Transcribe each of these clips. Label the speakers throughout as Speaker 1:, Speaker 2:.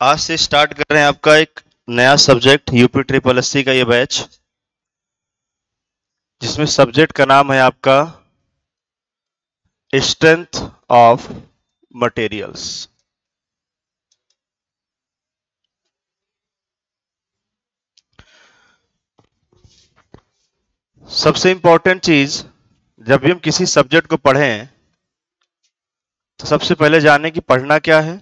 Speaker 1: आज से स्टार्ट कर रहे हैं आपका एक नया सब्जेक्ट यूपी ट्रिपल एससी का ये बैच, जिसमें सब्जेक्ट का नाम है आपका स्ट्रेंथ ऑफ मटेरियल्स। सबसे इंपॉर्टेंट चीज, जब भी हम किसी सब्जेक्ट को पढ़ें तो सबसे पहले जाने कि पढ़ना क्या है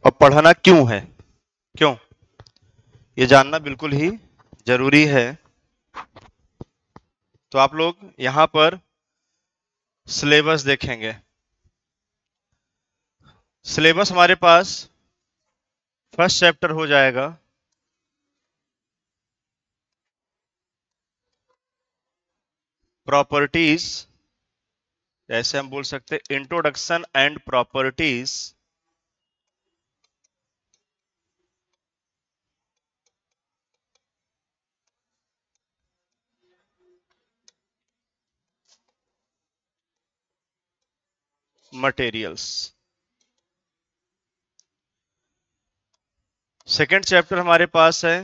Speaker 1: और पढ़ना क्यों है। क्यों ये जानना बिल्कुल ही जरूरी है। तो आप लोग यहां पर सिलेबस देखेंगे। सिलेबस हमारे पास फर्स्ट चैप्टर हो जाएगा प्रॉपर्टीज, जैसे हम बोल सकते हैं introduction and properties. Materials. Second chapter हमारे पास है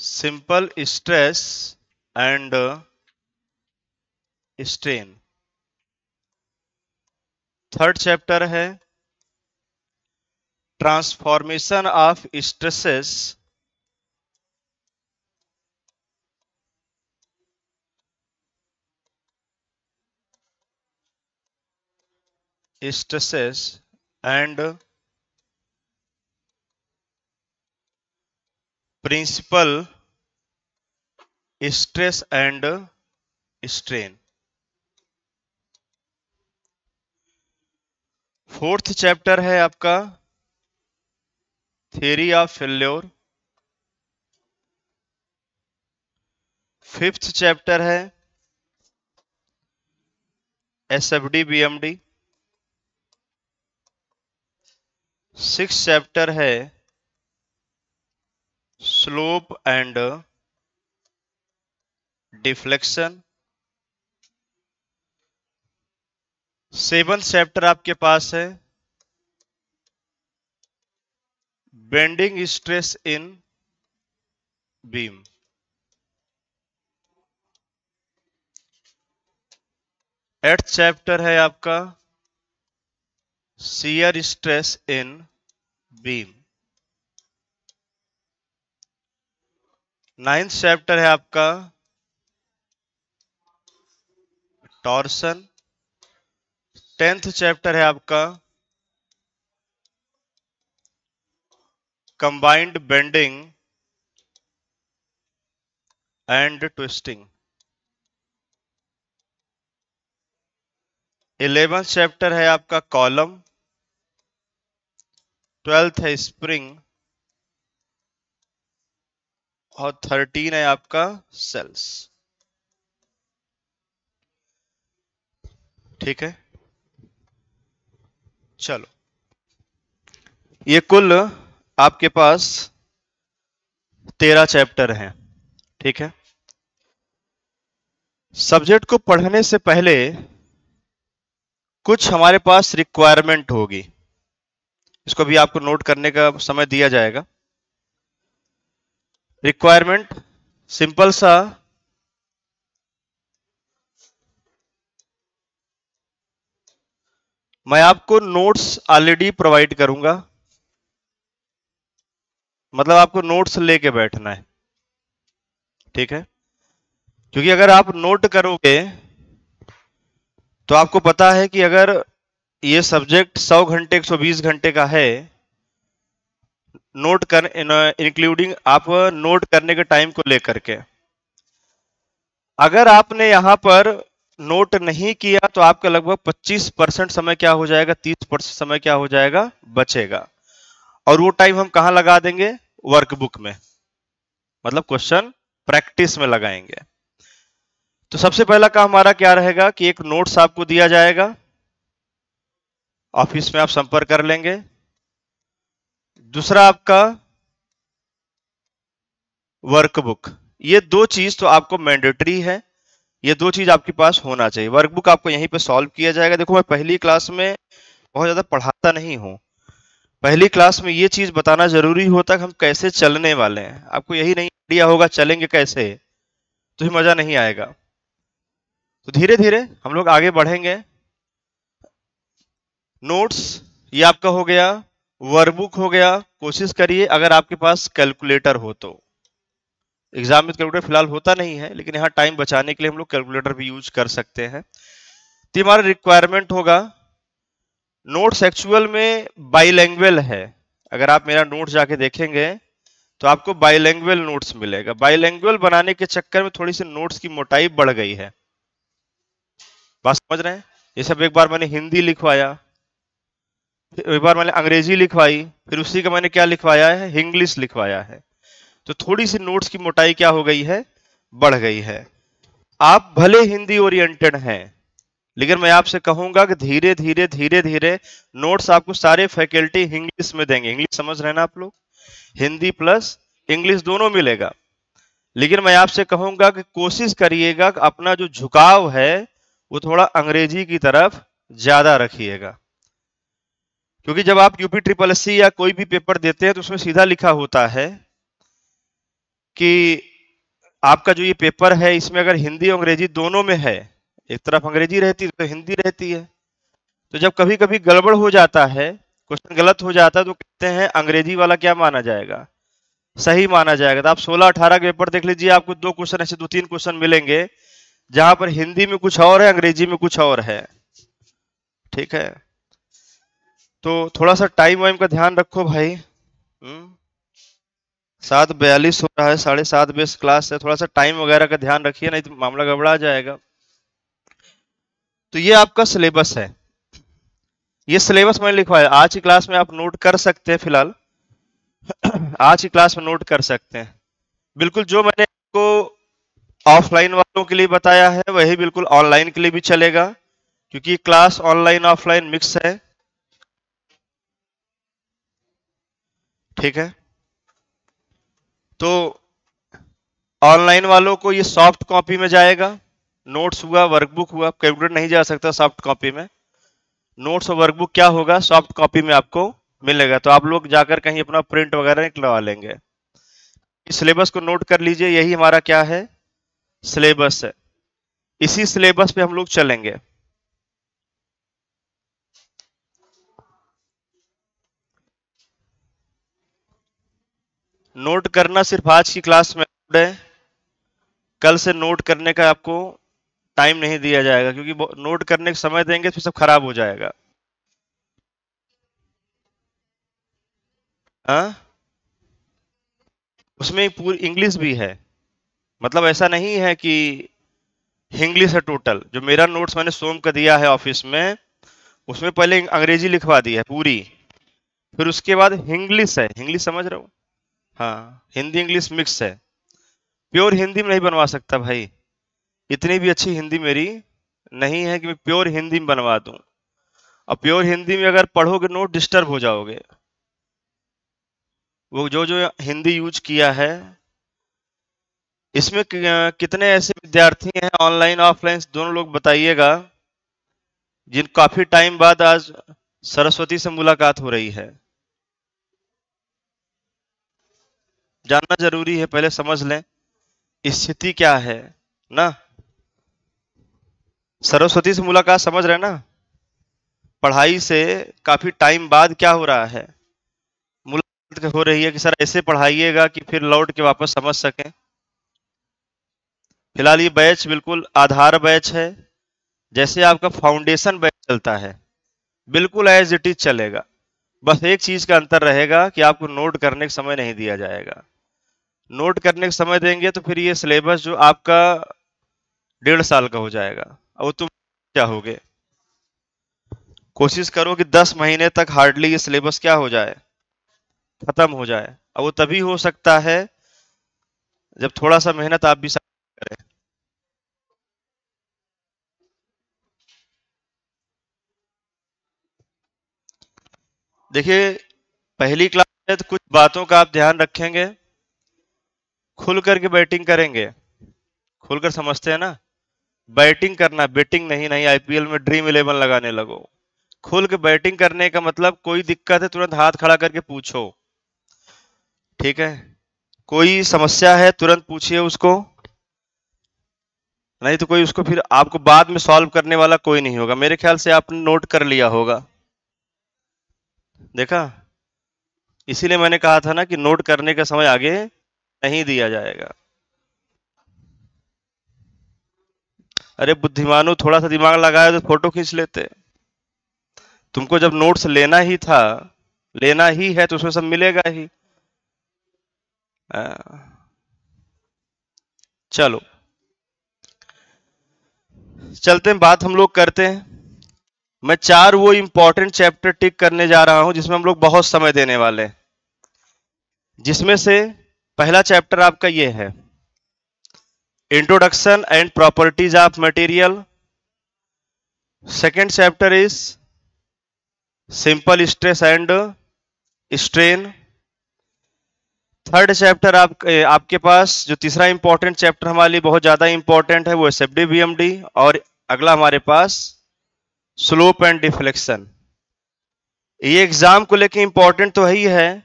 Speaker 1: simple stress and strain. Third chapter है transformation of stresses and principal stress and strain. Fourth chapter है आपका theory of failure. Fifth chapter है एसएफडी बीएमडी। सिक्स चैप्टर है slope and deflection. Seventh chapter आपके पास है bending stress in beam. Eighth chapter है आपका shear stress in beam. Ninth chapter है आपका टॉर्सन। 10th चैप्टर है आपका combined bending and twisting. 11th chapter है आपका कॉलम। 12th है स्प्रिंग और 13 है आपका सेल्स। ठीक है, चलो ये कुल आपके पास 13 चैप्टर हैं। ठीक है, सब्जेक्ट को पढ़ने से पहले कुछ हमारे पास रिक्वायरमेंट होगी, इसको भी आपको नोट करने का समय दिया जाएगा। रिक्वायरमेंट सिंपल सा, मैं आपको नोट्स ऑलरेडी प्रोवाइड करूंगा, मतलब आपको नोट्स लेके बैठना है। ठीक है, क्योंकि अगर आप नोट करोगे तो आपको पता है कि अगर ये सब्जेक्ट 100 घंटे 120 घंटे का है, नोट कर इंक्लूडिंग आप नोट करने के टाइम को लेकर के, अगर आपने यहां पर नोट नहीं किया तो आपका लगभग 25% समय क्या हो जाएगा, 30% समय क्या हो जाएगा, बचेगा। और वो टाइम हम कहां लगा देंगे, वर्कबुक में, मतलब क्वेश्चन प्रैक्टिस में लगाएंगे। तो सबसे पहला काम हमारा क्या रहेगा कि एक नोट्स आपको दिया जाएगा, ऑफिस में आप संपर्क कर लेंगे। दूसरा आपका वर्कबुक। ये दो चीज तो आपको मैंडेटरी है, ये दो चीज आपके पास होना चाहिए। वर्कबुक आपको यहीं पे सॉल्व किया जाएगा। देखो मैं पहली क्लास में बहुत ज्यादा पढ़ाता नहीं हूं, पहली क्लास में ये चीज बताना जरूरी होता कि हम कैसे चलने वाले हैं। आपको यही नहीं आइडिया होगा चलेंगे कैसे, तो ही मजा नहीं आएगा। तो धीरे धीरे हम लोग आगे बढ़ेंगे। नोट्स ये आपका हो गया, वर्कबुक हो गया। कोशिश करिए अगर आपके पास कैलकुलेटर हो तो। एग्जाम में कैलकुलेटर फिलहाल होता नहीं है, लेकिन यहाँ टाइम बचाने के लिए हम लोग कैलकुलेटर भी यूज कर सकते हैं। तो हमारा रिक्वायरमेंट होगा, नोट्स एक्चुअल में बाइलैंग्वेज है। अगर आप मेरा नोट जाके देखेंगे तो आपको बाइलैंग्वेज नोट्स मिलेगा। बाइलैंग्वेज बनाने के चक्कर में थोड़ी सी नोट्स की मोटाई बढ़ गई है। बात समझ रहे हैं? ये सब एक बार मैंने हिंदी लिखवाया, फिर एक बार मैंने अंग्रेजी लिखवाई, फिर उसी का मैंने क्या लिखवाया है, इंग्लिश लिखवाया है। तो थोड़ी सी नोट्स की मोटाई क्या हो गई है, बढ़ गई है। आप भले हिंदी ओरिएंटेड हैं, लेकिन मैं आपसे कहूंगा कि धीरे धीरे धीरे धीरे नोट्स आपको सारे फैकल्टी इंग्लिश में देंगे। इंग्लिश समझ रहे हैं ना आप लोग? हिंदी प्लस इंग्लिश दोनों मिलेगा। लेकिन मैं आपसे कहूंगा कि कोशिश करिएगा कि अपना जो झुकाव है वो थोड़ा अंग्रेजी की तरफ ज्यादा रखिएगा। क्योंकि जब आप यूपी ट्रिपल एससी या कोई भी पेपर देते हैं तो उसमें सीधा लिखा होता है कि आपका जो ये पेपर है इसमें अगर हिंदी और अंग्रेजी दोनों में है, एक तरफ अंग्रेजी रहती है तो हिंदी रहती है। तो जब कभी कभी गड़बड़ हो जाता है, क्वेश्चन गलत हो जाता है, तो कहते हैं अंग्रेजी वाला क्या माना जाएगा, सही माना जाएगा। तो आप 16-18 के पेपर देख लीजिए, आपको 2 क्वेश्चन ऐसे 2-3 क्वेश्चन मिलेंगे जहां पर हिंदी में कुछ और है, अंग्रेजी में कुछ और है। ठीक है, तो थोड़ा सा टाइम वाइम का ध्यान रखो भाई। 7:42 हो रहा है, 7:30 क्लास है। थोड़ा सा टाइम वगैरह का ध्यान रखिए, नहीं तो मामला गड़बड़ा जाएगा। तो ये आपका सिलेबस है, ये सिलेबस मैंने लिखवाया। आज की क्लास में आप नोट कर सकते हैं, फिलहाल आज की क्लास में नोट कर सकते हैं। बिल्कुल जो मैंने आपको ऑफलाइन वालों के लिए बताया है वही बिल्कुल ऑनलाइन के लिए भी चलेगा, क्योंकि क्लास ऑनलाइन ऑफलाइन मिक्स है। ठीक है, तो ऑनलाइन वालों को ये सॉफ्ट कॉपी में जाएगा। नोट्स हुआ, वर्कबुक हुआ, कैलकुलेटर नहीं जा सकता सॉफ्ट कॉपी में। नोट्स और वर्कबुक क्या होगा, सॉफ्ट कॉपी में आपको मिलेगा। तो आप लोग जाकर कहीं अपना प्रिंट वगैरह निकलवा लेंगे। इस सिलेबस को नोट कर लीजिए, यही हमारा क्या है, सिलेबस है। इसी सिलेबस पे हम लोग चलेंगे। नोट करना सिर्फ आज की क्लास में है, कल से नोट करने का आपको टाइम नहीं दिया जाएगा, क्योंकि नोट करने का समय देंगे तो सब खराब हो जाएगा। हाँ, उसमें पूरी इंग्लिश भी है। मतलब ऐसा नहीं है कि इंग्लिश है टोटल। जो मेरा नोट्स मैंने सोम का दिया है ऑफिस में, उसमें पहले अंग्रेजी लिखवा दी है पूरी, फिर उसके बाद इंग्लिश है। इंग्लिश समझ रहे हो? हाँ, हिंदी इंग्लिश मिक्स है। प्योर हिंदी में नहीं बनवा सकता भाई, इतनी भी अच्छी हिंदी मेरी नहीं है कि मैं प्योर हिंदी में बनवा दूं। और प्योर हिंदी में अगर पढ़ोगे नोट डिस्टर्ब हो जाओगे। वो जो जो हिंदी यूज किया है, इसमें कितने ऐसे विद्यार्थी हैं ऑनलाइन ऑफलाइन दोनों लोग बताइएगा, जिन काफी टाइम बाद आज सरस्वती से मुलाकात हो रही है। जानना जरूरी है, पहले समझ लें स्थिति क्या है ना। सरस्वती से मुलाकात समझ रहे हैं ना, पढ़ाई से काफी टाइम बाद क्या हो रहा है, मुलाकात हो रही है कि सर ऐसे पढ़ाइएगा कि फिर लौट के वापस समझ सकें। फिलहाल ये बैच बिल्कुल आधार बैच है, जैसे आपका फाउंडेशन बैच चलता है बिल्कुल एज इट इज चलेगा। बस एक चीज का अंतर रहेगा कि आपको नोट करने का समय नहीं दिया जाएगा। नोट करने का समय देंगे तो फिर ये सिलेबस जो आपका 1.5 साल का हो जाएगा। अब तुम क्या होगे, कोशिश करो कि 10 महीने तक हार्डली ये सिलेबस क्या हो जाए, खत्म हो जाए। अब वो तभी हो सकता है जब थोड़ा सा मेहनत आप भी करें। देखिए, पहली क्लास है तो कुछ बातों का आप ध्यान रखेंगे, खुल करके बैटिंग करेंगे। खुलकर समझते हैं ना, बैटिंग करना, बेटिंग नहीं। नहीं आईपीएल में ड्रीम 11 लगाने लगो। खुल के बैटिंग करने का मतलब कोई दिक्कत है तुरंत हाथ खड़ा करके पूछो, ठीक है। कोई समस्या है तुरंत पूछिए उसको, नहीं तो कोई उसको फिर आपको बाद में सॉल्व करने वाला कोई नहीं होगा। मेरे ख्याल से आपने नोट कर लिया होगा, देखा, इसीलिए मैंने कहा था ना कि नोट करने का समय आगे नहीं दिया जाएगा। अरे बुद्धिमानो, थोड़ा सा दिमाग लगाए तो फोटो खींच लेते। तुमको जब नोट्स लेना ही था, लेना ही है, तो उसमें सब मिलेगा ही। आ, चलो चलते हैं, बात हम लोग करते हैं। मैं 4 वो इंपॉर्टेंट चैप्टर टिक करने जा रहा हूं जिसमें हम लोग बहुत समय देने वाले हैं। जिसमें से पहला चैप्टर आपका ये है, introduction and properties of material. Second chapter is simple stress and strain. Third chapter आपके पास जो तीसरा इंपॉर्टेंट चैप्टर हमारे लिए बहुत ज्यादा इंपॉर्टेंट है वो एसएफडी वीएमडी, और अगला हमारे पास स्लोप एंड डिफ्लेक्शन। ये एग्जाम को लेके इंपॉर्टेंट तो ही है,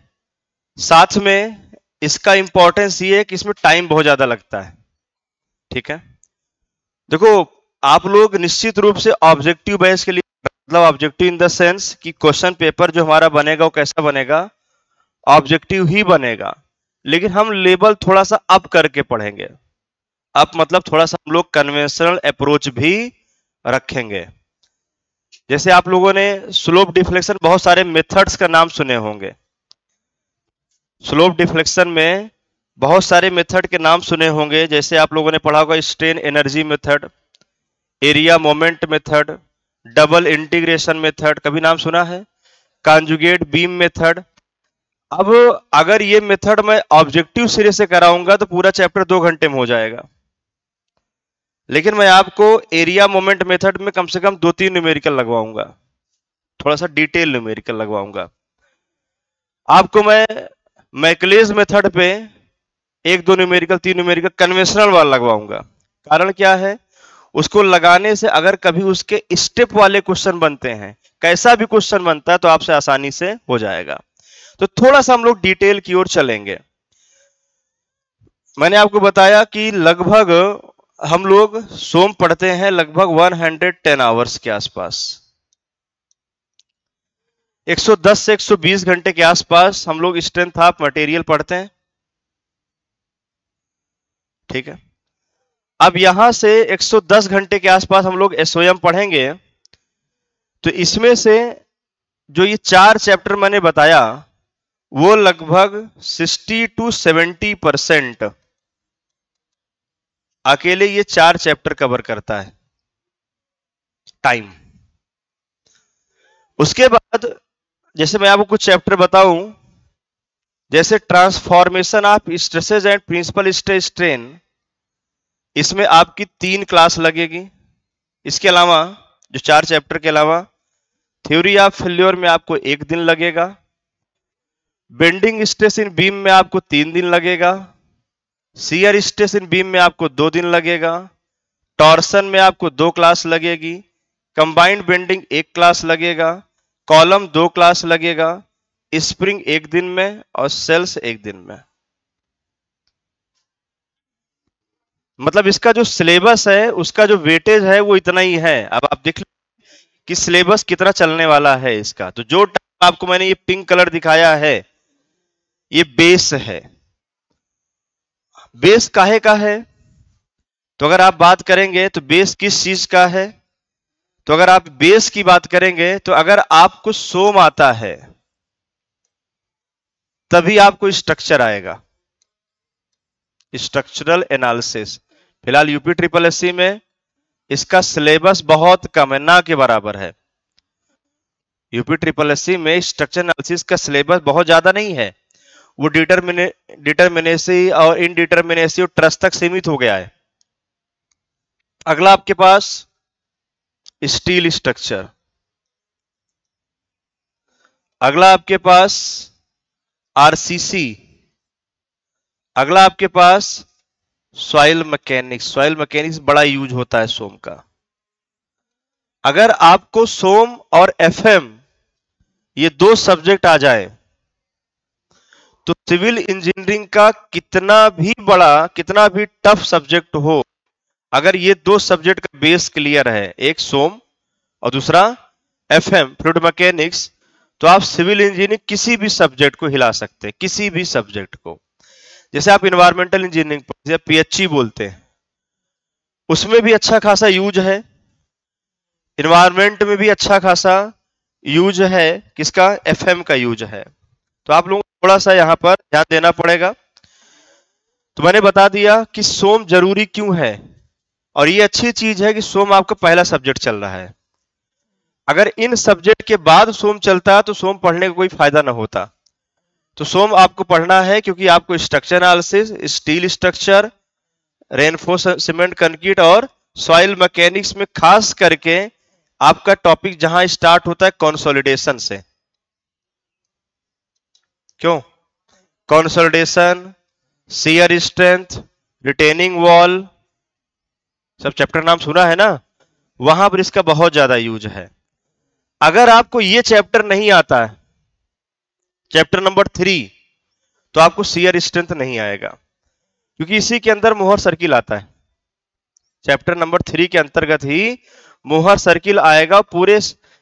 Speaker 1: साथ में इसका इंपॉर्टेंस ये है कि इसमें टाइम बहुत ज्यादा लगता है, ठीक है। देखो, आप लोग निश्चित रूप से ऑब्जेक्टिव बेस के लिए, मतलब ऑब्जेक्टिव इन द सेंस कि क्वेश्चन पेपर जो हमारा बनेगा वो कैसा बनेगा, ऑब्जेक्टिव ही बनेगा। लेकिन हम लेवल थोड़ा सा अप करके पढ़ेंगे। अप मतलब थोड़ा सा हम लोग कन्वेंशनल अप्रोच भी रखेंगे। जैसे आप लोगों ने स्लोप डिफ्लेक्शन, बहुत सारे मेथड्स का नाम सुने होंगे। स्लोप डिफ्लेक्शन में बहुत सारे मेथड के नाम सुने होंगे। जैसे आप लोगों ने पढ़ा होगा strain energy method, area moment method, double integration method, कभी नाम सुना है, कॉन्जुगेट बीम मेथड। अब अगर ये मेथड मैं ऑब्जेक्टिव सिरे से कराऊंगा तो पूरा चैप्टर 2 घंटे में हो जाएगा। लेकिन मैं आपको एरिया मोमेंट मेथड में कम से कम 2-3 न्यूमेरिकल लगवाऊंगा, थोड़ा सा डिटेल न्यूमेरिकल लगवाऊंगा। आपको मैं मैकलेज मेथड पे 1-2 न्यूमेरिकल, 3 न्यूमेरिकल कन्वेंशनल वाला लगवाऊंगा। कारण क्या है, उसको लगाने से अगर कभी उसके स्टेप वाले क्वेश्चन बनते हैं, कैसा भी क्वेश्चन बनता है, तो आपसे आसानी से हो जाएगा। तो थोड़ा सा हम लोग डिटेल की ओर चलेंगे। मैंने आपको बताया कि लगभग हम लोग सोम पढ़ते हैं लगभग 110 आवर्स के आसपास, 110 से 120 घंटे के आसपास हम लोग स्ट्रेंथ ऑफ मटेरियल पढ़ते हैं, ठीक है। अब यहां से 110 घंटे के आसपास हम लोग एसओएम पढ़ेंगे। तो इसमें से जो ये 4 चैप्टर मैंने बताया वो लगभग 60 to 70% अकेले ये 4 चैप्टर कवर करता है टाइम। उसके बाद जैसे मैं आपको कुछ चैप्टर बताऊं, जैसे transformation of stresses and principal stress strain, इसमें आपकी 3 क्लास लगेगी। इसके अलावा जो 4 चैप्टर के अलावा थ्योरी ऑफ फेल्योर में आपको 1 दिन लगेगा, बेंडिंग स्ट्रेस इन बीम में आपको 3 दिन लगेगा, शियर स्ट्रेस इन बीम में आपको 2 दिन लगेगा, टॉर्सन में आपको 2 क्लास लगेगी, कंबाइंड बेंडिंग 1 क्लास लगेगा, कॉलम 2 क्लास लगेगा, स्प्रिंग 1 दिन में और सेल्स 1 दिन में। मतलब इसका जो सिलेबस है, उसका जो वेटेज है वो इतना ही है। अब आप देख कि सिलेबस कितना चलने वाला है इसका। तो जो आपको मैंने ये पिंक कलर दिखाया है, ये बेस है। बेस काहे का है? तो अगर आप बात करेंगे तो बेस किस चीज का है, तो अगर आप बेस की बात करेंगे तो अगर आपको सोम आता है तभी आपको स्ट्रक्चर आएगा, स्ट्रक्चरल एनालिसिस। फिलहाल यूपी ट्रिपल एससी में इसका सिलेबस बहुत कम है, ना के बराबर है। यूपी ट्रिपल एससी में स्ट्रक्चर एनालिसिस का सिलेबस बहुत ज्यादा नहीं है, वो डिटरमिनेसी और इनडिटरमिनेसी और ट्रस्ट तक सीमित हो गया है। अगला आपके पास स्टील स्ट्रक्चर, अगला आपके पास आरसीसी, अगला आपके पास सॉइल मैकेनिक्स। सॉइल मैकेनिक्स बड़ा यूज होता है सोम का। अगर आपको सोम और एफएम ये दो सब्जेक्ट आ जाए तो सिविल इंजीनियरिंग का कितना भी बड़ा, कितना भी टफ सब्जेक्ट हो, अगर ये दो सब्जेक्ट का बेस क्लियर है, एक सोम और दूसरा एफएम फ्लूइड मैकेनिक्स, तो आप सिविल इंजीनियरिंग किसी भी सब्जेक्ट को हिला सकते हैं, किसी भी सब्जेक्ट को। जैसे आप इन्वायरमेंटल इंजीनियरिंग पीएचई बोलते हैं, उसमें भी अच्छा खासा यूज है, इन्वायरमेंट में भी अच्छा खासा यूज है, किसका? एफएम का यूज है। तो आप लोगों को थोड़ा सा यहां पर ध्यान देना पड़ेगा। तो मैंने बता दिया कि सोम जरूरी क्यों है, और ये अच्छी चीज है कि सोम आपका पहला सब्जेक्ट चल रहा है। अगर इन सब्जेक्ट के बाद सोम चलता तो सोम पढ़ने का कोई फायदा ना होता। तो सोम आपको पढ़ना है क्योंकि आपको structure analysis, steel structure, reinforce cement concrete और सॉइल मैकेनिक्स में खास करके आपका टॉपिक जहां स्टार्ट होता है कंसोलिडेशन से। क्यों? Consolidation, shear strength, retaining wall, सब चैप्टर नाम सुना है ना, वहां पर इसका बहुत ज्यादा यूज है। अगर आपको ये चैप्टर नहीं आता है, चैप्टर नंबर 3, तो आपको शियर स्ट्रेंथ नहीं आएगा, क्योंकि इसी के अंदर मोहर सर्किल आता है। चैप्टर नंबर 3 के अंतर्गत ही मोहर सर्किल आएगा। पूरे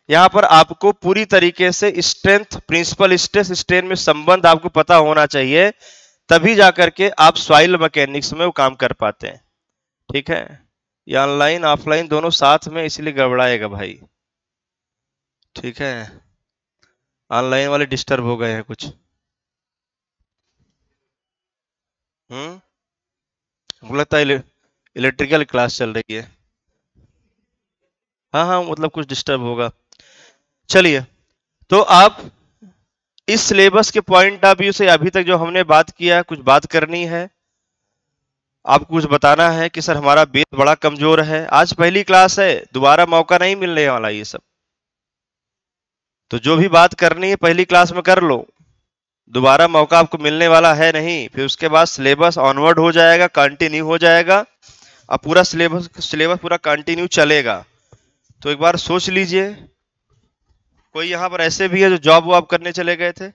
Speaker 1: यहां पर आपको पूरी तरीके से स्ट्रेंथ, प्रिंसिपल स्ट्रेस स्ट्रेन में संबंध आपको पता होना चाहिए, तभी जाकर के आप सॉइल मैकेनिक्स में वो काम कर पाते हैं। ठीक है, ये ऑनलाइन ऑफलाइन दोनों साथ में, इसलिए गड़बड़ाएगा भाई। ठीक है, ऑनलाइन वाले डिस्टर्ब हो गए हैं कुछ। मुझे लगता है इलेक्ट्रिकल क्लास चल रही है। हाँ हाँ, मतलब कुछ डिस्टर्ब होगा। चलिए, तो आप इस सिलेबस के पॉइंट ऑफ व्यू से अभी तक जो हमने बात किया है, कुछ बात करनी है, आपको कुछ बताना है कि सर हमारा बेस बड़ा कमजोर है। आज पहली क्लास है, दोबारा मौका नहीं मिलने वाला ये सब। तो जो भी बात करनी है पहली क्लास में कर लो, दोबारा मौका आपको मिलने वाला है नहीं। फिर उसके बाद सिलेबस ऑनवर्ड हो जाएगा, कंटिन्यू हो जाएगा, अब पूरा सिलेबस सिलेबस पूरा कंटिन्यू चलेगा। तो एक बार सोच लीजिए, कोई यहाँ पर ऐसे भी है जो जॉब वॉब करने चले गए थे?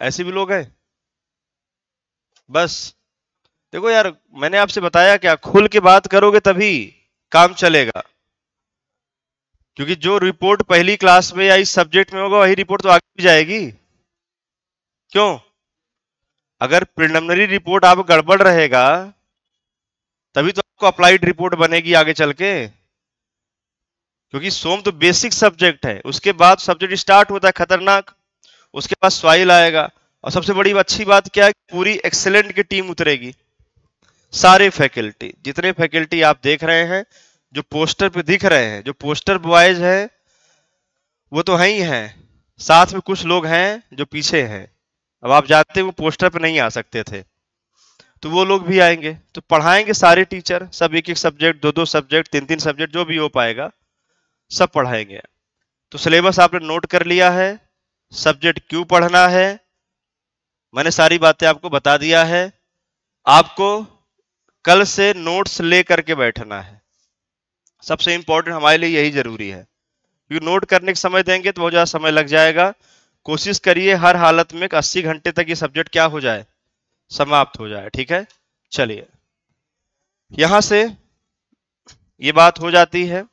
Speaker 1: ऐसे भी लोग हैं? बस देखो यार, मैंने आपसे बताया क्या, खुल के बात करोगे तभी काम चलेगा। क्योंकि जो रिपोर्ट पहली क्लास में या इस सब्जेक्ट में होगा, वही रिपोर्ट तो आगे भी जाएगी। क्यों? अगर प्रिलिमिनरी रिपोर्ट आप गड़बड़ रहेगा, तभी तो आपको अप्लाइड रिपोर्ट बनेगी आगे चल के। क्योंकि सोम तो बेसिक सब्जेक्ट है, उसके बाद सब्जेक्ट स्टार्ट होता है खतरनाक, उसके बाद सॉइल आएगा। और सबसे बड़ी अच्छी बात क्या है, पूरी एक्सेलेंट की टीम उतरेगी। सारे फैकल्टी, जितने फैकल्टी आप देख रहे हैं, जो पोस्टर पे दिख रहे हैं, जो पोस्टर बॉयज हैं, वो तो है ही हैं, साथ में कुछ लोग हैं जो पीछे हैं। अब आप जानते हैं वो पोस्टर पे नहीं आ सकते थे, तो वो लोग भी आएंगे, तो पढ़ाएंगे सारे टीचर, सब एक एक सब्जेक्ट, दो दो सब्जेक्ट, तीन तीन सब्जेक्ट, जो भी हो पाएगा सब पढ़ाएंगे। तो सिलेबस आपने नोट कर लिया है, सब्जेक्ट क्यों पढ़ना है, मैंने सारी बातें आपको बता दिया है। आपको कल से नोट्स ले करके बैठना है, सबसे इंपॉर्टेंट हमारे लिए यही जरूरी है। क्योंकि नोट करने के समय देंगे तो बहुत ज्यादा समय लग जाएगा। कोशिश करिए हर हालत में 80 घंटे तक ये सब्जेक्ट क्या हो जाए, समाप्त हो जाए। ठीक है, चलिए, यहां से ये बात हो जाती है।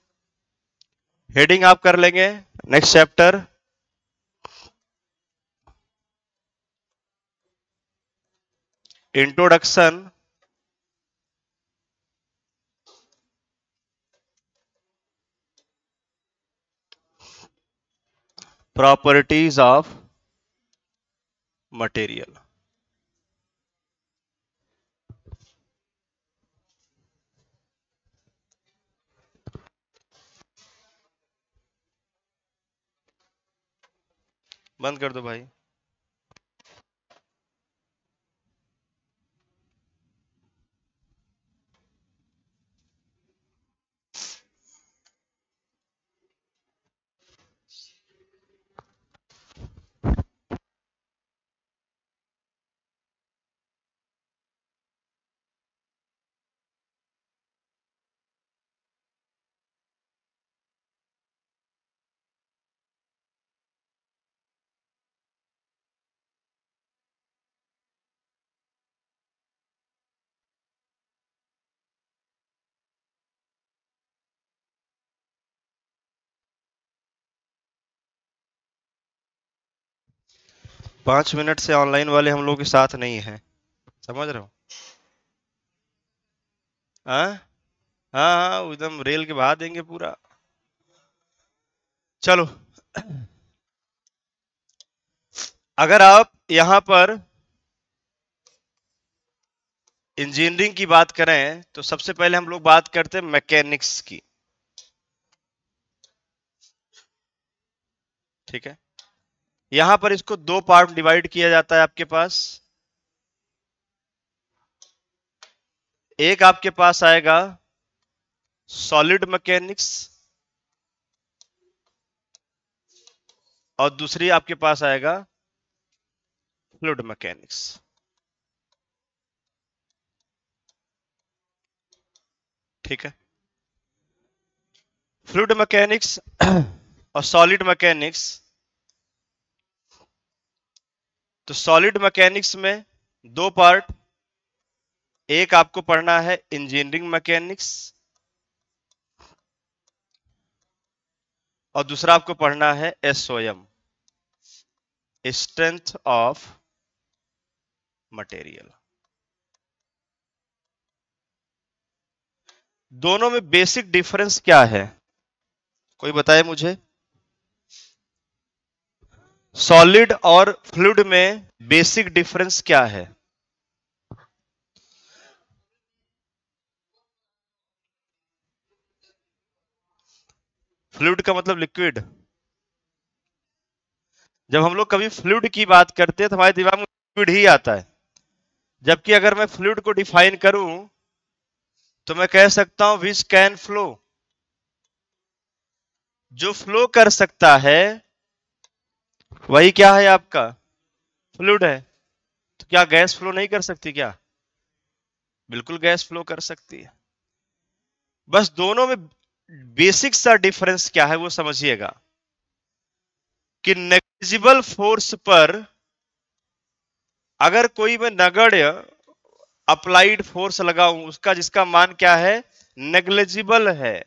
Speaker 1: हेडिंग आप कर लेंगे, next chapter introduction properties of material. बंद कर दो भाई। 5 मिनट से ऑनलाइन वाले हम लोग के साथ नहीं है, समझ रहे हो? हाँ हाँ हाँ, एकदम रेल के बहा देंगे पूरा। चलो, अगर आप यहां पर इंजीनियरिंग की बात करें तो सबसे पहले हम लोग बात करते हैं मैकेनिक्स की, ठीक है? यहां पर इसको दो पार्ट डिवाइड किया जाता है आपके पास। एक आपके पास आएगा सॉलिड मैकेनिक्स और दूसरी आपके पास आएगा फ्लूइड मैकेनिक्स। ठीक है, फ्लूइड मैकेनिक्स और सॉलिड मैकेनिक्स। तो सॉलिड मैकेनिक्स में दो पार्ट, एक आपको पढ़ना है इंजीनियरिंग मैकेनिक्स और दूसरा आपको पढ़ना है एसओएम, स्ट्रेंथ ऑफ मटेरियल। दोनों में बेसिक डिफरेंस क्या है, कोई बताए मुझे? सॉलिड और फ्लूइड में बेसिक डिफरेंस क्या है? फ्लूइड का मतलब लिक्विड। जब हम लोग कभी फ्लूइड की बात करते हैं तो हमारे दिमाग में लिक्विड ही आता है, जबकि अगर मैं फ्लूइड को डिफाइन करूं तो मैं कह सकता हूं विच कैन फ्लो, जो फ्लो कर सकता है वही क्या है आपका फ्लूइड है। तो क्या गैस फ्लो नहीं कर सकती क्या? बिल्कुल गैस फ्लो कर सकती है। बस दोनों में बेसिक सा डिफरेंस क्या है वो समझिएगा कि नेग्लिजिबल फोर्स पर अगर कोई मैं नगण्य अप्लाइड फोर्स लगाऊं, उसका जिसका मान क्या है, नेग्लिजिबल है।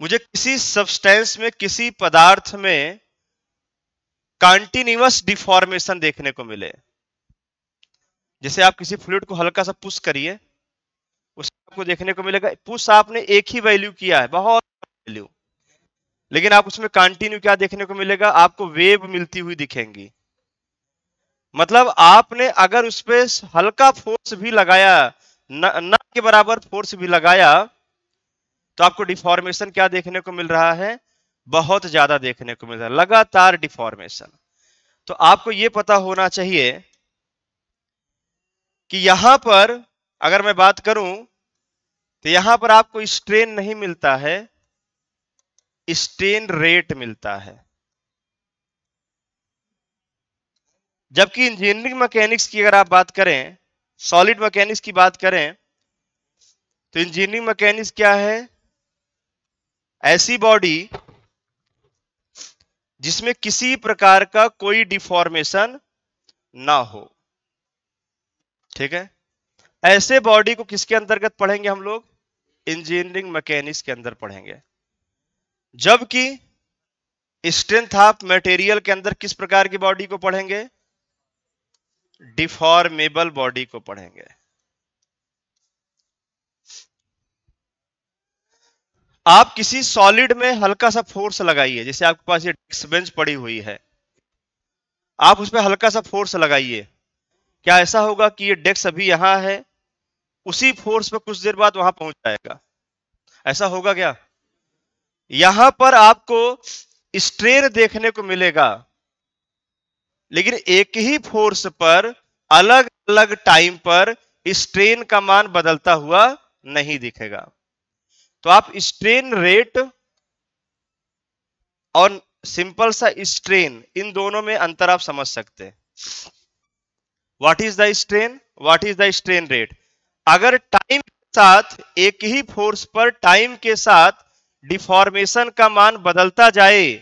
Speaker 1: मुझे किसी सब्सटेंस में, किसी पदार्थ में कंटीन्यूअस डिफॉर्मेशन देखने को मिले, जैसे आप किसी फ्लूइड को हल्का सा पुश करिए, उसको आपको देखने को मिलेगा पुश आपने एक ही वैल्यू किया है, बहुत वैल्यू, लेकिन आप उसमें कंटिन्यू क्या देखने को मिलेगा, आपको वेव मिलती हुई दिखेंगी। मतलब आपने अगर उस पर हल्का फोर्स भी लगाया, न के बराबर फोर्स भी लगाया, तो आपको डिफॉर्मेशन क्या देखने को मिल रहा है, बहुत ज्यादा देखने को मिल रहा है, लगातार डिफॉर्मेशन। तो आपको यह पता होना चाहिए कि यहां पर अगर मैं बात करूं तो यहां पर आपको स्ट्रेन नहीं मिलता है, स्ट्रेन रेट मिलता है। जबकि इंजीनियरिंग मैकेनिक्स की अगर आप बात करें, सॉलिड मैकेनिक्स की बात करें, तो इंजीनियरिंग मैकेनिक्स क्या है, ऐसी बॉडी जिसमें किसी प्रकार का कोई डिफॉर्मेशन ना हो। ठीक है, ऐसे बॉडी को किसके अंतर्गत पढ़ेंगे हम लोग, इंजीनियरिंग मैकेनिक्स के अंदर पढ़ेंगे। जबकि स्ट्रेंथ ऑफ मटेरियल के अंदर किस प्रकार की बॉडी को पढ़ेंगे, डिफॉर्मेबल बॉडी को पढ़ेंगे। आप किसी सॉलिड में हल्का सा फोर्स लगाइए, जैसे आपके पास ये डेस्क बेंच पड़ी हुई है, आप उस पर हल्का सा फोर्स लगाइए, क्या ऐसा होगा कि ये डेस्क अभी यहां है, उसी फोर्स पे कुछ देर बाद वहां पहुंच जाएगा? ऐसा होगा क्या? यहां पर आपको स्ट्रेन देखने को मिलेगा, लेकिन एक ही फोर्स पर अलग अलग टाइम पर स्ट्रेन का मान बदलता हुआ नहीं दिखेगा। तो आप स्ट्रेन रेट और सिंपल सा स्ट्रेन, इन दोनों में अंतर आप समझ सकते हैं। What is the strain, what is the strain rate. अगर टाइम के साथ एक ही फोर्स पर टाइम के साथ डिफॉर्मेशन का मान बदलता जाए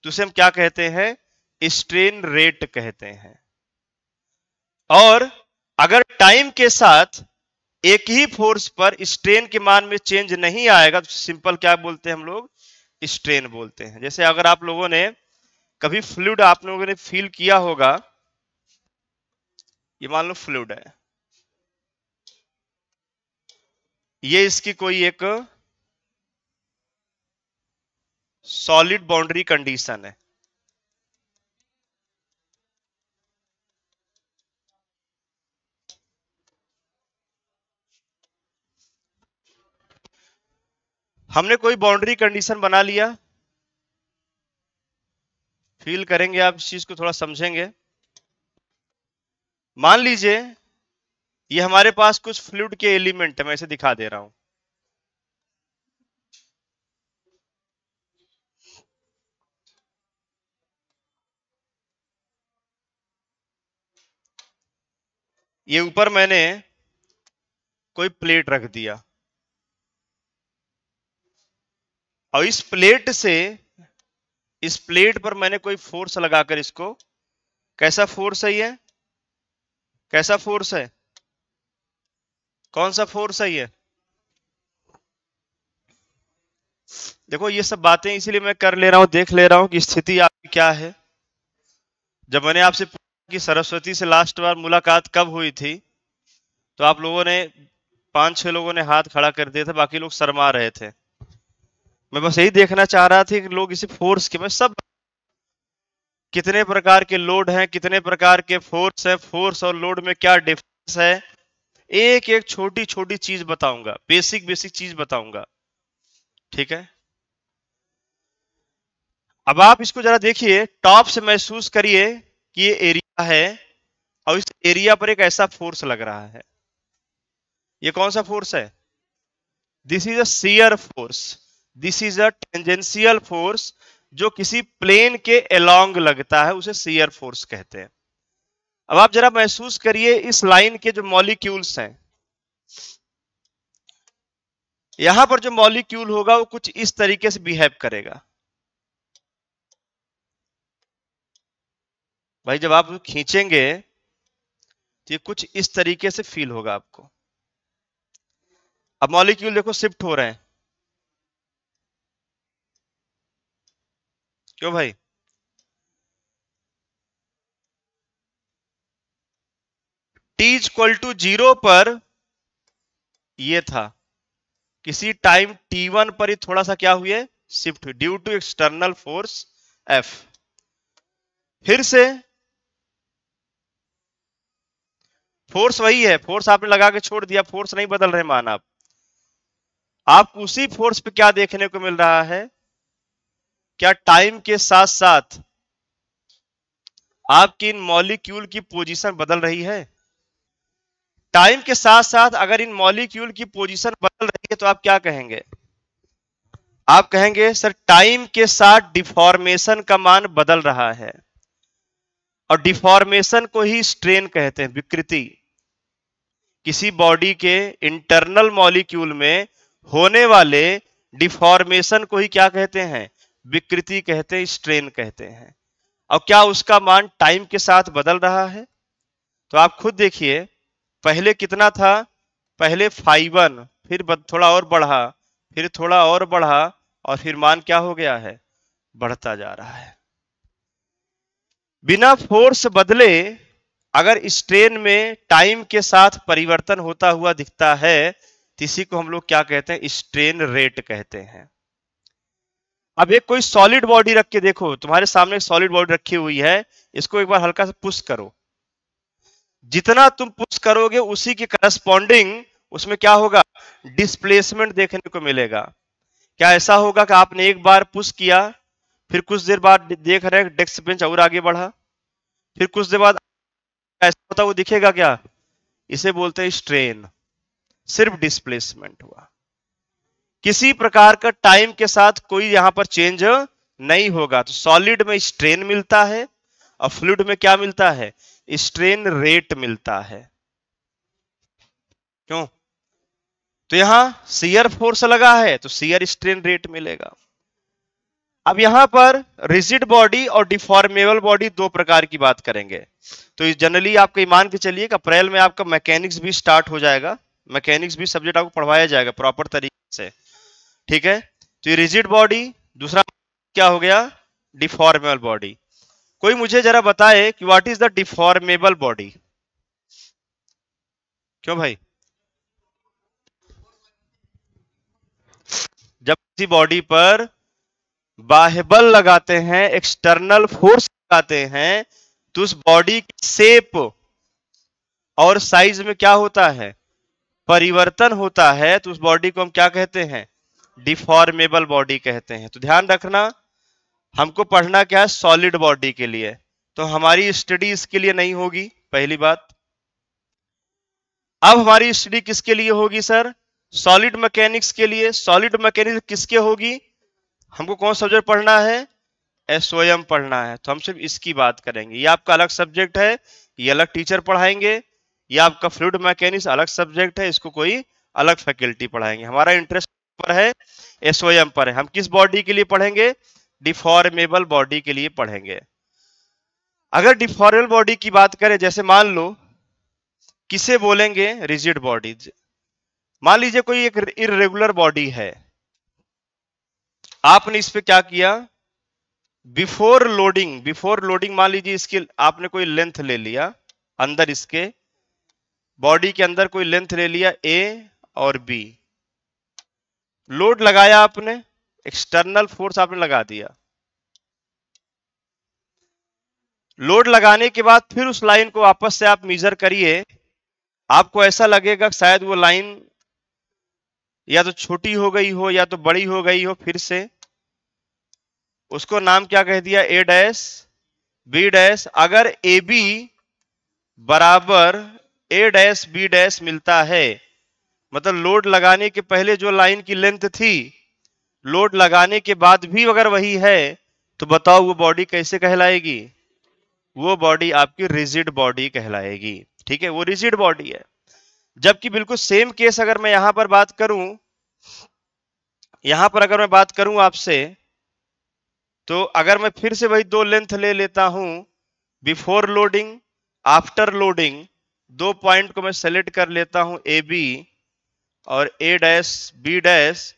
Speaker 1: तो उसे हम क्या कहते हैं, स्ट्रेन रेट कहते हैं। और अगर टाइम के साथ एक ही फोर्स पर स्ट्रेन के मान में चेंज नहीं आएगा तो सिंपल क्या बोलते हैं हम लोग, स्ट्रेन बोलते हैं। जैसे अगर आप लोगों ने कभी फ्लूइड आप लोगों ने फील किया होगा, ये मान लो फ्लूइड है, ये इसकी कोई एक सॉलिड बाउंड्री कंडीशन है। हमने कोई बाउंड्री कंडीशन बना लिया, फील करेंगे आप इस चीज को, थोड़ा समझेंगे। मान लीजिए ये हमारे पास कुछ फ्लूइड के एलिमेंट है, मैं इसे दिखा दे रहा हूं। ये ऊपर मैंने कोई प्लेट रख दिया और इस प्लेट पर मैंने कोई फोर्स लगाकर इसको, कैसा फोर्स है ये, कैसा फोर्स है, कौन सा फोर्स है ये? देखो ये सब बातें इसीलिए मैं कर ले रहा हूं, देख ले रहा हूं कि स्थिति आपकी क्या है। जब मैंने आपसे पूछा कि सरस्वती से लास्ट बार मुलाकात कब हुई थी, तो आप लोगों ने 5-6 लोगों ने हाथ खड़ा कर दिया था, बाकी लोग शर्मा रहे थे। मैं बस यही देखना चाह रहा था कि लोग इसे फोर्स के, मैं सब कितने प्रकार के लोड हैं, कितने प्रकार के फोर्स है, फोर्स और लोड में क्या डिफरेंस है, एक एक छोटी छोटी चीज बताऊंगा, बेसिक बेसिक चीज बताऊंगा, ठीक है। अब आप इसको जरा देखिए, टॉप से महसूस करिए कि ये एरिया है और इस एरिया पर एक ऐसा फोर्स लग रहा है। ये कौन सा फोर्स है? This is a shear force, this is a tangential force, जो किसी प्लेन के अलोंग लगता है, उसे शियर फोर्स कहते हैं। अब आप जरा महसूस करिए इस लाइन के जो मॉलिक्यूल्स हैं, यहां पर जो मॉलिक्यूल होगा वो कुछ इस तरीके से बिहेव करेगा। भाई जब आप खींचेंगे तो ये कुछ इस तरीके से फील होगा आपको। अब मॉलिक्यूल देखो शिफ्ट हो रहे हैं, क्यों भाई? t=0 पर ये था, किसी टाइम t1 पर ही थोड़ा सा क्या हुए, शिफ्ट हुई, due to external force F। फिर से फोर्स वही है, फोर्स आपने लगा के छोड़ दिया, फोर्स नहीं बदल रहे मान आप उसी फोर्स पे क्या देखने को मिल रहा है, क्या टाइम के साथ साथ आपकी इन मॉलिक्यूल की पोजीशन बदल रही है? टाइम के साथ साथ अगर इन मॉलिक्यूल की पोजीशन बदल रही है तो आप क्या कहेंगे? आप कहेंगे सर टाइम के साथ डिफॉर्मेशन का मान बदल रहा है, और डिफॉर्मेशन को ही स्ट्रेन कहते हैं, विकृति। किसी बॉडी के इंटरनल मॉलिक्यूल में होने वाले डिफॉर्मेशन को ही क्या कहते हैं, विकृति कहते हैं, स्ट्रेन कहते हैं। और क्या उसका मान टाइम के साथ बदल रहा है? तो आप खुद देखिए, पहले कितना था, पहले 5-1, फिर थोड़ा और बढ़ा, फिर थोड़ा और बढ़ा, और फिर मान क्या हो गया है, बढ़ता जा रहा है। बिना फोर्स बदले अगर स्ट्रेन में टाइम के साथ परिवर्तन होता हुआ दिखता है तो इसी को हम लोग क्या कहते हैं, स्ट्रेन रेट कहते हैं। अब एक कोई सॉलिड बॉडी रख के देखो, तुम्हारे सामने एक सॉलिड बॉडी रखी हुई है, इसको एक बार हल्का सा पुश करो, जितना तुम पुश करोगे उसी के करस्पॉन्डिंग उसमें क्या होगा, डिस्प्लेसमेंट देखने को मिलेगा। क्या ऐसा होगा कि आपने एक बार पुश किया, फिर कुछ देर बाद देख रहे हैं डेस्क बेंच और आगे बढ़ा, फिर कुछ देर बाद ऐसा होता वो दिखेगा क्या, इसे बोलते हैं स्ट्रेन, सिर्फ डिस्प्लेसमेंट हुआ। किसी प्रकार का टाइम के साथ कोई यहां पर चेंज नहीं होगा। तो सॉलिड में स्ट्रेन मिलता है और फ्लूइड में क्या मिलता है, स्ट्रेन रेट मिलता है। क्यों? तो यहां शियर फोर्स लगा है तो शियर स्ट्रेन रेट मिलेगा। अब यहां पर रिजिड बॉडी और डिफॉर्मेबल बॉडी दो प्रकार की बात करेंगे। तो जनरली आपको मान के चलिए कि अप्रैल में आपका मैकेनिक्स भी स्टार्ट हो जाएगा, मैकेनिक्स भी सब्जेक्ट आपको पढ़वाया जाएगा प्रॉपर तरीके से, ठीक है। तो ये रिजिड बॉडी, दूसरा क्या हो गया, डिफॉर्मेबल बॉडी। कोई मुझे जरा बताए कि what is the deformable body. क्यों भाई? जब किसी बॉडी पर बाह्य बल लगाते हैं, एक्सटर्नल फोर्स लगाते हैं, तो उस बॉडी की शेप और साइज में क्या होता है? परिवर्तन होता है। तो उस बॉडी को हम क्या कहते हैं? डिफॉर्मेबल बॉडी कहते हैं। तो ध्यान रखना, हमको पढ़ना क्या है? सॉलिड बॉडी के लिए। तो हमारी स्टडी इसके लिए नहीं होगी, पहली बात। अब हमारी स्टडी किसके लिए होगी सर? सॉलिड मैकेनिक्स के लिए। सॉलिड मैकेनिक्स किसके होगी? हमको कौन सब्जेक्ट पढ़ना है? एसओएम पढ़ना है। तो हम सिर्फ इसकी बात करेंगे। ये आपका अलग सब्जेक्ट है, ये अलग टीचर पढ़ाएंगे। ये आपका फ्लूइड मैकेनिक्स अलग सब्जेक्ट है, इसको कोई अलग फैकल्टी पढ़ाएंगे। हमारा इंटरेस्ट पर है, एसओएम पर है। हम किस बॉडी के लिए पढ़ेंगे? डिफॉर्मेबल बॉडी के लिए पढ़ेंगे। अगर डिफॉर्मेबल बॉडी की बात करें, जैसे मान लो किसे बोलेंगे? Rigid body. मान लीजिए कोई एक इर्रेगुलर बॉडी है, आपने इस पे क्या किया? बिफोर लोडिंग मान लीजिए इसकी आपने कोई लेंथ ले लिया, अंदर इसके बॉडी के अंदर कोई लेंथ ले लिया ए और बी, लोड लगाया आपने, एक्सटर्नल फोर्स आपने लगा दिया। लोड लगाने के बाद फिर उस लाइन को वापस से आप मेजर करिए, आपको ऐसा लगेगा शायद वो लाइन या तो छोटी हो गई हो या तो बड़ी हो गई हो। फिर से उसको नाम क्या कह दिया? ए डैश बी डैश। अगर ए बी बराबर ए डैश बी डैश मिलता है, मतलब लोड लगाने के पहले जो लाइन की लेंथ थी, लोड लगाने के बाद भी अगर वही है, तो बताओ वो बॉडी कैसे कहलाएगी? वो बॉडी आपकी रिजिड बॉडी कहलाएगी। ठीक है, वो रिजिड बॉडी है। जबकि बिल्कुल सेम केस अगर मैं यहां पर बात करूं, यहां पर अगर मैं बात करूं आपसे, तो अगर मैं फिर से वही दो लेंथ ले लेता हूं, बिफोर लोडिंग आफ्टर लोडिंग, दो पॉइंट को मैं सेलेक्ट कर लेता हूं, ए बी और ए डैश बी डैश।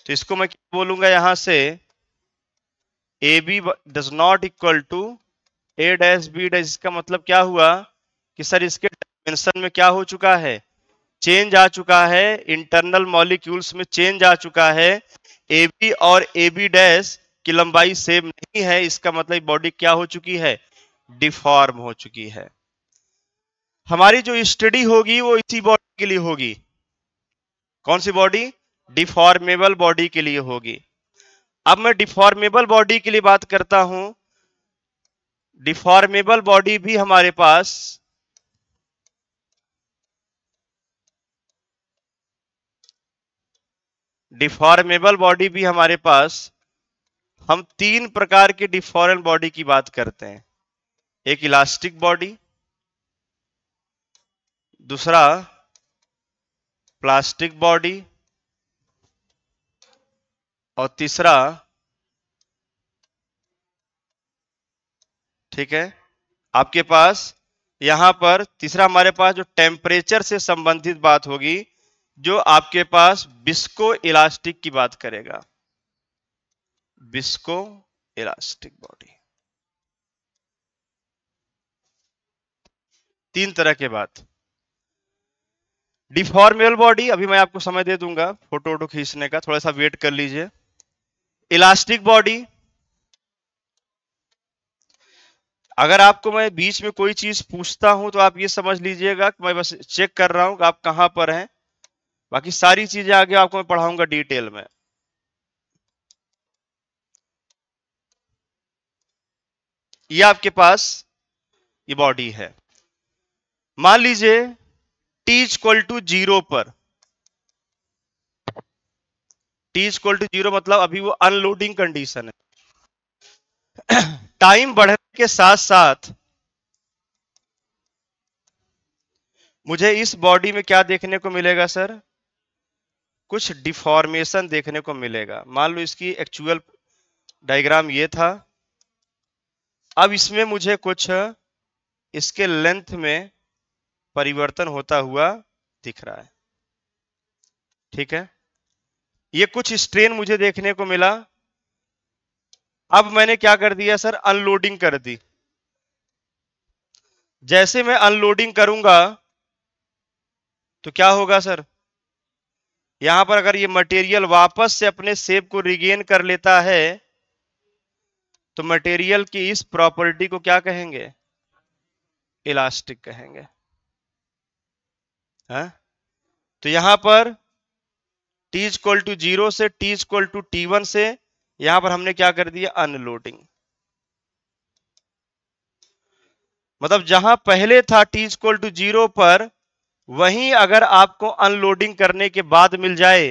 Speaker 1: तो इसको मैं क्या बोलूंगा? यहां से A B does not equal to A dash B dash. इसका मतलब क्या हुआ कि सर इसके डायमेंशन में क्या हो चुका है? चेंज आ चुका है, इंटरनल मॉलिक्यूल्स में चेंज आ चुका है। ए बी और ए बी डैश की लंबाई सेम नहीं है। इसका मतलब बॉडी क्या हो चुकी है? डिफॉर्म हो चुकी है। हमारी जो स्टडी होगी वो इसी बॉडी के लिए होगी। कौन सी बॉडी? डिफॉर्मेबल बॉडी के लिए होगी। अब मैं डिफॉर्मेबल बॉडी के लिए बात करता हूं। डिफॉर्मेबल बॉडी भी हमारे पास हम तीन प्रकार की डिफॉर्मेबल बॉडी की बात करते हैं। एक इलास्टिक बॉडी, दूसरा प्लास्टिक बॉडी और तीसरा, ठीक है, आपके पास यहां पर तीसरा हमारे पास जो टेम्परेचर से संबंधित बात होगी, जो आपके पास विस्को इलास्टिक की बात करेगा। Visco elastic body. तीन तरह के बात। डिफॉर्मेबल बॉडी अभी मैं आपको समय दे दूंगा फोटो वोटो खींचने का, थोड़ा सा वेट कर लीजिए। इलास्टिक बॉडी, अगर आपको मैं बीच में कोई चीज पूछता हूं तो आप ये समझ लीजिएगा कि मैं बस चेक कर रहा हूं कि आप कहां पर हैं। बाकी सारी चीजें आगे आपको मैं पढ़ाऊंगा डिटेल में। ये आपके पास ये बॉडी है। मान लीजिए T इक्वल टू 0 पर, T इक्वल टू 0 मतलब अभी वो अनलोडिंग कंडीशन है। टाइम बढ़ने के साथ साथ मुझे इस बॉडी में क्या देखने को मिलेगा सर? कुछ डिफॉर्मेशन देखने को मिलेगा। मान लो इसकी एक्चुअल डायग्राम ये था, अब इसमें मुझे कुछ इसके लेंथ में परिवर्तन होता हुआ दिख रहा है। ठीक है, ये कुछ स्ट्रेन मुझे देखने को मिला। अब मैंने क्या कर दिया सर, अनलोडिंग कर दी। जैसे मैं अनलोडिंग करूंगा तो क्या होगा सर, यहां पर अगर ये मटेरियल वापस से अपने शेप को रिगेन कर लेता है तो मटेरियल की इस प्रॉपर्टी को क्या कहेंगे, इलास्टिक कहेंगे। है? तो यहां पर t इक्वल टू 0 से t इक्वल टू t1 से यहां पर हमने क्या कर दिया, अनलोडिंग। मतलब जहां पहले था t इक्वल टू 0 पर, वहीं अगर आपको अनलोडिंग करने के बाद मिल जाए,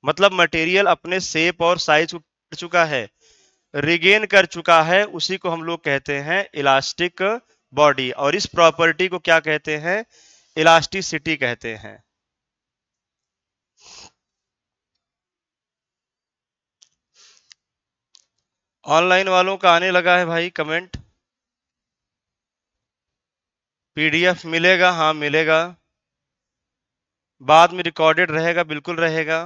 Speaker 1: मतलब मटेरियल अपने शेप और साइज को कर चुका है, रिगेन कर चुका है, उसी को हम लोग कहते हैं इलास्टिक बॉडी। और इस प्रॉपर्टी को क्या कहते हैं, इलास्टिसिटी कहते हैं। ऑनलाइन वालों का आने लगा है भाई कमेंट। पीडीएफ मिलेगा, हाँ मिलेगा, बाद में रिकॉर्डेड रहेगा, बिल्कुल रहेगा।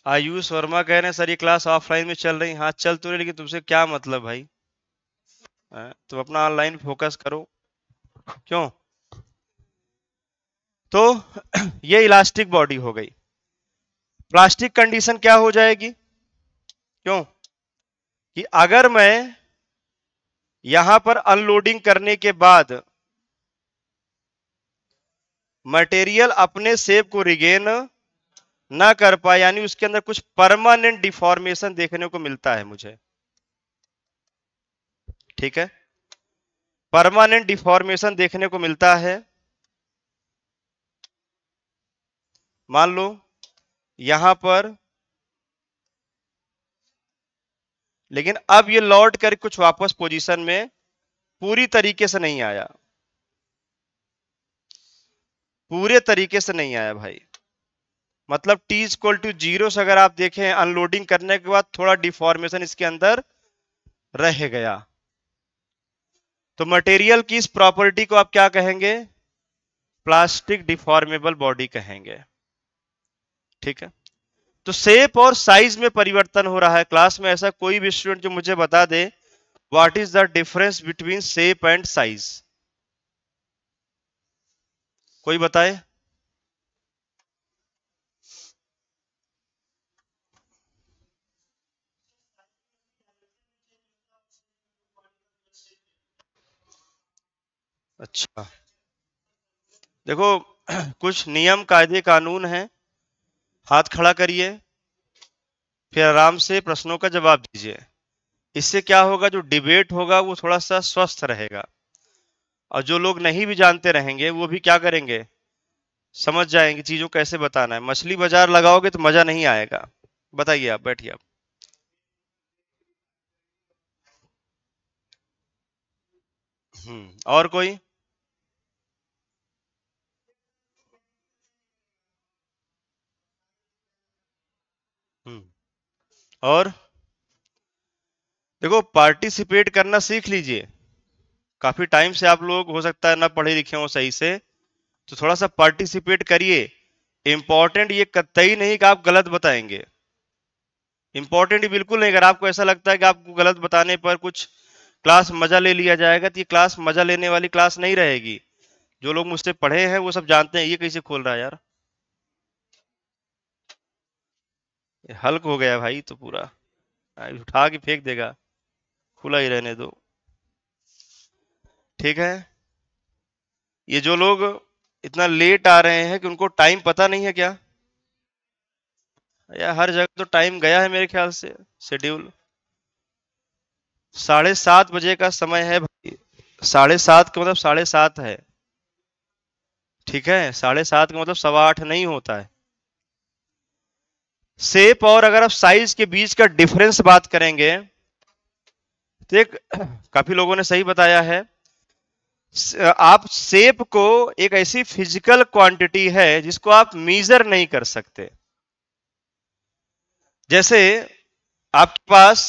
Speaker 1: आयुष वर्मा कह रहे हैं सर ये क्लास ऑफलाइन में चल रही, हाँ चल तो रही, लेकिन तुमसे क्या मतलब भाई, तुम अपना ऑनलाइन फोकस करो। क्यों? तो ये इलास्टिक बॉडी हो गई। प्लास्टिक कंडीशन क्या हो जाएगी, क्यों कि अगर मैं यहां पर अनलोडिंग करने के बाद मटेरियल अपने शेप को रिगेन ना कर पाए, यानी उसके अंदर कुछ परमानेंट डिफॉर्मेशन देखने को मिलता है मुझे। ठीक है, परमानेंट डिफॉर्मेशन देखने को मिलता है। मान लो यहां पर, लेकिन अब ये लौट कर कुछ वापस पोजीशन में पूरी तरीके से नहीं आया, पूरे तरीके से नहीं आया भाई। मतलब t इक्वल टू 0 से अगर आप देखें, अनलोडिंग करने के बाद थोड़ा डिफॉर्मेशन इसके अंदर रह गया। तो मटेरियल की इस प्रॉपर्टी को आप क्या कहेंगे, प्लास्टिक डिफॉर्मेबल बॉडी कहेंगे। ठीक है, तो शेप और साइज में परिवर्तन हो रहा है। क्लास में ऐसा कोई भी स्टूडेंट जो मुझे बता दे what is the difference between shape and size, कोई बताए। अच्छा देखो, कुछ नियम कायदे कानून हैं। हाथ खड़ा करिए, फिर आराम से प्रश्नों का जवाब दीजिए। इससे क्या होगा, जो डिबेट होगा वो थोड़ा सा स्वस्थ रहेगा, और जो लोग नहीं भी जानते रहेंगे वो भी क्या करेंगे, समझ जाएंगे चीजों को कैसे बताना है। मछली बाजार लगाओगे तो मजा नहीं आएगा। बताइए, आप बैठिए आप। और कोई? हम्म और देखो, पार्टिसिपेट करना सीख लीजिए। काफी टाइम से आप लोग हो सकता है ना पढ़े लिखे हो सही से, तो थोड़ा सा पार्टिसिपेट करिए। इंपॉर्टेंट ये कतई नहीं कि आप गलत बताएंगे, इंपॉर्टेंट ही बिल्कुल नहीं। अगर आपको ऐसा लगता है कि आपको गलत बताने पर कुछ क्लास मजा ले लिया जाएगा, तो ये क्लास मजा लेने वाली क्लास नहीं रहेगी। जो लोग मुझसे पढ़े हैं वो सब जानते हैं ये कैसे खोल रहा है यार, ये हल्क हो गया भाई तो पूरा, उठा के फेंक देगा। खुला ही रहने दो। ठीक है, ये जो लोग इतना लेट आ रहे हैं कि उनको टाइम पता नहीं है क्या, यार हर जगह तो टाइम गया है मेरे ख्याल से, शेड्यूल 7:30 बजे का समय है भाई। 7:30 का मतलब 7:30 है। ठीक है, 7:30 का मतलब 7:15 नहीं होता है। शेप और अगर आप साइज के बीच का डिफरेंस बात करेंगे तो एक काफी लोगों ने सही बताया है। आप शेप को एक ऐसी फिजिकल क्वांटिटी है जिसको आप मीजर नहीं कर सकते। जैसे आपके पास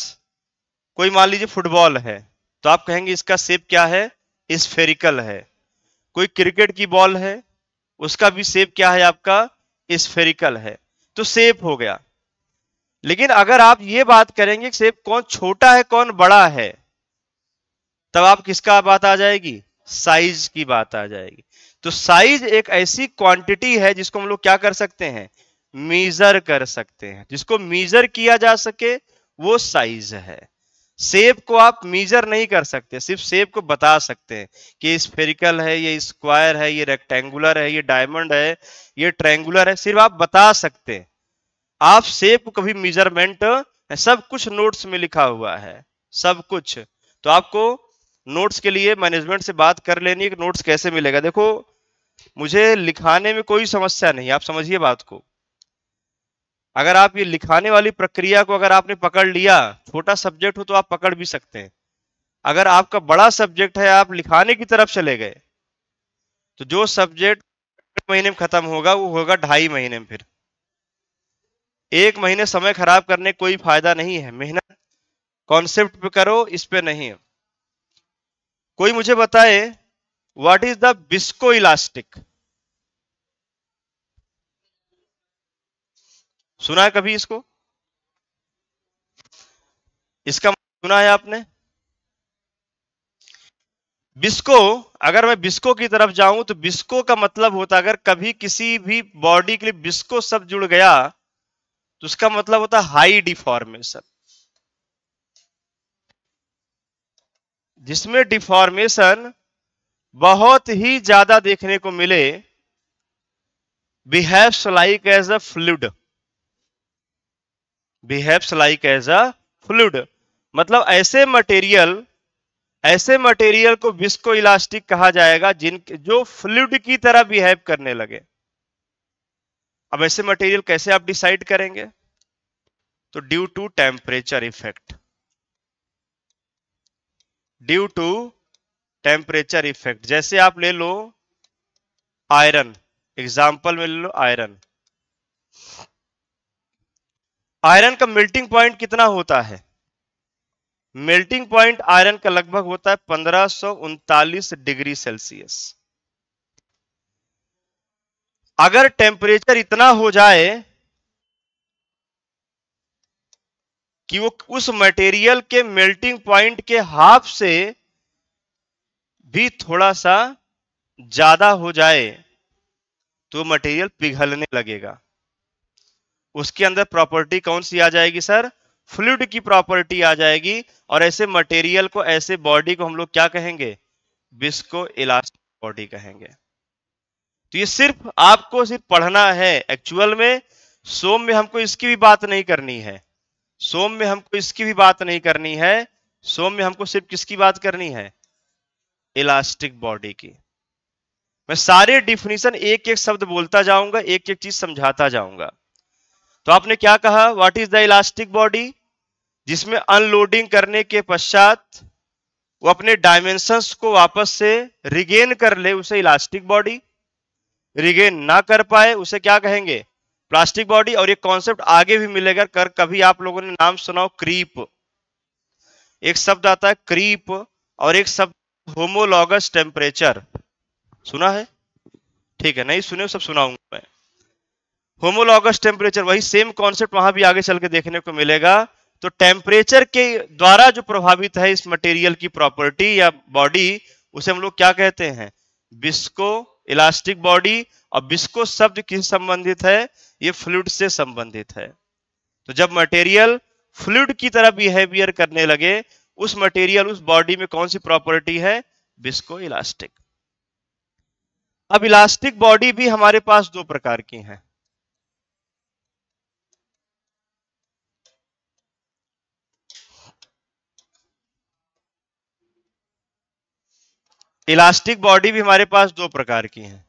Speaker 1: कोई मान लीजिए फुटबॉल है, तो आप कहेंगे इसका शेप क्या है, स्फेरिकल है। कोई क्रिकेट की बॉल है, उसका भी शेप क्या है आपका, स्फेरिकल है, तो शेप हो गया। लेकिन अगर आप ये बात करेंगे कि शेप कौन छोटा है कौन बड़ा है, तब आप किसका बात आ जाएगी, साइज की बात आ जाएगी। तो साइज एक ऐसी क्वांटिटी है जिसको हम लोग क्या कर सकते हैं, मीजर कर सकते हैं। जिसको मीजर किया जा सके वो साइज है। शेप को आप मीजर नहीं कर सकते, सिर्फ शेप को बता सकते हैं कि स्फेरिकल है, ये स्क्वायर है, ये रेक्टेंगुलर है, ये डायमंड है, ये ट्रायंगुलर है, सिर्फ आप बता सकते हैं। आप शेप को कभी मेजरमेंट, सब कुछ नोट्स में लिखा हुआ है, सब कुछ। तो आपको नोट्स के लिए मैनेजमेंट से बात कर लेनी है कि नोट्स कैसे मिलेगा। देखो मुझे लिखाने में कोई समस्या नहीं, आप समझिए बात को। अगर आप ये लिखाने वाली प्रक्रिया को अगर आपने पकड़ लिया, छोटा सब्जेक्ट हो तो आप पकड़ भी सकते हैं। अगर आपका बड़ा सब्जेक्ट है, आप लिखाने की तरफ चले गए, तो जो सब्जेक्ट 1 महीने में खत्म होगा वो होगा 2.5 महीने में। फिर 1 महीने समय खराब करने कोई फायदा नहीं है। मेहनत कॉन्सेप्ट पे करो, इस पे नहीं। कोई मुझे बताए what is the visco elastic, सुना है कभी इसको, इसका सुना है आपने? बिस्को, अगर मैं बिस्को की तरफ जाऊं तो बिस्को का मतलब होता है, अगर कभी किसी भी बॉडी के लिए बिस्को शब्द जुड़ गया तो उसका मतलब होता है हाई डिफॉर्मेशन। जिसमें डिफॉर्मेशन बहुत ही ज्यादा देखने को मिले, behaves like as a fluid, behaves like as a fluid, मतलब ऐसे मटेरियल को विस्को इलास्टिक कहा जाएगा जो फ्लूइड की तरह बिहेव करने लगे। अब ऐसे मटेरियल कैसे आप डिसाइड करेंगे, तो due to temperature effect, due to temperature effect. जैसे आप ले लो आयरन, एग्जांपल में ले लो आयरन। आयरन का मेल्टिंग पॉइंट कितना होता है, मेल्टिंग पॉइंट आयरन का लगभग होता है 1539 डिग्री सेल्सियस। अगर टेम्परेचर इतना हो जाए कि वो उस मटेरियल के मेल्टिंग पॉइंट के हाफ से भी थोड़ा सा ज्यादा हो जाए तो मटेरियल पिघलने लगेगा। उसके अंदर प्रॉपर्टी कौन सी आ जाएगी सर, फ्लूइड की प्रॉपर्टी आ जाएगी। और ऐसे मटेरियल को, ऐसे बॉडी को हम लोग क्या कहेंगे, विस्को इलास्टिक बॉडी कहेंगे। तो ये सिर्फ आपको सिर्फ पढ़ना है। एक्चुअल में सोम में हमको इसकी भी बात नहीं करनी है, सोम में हमको इसकी भी बात नहीं करनी है। सोम में हमको सिर्फ किसकी बात करनी है, इलास्टिक बॉडी की। मैं सारे डिफिनीशन एक एक शब्द बोलता जाऊंगा, एक एक चीज समझाता जाऊंगा। तो आपने क्या कहा, what is the elastic body, जिसमें अनलोडिंग करने के पश्चात वो अपने डायमेंशंस को वापस से रिगेन कर ले, उसे इलास्टिक बॉडी। रिगेन ना कर पाए उसे क्या कहेंगे, प्लास्टिक बॉडी। और ये कॉन्सेप्ट आगे भी मिलेगा। कभी आप लोगों ने नाम सुना हो क्रीप, एक शब्द आता है क्रीप, और एक शब्द होमोलॉगस टेम्परेचर, सुना है? ठीक है, नहीं सुने सब सुनाऊंगा मैं। होमोलॉगस टेम्परेचर, वही सेम कॉन्सेप्ट वहां भी आगे चल के देखने को मिलेगा। तो टेम्परेचर के द्वारा जो प्रभावित है इस मटेरियल की प्रॉपर्टी या बॉडी, उसे हम लोग क्या कहते हैं, विस्को इलास्टिक बॉडी। और विस्को शब्द किससे संबंधित है, ये फ्लूइड से संबंधित है। तो जब मटेरियल फ्लूइड की तरह बिहेवियर करने लगे, उस मटेरियल, उस बॉडी में कौन सी प्रॉपर्टी है, विस्को इलास्टिक। अब इलास्टिक बॉडी भी हमारे पास 2 प्रकार की हैं। इलास्टिक बॉडी भी हमारे पास 2 प्रकार की हैं।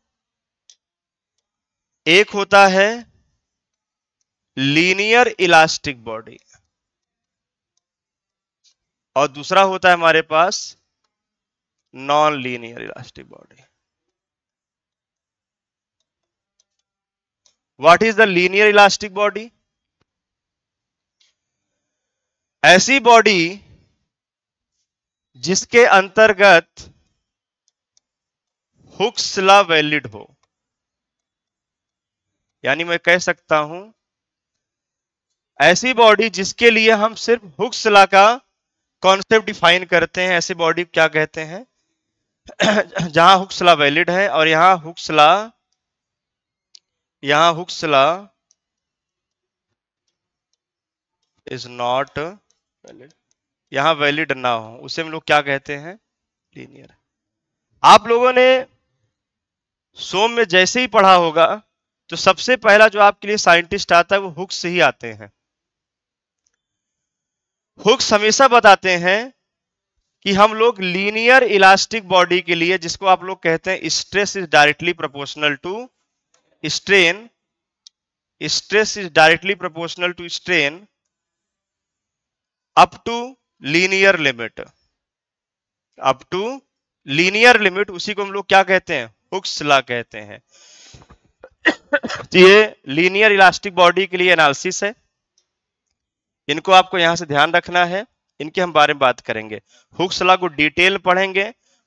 Speaker 1: एक होता है लीनियर इलास्टिक बॉडी, और दूसरा होता है हमारे पास non linear elastic body. What is the linear elastic body, ऐसी बॉडी जिसके अंतर्गत हुक्स लॉ वैलिड हो। यानी मैं कह सकता हूं ऐसी बॉडी जिसके लिए हम सिर्फ हुक्स लॉ का कॉन्सेप्ट डिफाइन करते हैं, ऐसी बॉडी क्या कहते हैं? जहां हुक्स लॉ वैलिड है और यहां Hooke's law is not valid, यहां वैलिड ना हो, उसे हम लोग क्या कहते हैं? लीनियर। आप लोगों ने सोम में जैसे ही पढ़ा होगा तो सबसे पहला जो आपके लिए साइंटिस्ट आता है वो हुक्स से ही आते हैं। हुक्स हमेशा बताते हैं कि हम लोग लीनियर इलास्टिक बॉडी के लिए, जिसको आप लोग कहते हैं stress is directly proportional to strain, stress is directly proportional to strain up to linear limit, up to linear limit, उसी को हम लोग क्या कहते हैं? हुक्स लॉ कहते हैं। ये लीनियर इलास्टिक बॉडी के लिए एनालिसिस है, इनको आपको यहां से ध्यान रखना है, इनके हम बारे में बात करेंगे। हुक्स लॉ को डिटेल पढ़ेंगे,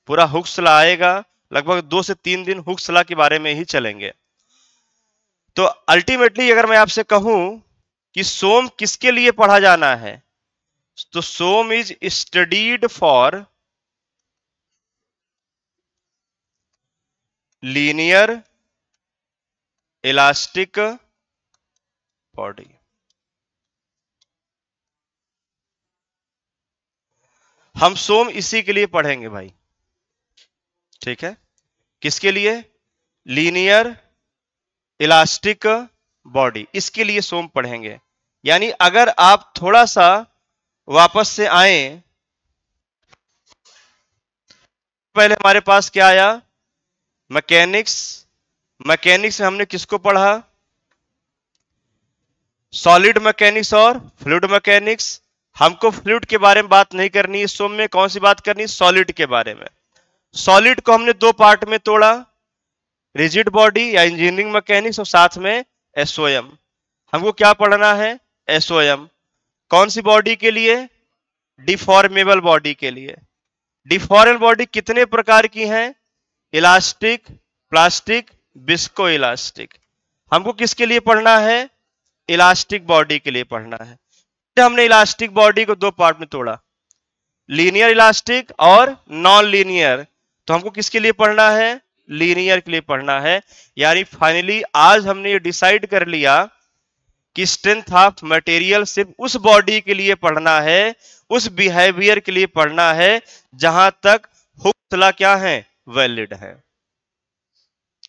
Speaker 1: पूरा हुक्स लॉ आएगा, लगभग 2 से 3 दिन हुक्स लॉ के बारे में ही चलेंगे। तो अल्टीमेटली अगर मैं आपसे कहूं कि सोम किसके लिए पढ़ा जाना है, तो SOM is studied for linear elastic body. हम सोम इसी के लिए पढ़ेंगे भाई, ठीक है? किसके लिए? लीनियर इलास्टिक बॉडी, इसके लिए सोम पढ़ेंगे। यानी अगर आप थोड़ा सा वापस से आए, पहले हमारे पास क्या आया? मैकेनिक्स। मैकेनिक्स में हमने किसको पढ़ा? सॉलिड मैकेनिक्स और फ्लूइड मैकेनिक्स। हमको फ्लूइड के बारे में बात नहीं करनी है सोम में, कौन सी बात करनी है? सॉलिड के बारे में। सॉलिड को हमने 2 पार्ट में तोड़ा, रिजिड बॉडी या इंजीनियरिंग मैकेनिक्स और साथ में एसओएम। हमको क्या पढ़ना है? एसओएम। कौन सी बॉडी के लिए? डिफॉर्मेबल बॉडी के लिए। डिफॉर्मेबल बॉडी कितने प्रकार की हैं? Elastic, plastic, visco elastic. हमको किसके लिए पढ़ना है? इलास्टिक बॉडी के लिए पढ़ना है। हमने इलास्टिक बॉडी को 2 पार्ट में तोड़ा, लीनियर इलास्टिक और नॉन लीनियर। तो हमको किसके लिए पढ़ना है? लीनियर के लिए पढ़ना है। यानी फाइनली आज हमने ये डिसाइड कर लिया कि स्ट्रेंथ ऑफ मटेरियल सिर्फ उस बॉडी के लिए पढ़ना है, उस बिहेवियर के लिए पढ़ना है जहां तक हुक्स लॉ क्या है? वैलिड है।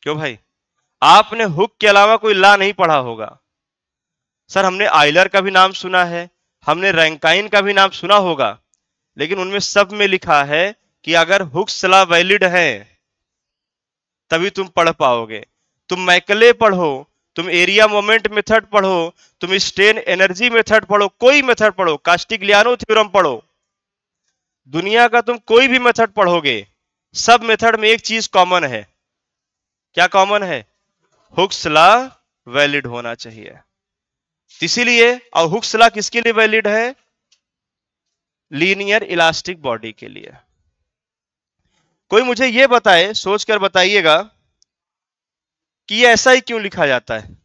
Speaker 1: क्यों भाई? आपने हुक के अलावा कोई लॉ नहीं पढ़ा होगा। सर हमने आयलर का भी नाम सुना है, हमने रैंकाइन का भी नाम सुना होगा, लेकिन उनमें सब में लिखा है कि अगर हुक्स लॉ वैलिड है तभी तुम पढ़ पाओगे। तुम मैकले पढ़ो, तुम एरिया मोमेंट मेथड पढ़ो, तुम स्ट्रेन एनर्जी मेथड पढ़ो, कोई मेथड पढ़ो, कास्टिग्लियानो थ्योरम पढ़ो, दुनिया का तुम कोई भी मेथड पढ़ोगे, सब मेथड में एक चीज कॉमन है। क्या कॉमन है? हुक्स लॉ वैलिड होना चाहिए। इसीलिए, और हुक्स लॉ किसके लिए वैलिड है? लीनियर इलास्टिक बॉडी के लिए। कोई मुझे यह बताए, सोचकर बताइएगा कि ये ऐसा ही क्यों लिखा जाता है?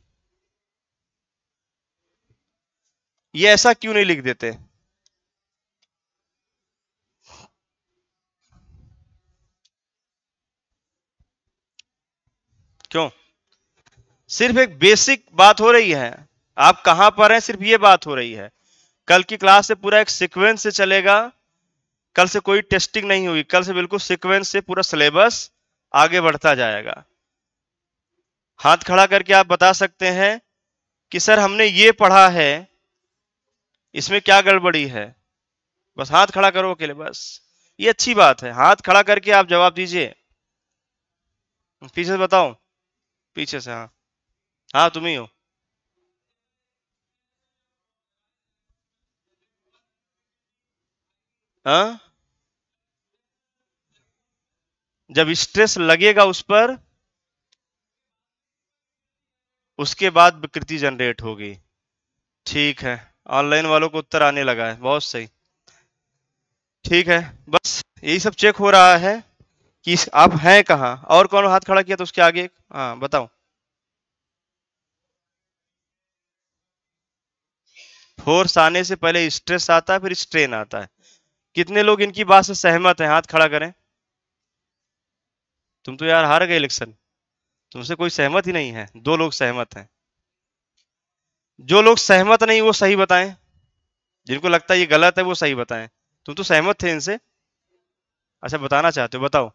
Speaker 1: ये ऐसा क्यों नहीं लिख देते? क्यों? सिर्फ एक बेसिक बात हो रही है, आप कहां पर हैं सिर्फ ये बात हो रही है। कल की क्लास से पूरा एक सीक्वेंस से चलेगा, कल से कोई टेस्टिंग नहीं हुई, कल से बिल्कुल सीक्वेंस से पूरा सिलेबस आगे बढ़ता जाएगा। हाथ खड़ा करके आप बता सकते हैं कि सर हमने ये पढ़ा है, इसमें क्या गड़बड़ी है? बस हाथ खड़ा करो अकेले, बस ये अच्छी बात है। हाथ खड़ा करके आप जवाब दीजिए। पीछे से बताओ, पीछे से। हाँ हाँ, तुम ही हो। हाँ, जब स्ट्रेस लगेगा उस पर, उसके बाद विकृति जनरेट होगी। ठीक है, ऑनलाइन वालों को उत्तर आने लगा है, बहुत सही। ठीक है, बस यही सब चेक हो रहा है कि आप हैं कहाँ। और कौन हाथ खड़ा किया तो उसके आगे? हाँ बताओ। फोर्स आने से पहले स्ट्रेस आता है, फिर स्ट्रेन आता है। कितने लोग इनकी बात से सहमत हैं? हाथ खड़ा करें। तुम तो यार हार गए इलेक्शन, तुमसे कोई सहमत ही नहीं है। दो लोग सहमत हैं। जो लोग सहमत नहीं वो सही बताएं, जिनको लगता है ये गलत है वो सही बताएं। तुम तो सहमत थे इनसे। अच्छा बताना चाहते हो, बताओ।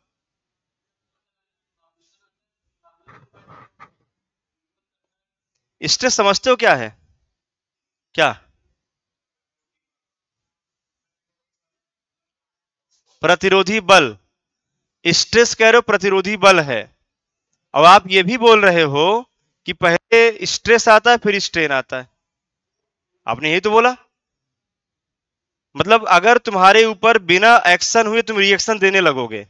Speaker 1: स्ट्रेस समझते हो क्या है? क्या? प्रतिरोधी बल। स्ट्रेस कह रहे हो प्रतिरोधी बल है। अब आप ये भी बोल रहे हो कि पहले स्ट्रेस आता है फिर स्ट्रेन आता है। आपने यही तो बोला। मतलब अगर तुम्हारे ऊपर बिना एक्शन हुए तुम रिएक्शन देने लगोगे,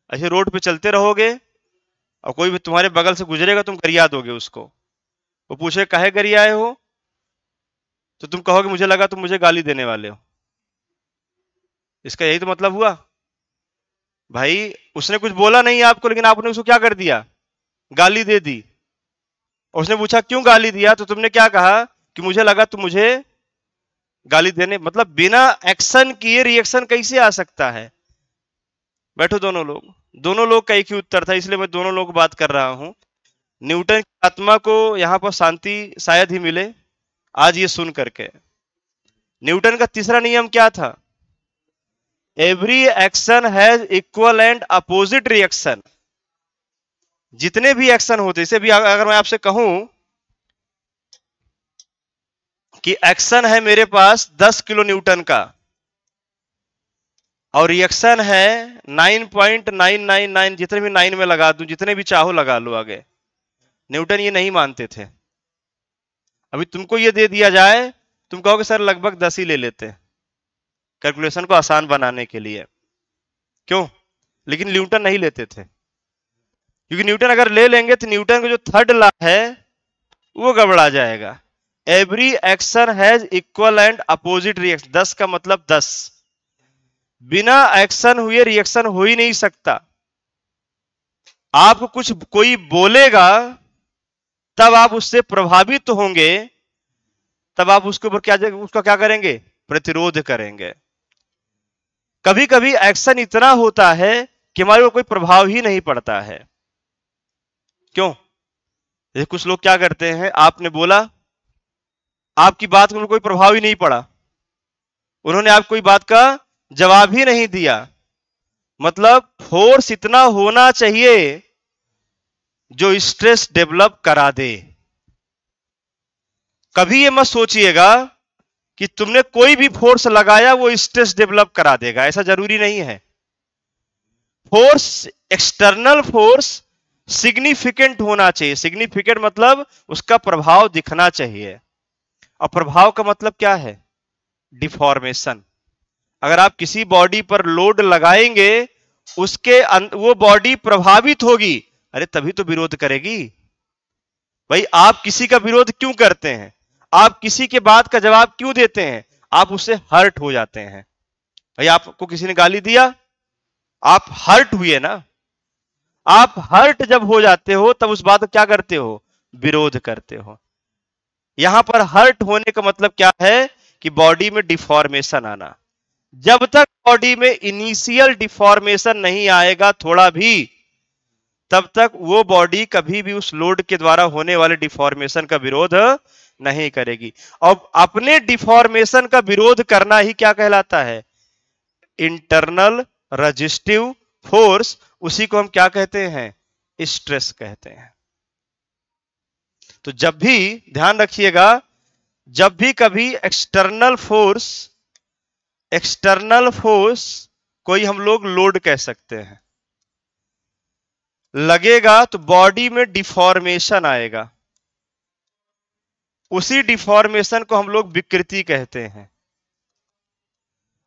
Speaker 1: ऐसे रोड पे चलते रहोगे और कोई भी तुम्हारे बगल से गुजरेगा, तुम गरिया दोगे उसको। वो पूछे काहे गरियाए हो, तो तुम कहोगे मुझे लगा तुम मुझे गाली देने वाले हो। इसका यही तो मतलब हुआ। भाई उसने कुछ बोला नहीं आपको, लेकिन आपने उसको क्या कर दिया? गाली दे दी। उसने पूछा क्यों गाली दिया, तो तुमने क्या कहा कि मुझे लगा तुम मुझे गाली देने। मतलब बिना एक्शन किए रिएक्शन कैसे आ सकता है? बैठो दोनों लोग का एक ही उत्तर था, इसलिए मैं दोनों लोग बात कर रहा हूं। न्यूटन की आत्मा को यहां पर शांति शायद ही मिले आज ये सुन करके। न्यूटन का तीसरा नियम क्या था? Every action has equal and opposite reaction. जितने भी एक्शन होते, जैसे भी अगर मैं आपसे कहूं कि एक्शन है मेरे पास 10 किलो न्यूटन का और रिएक्शन है 9.999, जितने भी 9 में लगा दूं, जितने भी चाहो लगा लो आगे। न्यूटन ये नहीं मानते थे। अभी तुमको ये दे दिया जाए, तुम कहोगे सर लगभग 10 ही ले लेते, कैलकुलेशन को आसान बनाने के लिए। क्यों? लेकिन न्यूटन नहीं लेते थे, क्योंकि न्यूटन अगर ले लेंगे तो न्यूटन का जो थर्ड लॉ है वो गड़बड़ा जाएगा। Every action has equal and opposite reaction. 10 का मतलब 10। बिना एक्शन हुए रिएक्शन हो ही नहीं सकता। आपको कुछ कोई बोलेगा तब आप उससे प्रभावित होंगे, तब आप उसके ऊपर क्या उसका क्या करेंगे? प्रतिरोध करेंगे। कभी कभी एक्शन इतना होता है कि हमारे ऊपर कोई प्रभाव ही नहीं पड़ता है। क्यों? जैसे कुछ लोग क्या करते हैं, आपने बोला, आपकी बात में कोई प्रभाव ही नहीं पड़ा, उन्होंने आपको कोई बात का जवाब ही नहीं दिया। मतलब फोर्स इतना होना चाहिए जो स्ट्रेस डेवलप करा दे। कभी ये मत सोचिएगा कि तुमने कोई भी फोर्स लगाया वो स्ट्रेस डेवलप करा देगा, ऐसा जरूरी नहीं है। फोर्स, एक्सटर्नल फोर्स सिग्निफिकेंट होना चाहिए। सिग्निफिकेंट मतलब उसका प्रभाव दिखना चाहिए। और प्रभाव का मतलब क्या है? डिफॉर्मेशन। अगर आप किसी बॉडी पर लोड लगाएंगे, उसके वो बॉडी प्रभावित होगी, अरे तभी तो विरोध करेगी। भाई आप किसी का विरोध क्यों करते हैं? आप किसी के बात का जवाब क्यों देते हैं? आप उससे हर्ट हो जाते हैं। भाई आपको किसी ने गाली दिया, आप हर्ट हुए ना। आप हर्ट जब हो जाते हो तब उस बात को क्या करते हो? विरोध करते हो। यहां पर हर्ट होने का मतलब क्या है? कि बॉडी में डिफॉर्मेशन आना। जब तक बॉडी में इनिशियल डिफॉर्मेशन नहीं आएगा थोड़ा भी, तब तक वो बॉडी कभी भी उस लोड के द्वारा होने वाले डिफॉर्मेशन का विरोध नहीं करेगी। अब अपने डिफॉर्मेशन का विरोध करना ही क्या कहलाता है? Internal resistive force. उसी को हम क्या कहते हैं? स्ट्रेस कहते हैं। तो जब भी ध्यान रखिएगा, जब भी कभी एक्सटर्नल फोर्स कोई हम लोग लोड कह सकते हैं, लगेगा तो बॉडी में डिफॉर्मेशन आएगा। उसी डिफॉर्मेशन को हम लोग विकृति कहते हैं।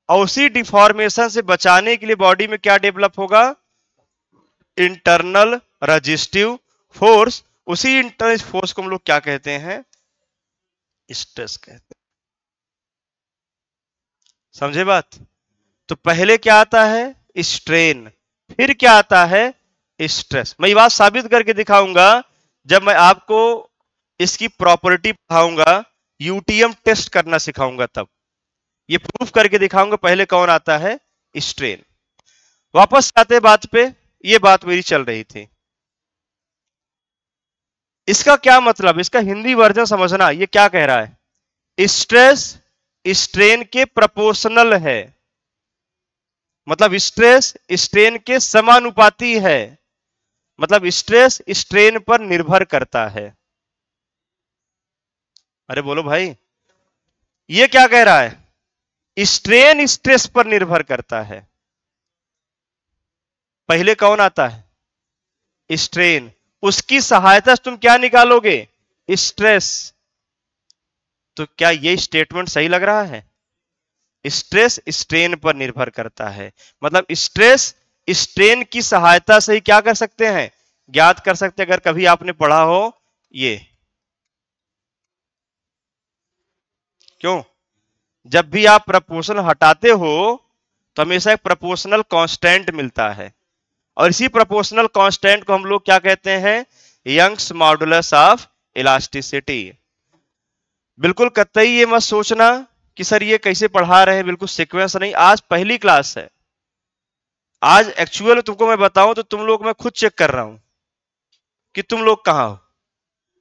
Speaker 1: और उसी डिफॉर्मेशन से बचाने के लिए बॉडी में क्या डेवलप होगा? Internal resistive force. उसी इंटरनल फोर्स को हम लोग क्या कहते हैं? स्ट्रेस कहते हैं। समझे बात? तो पहले क्या आता है? स्ट्रेन, फिर क्या आता है? स्ट्रेस। मैं ये बात साबित करके दिखाऊंगा जब मैं आपको इसकी प्रॉपर्टी पढ़ाऊंगा, यूटीएम टेस्ट करना सिखाऊंगा, तब ये प्रूफ करके दिखाऊंगा पहले कौन आता है? स्ट्रेन। वापस आते बात पे, ये बात मेरी चल रही थी। इसका क्या मतलब, इसका हिंदी वर्जन समझना। ये क्या कह रहा है? स्ट्रेस स्ट्रेन के प्रोपोर्शनल है, मतलब स्ट्रेस स्ट्रेन के समानुपाती है, मतलब स्ट्रेस स्ट्रेन पर निर्भर करता है। अरे बोलो भाई, ये क्या कह रहा है? स्ट्रेन स्ट्रेस पर निर्भर करता है। पहले कौन आता है? स्ट्रेन। उसकी सहायता से तुम क्या निकालोगे? स्ट्रेस। तो क्या ये स्टेटमेंट सही लग रहा है? स्ट्रेस स्ट्रेन पर निर्भर करता है, मतलब स्ट्रेस स्ट्रेन की सहायता से ही क्या कर सकते हैं? ज्ञात कर सकते हैं। अगर कभी आपने पढ़ा हो ये, क्यों? जब भी आप प्रपोर्शनल हटाते हो तो हमेशा एक प्रपोर्शनल कांस्टेंट मिलता है, और इसी प्रोपोर्शनल कांस्टेंट को हम लोग क्या कहते हैं? Young's modulus of elasticity. बिल्कुल कतई ये मत सोचना कि सर ये कैसे पढ़ा रहे हैं, बिल्कुल सीक्वेंस नहीं। आज पहली क्लास है, आज एक्चुअल तुमको मैं बताऊं तो तुम लोग, मैं खुद चेक कर रहा हूं कि तुम लोग कहां हो।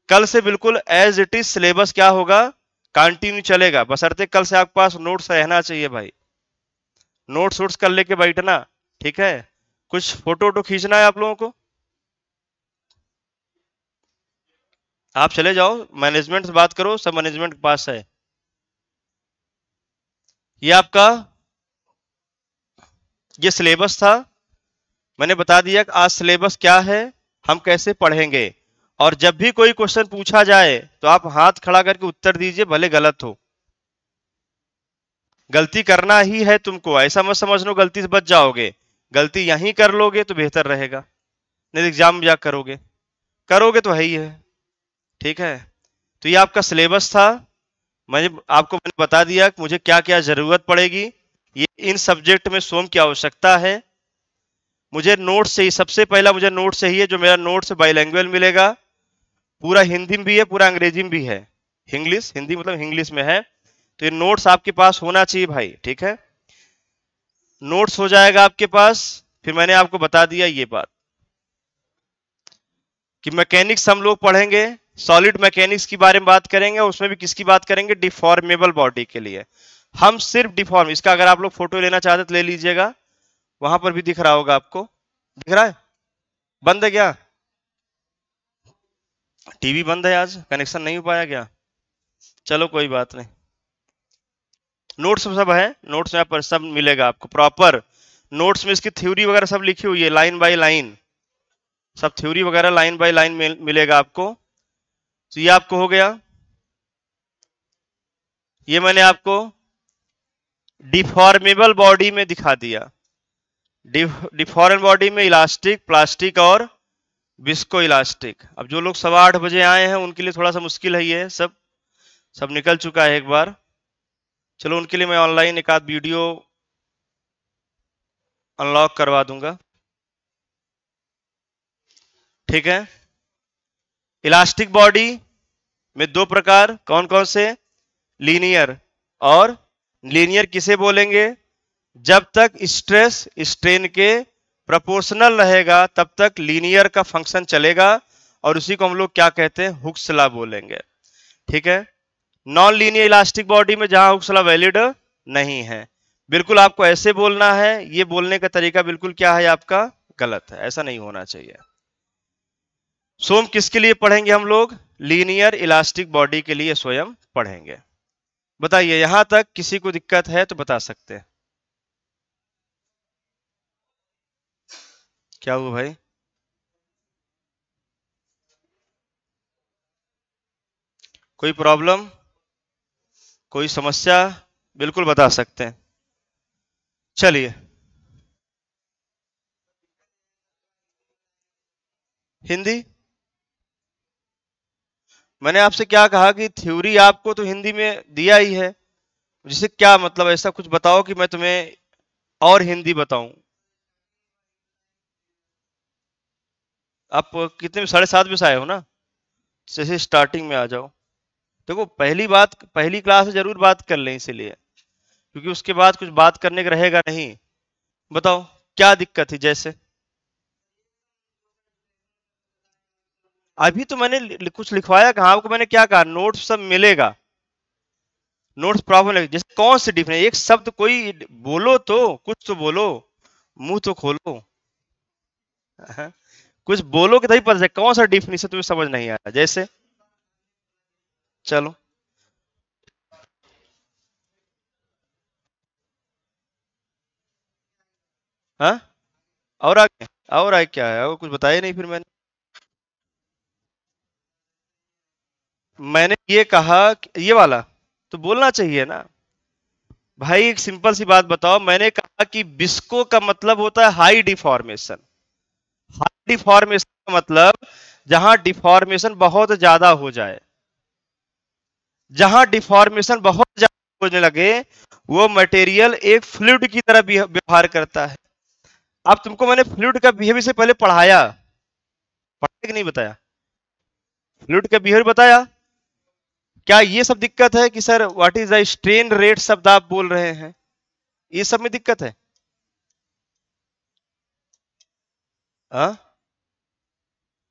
Speaker 1: कल से बिल्कुल एज इट इज सिलेबस क्या होगा? कंटिन्यू चलेगा, बशर्ते कल से आपके पास नोट्स रहना चाहिए भाई। नोट्स वोट्स कर लेके बैठना, ठीक है? कुछ फोटो वोटो खींचना है आप लोगों को, आप चले जाओ मैनेजमेंट से बात करो, सब मैनेजमेंट के पास है। ये आपका ये सिलेबस था, मैंने बता दिया कि आज सिलेबस क्या है, हम कैसे पढ़ेंगे। और जब भी कोई क्वेश्चन पूछा जाए तो आप हाथ खड़ा करके उत्तर दीजिए, भले गलत हो। गलती करना ही है तुमको, ऐसा मत समझ लो गलती से बच जाओगे। गलती यहीं कर लोगे तो बेहतर रहेगा, नहीं एग्जाम में जा करोगे, करोगे तो है ही है, ठीक है? तो ये आपका सिलेबस था। मैंने बता दिया कि मुझे क्या क्या जरूरत पड़ेगी। ये इन सब्जेक्ट में सोम की आवश्यकता है। मुझे नोट्स चाहिए, सबसे पहला मुझे नोट्स चाहिए, जो मेरा नोट्स बाइलैंग्वेज मिलेगा, पूरा हिंदी में भी है, पूरा अंग्रेजी में भी है। इंग्लिश हिंदी मतलब इंग्लिश में है, तो ये नोट्स आपके पास होना चाहिए भाई, ठीक है? नोट्स हो जाएगा आपके पास। फिर मैंने आपको बता दिया ये बात कि मैकेनिक्स हम लोग पढ़ेंगे, सॉलिड मैकेनिक्स के बारे में बात करेंगे, उसमें भी किसकी बात करेंगे? डिफॉर्मेबल बॉडी के लिए। हम सिर्फ डिफॉर्म, इसका अगर आप लोग फोटो लेना चाहते तो ले लीजिएगा, वहां पर भी दिख रहा होगा आपको। दिख रहा है? बंद है क्या? टीवी बंद है, आज कनेक्शन नहीं हो पाया क्या? चलो कोई बात नहीं, नोट्स में सब है, नोट्स में पर सब मिलेगा आपको प्रॉपर। नोट्स में इसकी थ्योरी वगैरह सब लिखी हुई है, लाइन बाय लाइन, सब थ्योरी वगैरह लाइन बाय लाइन मिलेगा आपको। तो ये आपको हो गया। ये मैंने आपको डिफॉर्मेबल बॉडी में दिखा दिया। डिफॉर्म बॉडी में इलास्टिक, प्लास्टिक और विस्को इलास्टिक। अब जो लोग 8:15 आए हैं उनके लिए थोड़ा सा मुश्किल है, ये सब निकल चुका है एक बार। चलो उनके लिए मैं ऑनलाइन एक आध वीडियो अनलॉक करवा दूंगा, ठीक है? इलास्टिक बॉडी में दो प्रकार, कौन कौन से? लीनियर और लीनियर किसे बोलेंगे? जब तक स्ट्रेस स्ट्रेन के प्रोपोर्शनल रहेगा तब तक लीनियर का फंक्शन चलेगा, और उसी को हम लोग क्या कहते हैं? हुक्स लॉ बोलेंगे, ठीक है? नॉन लीनियर इलास्टिक बॉडी में जहां हुक्स लॉ वैलिड नहीं है, बिल्कुल आपको ऐसे बोलना है। ये बोलने का तरीका बिल्कुल क्या है आपका? गलत है, ऐसा नहीं होना चाहिए। सोम किसके लिए पढ़ेंगे हम लोग? लीनियर इलास्टिक बॉडी के लिए स्वयं पढ़ेंगे। बताइए, यहां तक किसी को दिक्कत है तो बता सकते हैं। क्या हुआ भाई? कोई प्रॉब्लम, कोई समस्या? बिल्कुल बता सकते हैं। चलिए, हिंदी। मैंने आपसे क्या कहा कि थ्योरी आपको तो हिंदी में दिया ही है, जिससे क्या मतलब? ऐसा कुछ बताओ कि मैं तुम्हें और हिंदी बताऊं। आप कितने 7:30 बजे आए हो ना, जैसे स्टार्टिंग में आ जाओ। देखो पहली बात, पहली क्लास में जरूर बात कर लें इसीलिए, क्योंकि उसके बाद कुछ बात करने का रहेगा नहीं। बताओ क्या दिक्कत थी? जैसे अभी तो मैंने कुछ लिखवाया कहाँ आपको? मैंने क्या कहा? नोट्स सब मिलेगा, नोट्स प्रॉब्लम लगेगी। जैसे कौन से डिफरेंस, एक शब्द कोई बोलो तो, कुछ तो बोलो, मुंह तो खोलो। हाँ? कुछ बोलो कि तभी पता चले कौन सा डिफिनेशन तुम्हें समझ नहीं आ रहा। जैसे चलो, हाँ, और आगे, और आगे क्या है? और कुछ बताया नहीं फिर मैंने। मैंने ये कहा कि ये वाला तो बोलना चाहिए ना भाई। एक सिंपल सी बात बताओ, मैंने कहा कि बिस्को का मतलब होता है हाई डिफॉर्मेशन। हाई डिफॉर्मेशन का मतलब जहां डिफॉर्मेशन बहुत ज्यादा हो जाए, जहां डिफॉर्मेशन बहुत ज्यादा होने लगे, वो मटेरियल एक फ्लूइड की तरह व्यवहार करता है। अब तुमको मैंने फ्लूइड का बिहेवियर से पहले पढ़ाया, पढ़ाया कि नहीं बताया? फ्लूइड का बिहेवियर बताया। क्या ये सब दिक्कत है कि sir what is the strain rate शब्द आप बोल रहे हैं, ये सब में दिक्कत है? हाँ,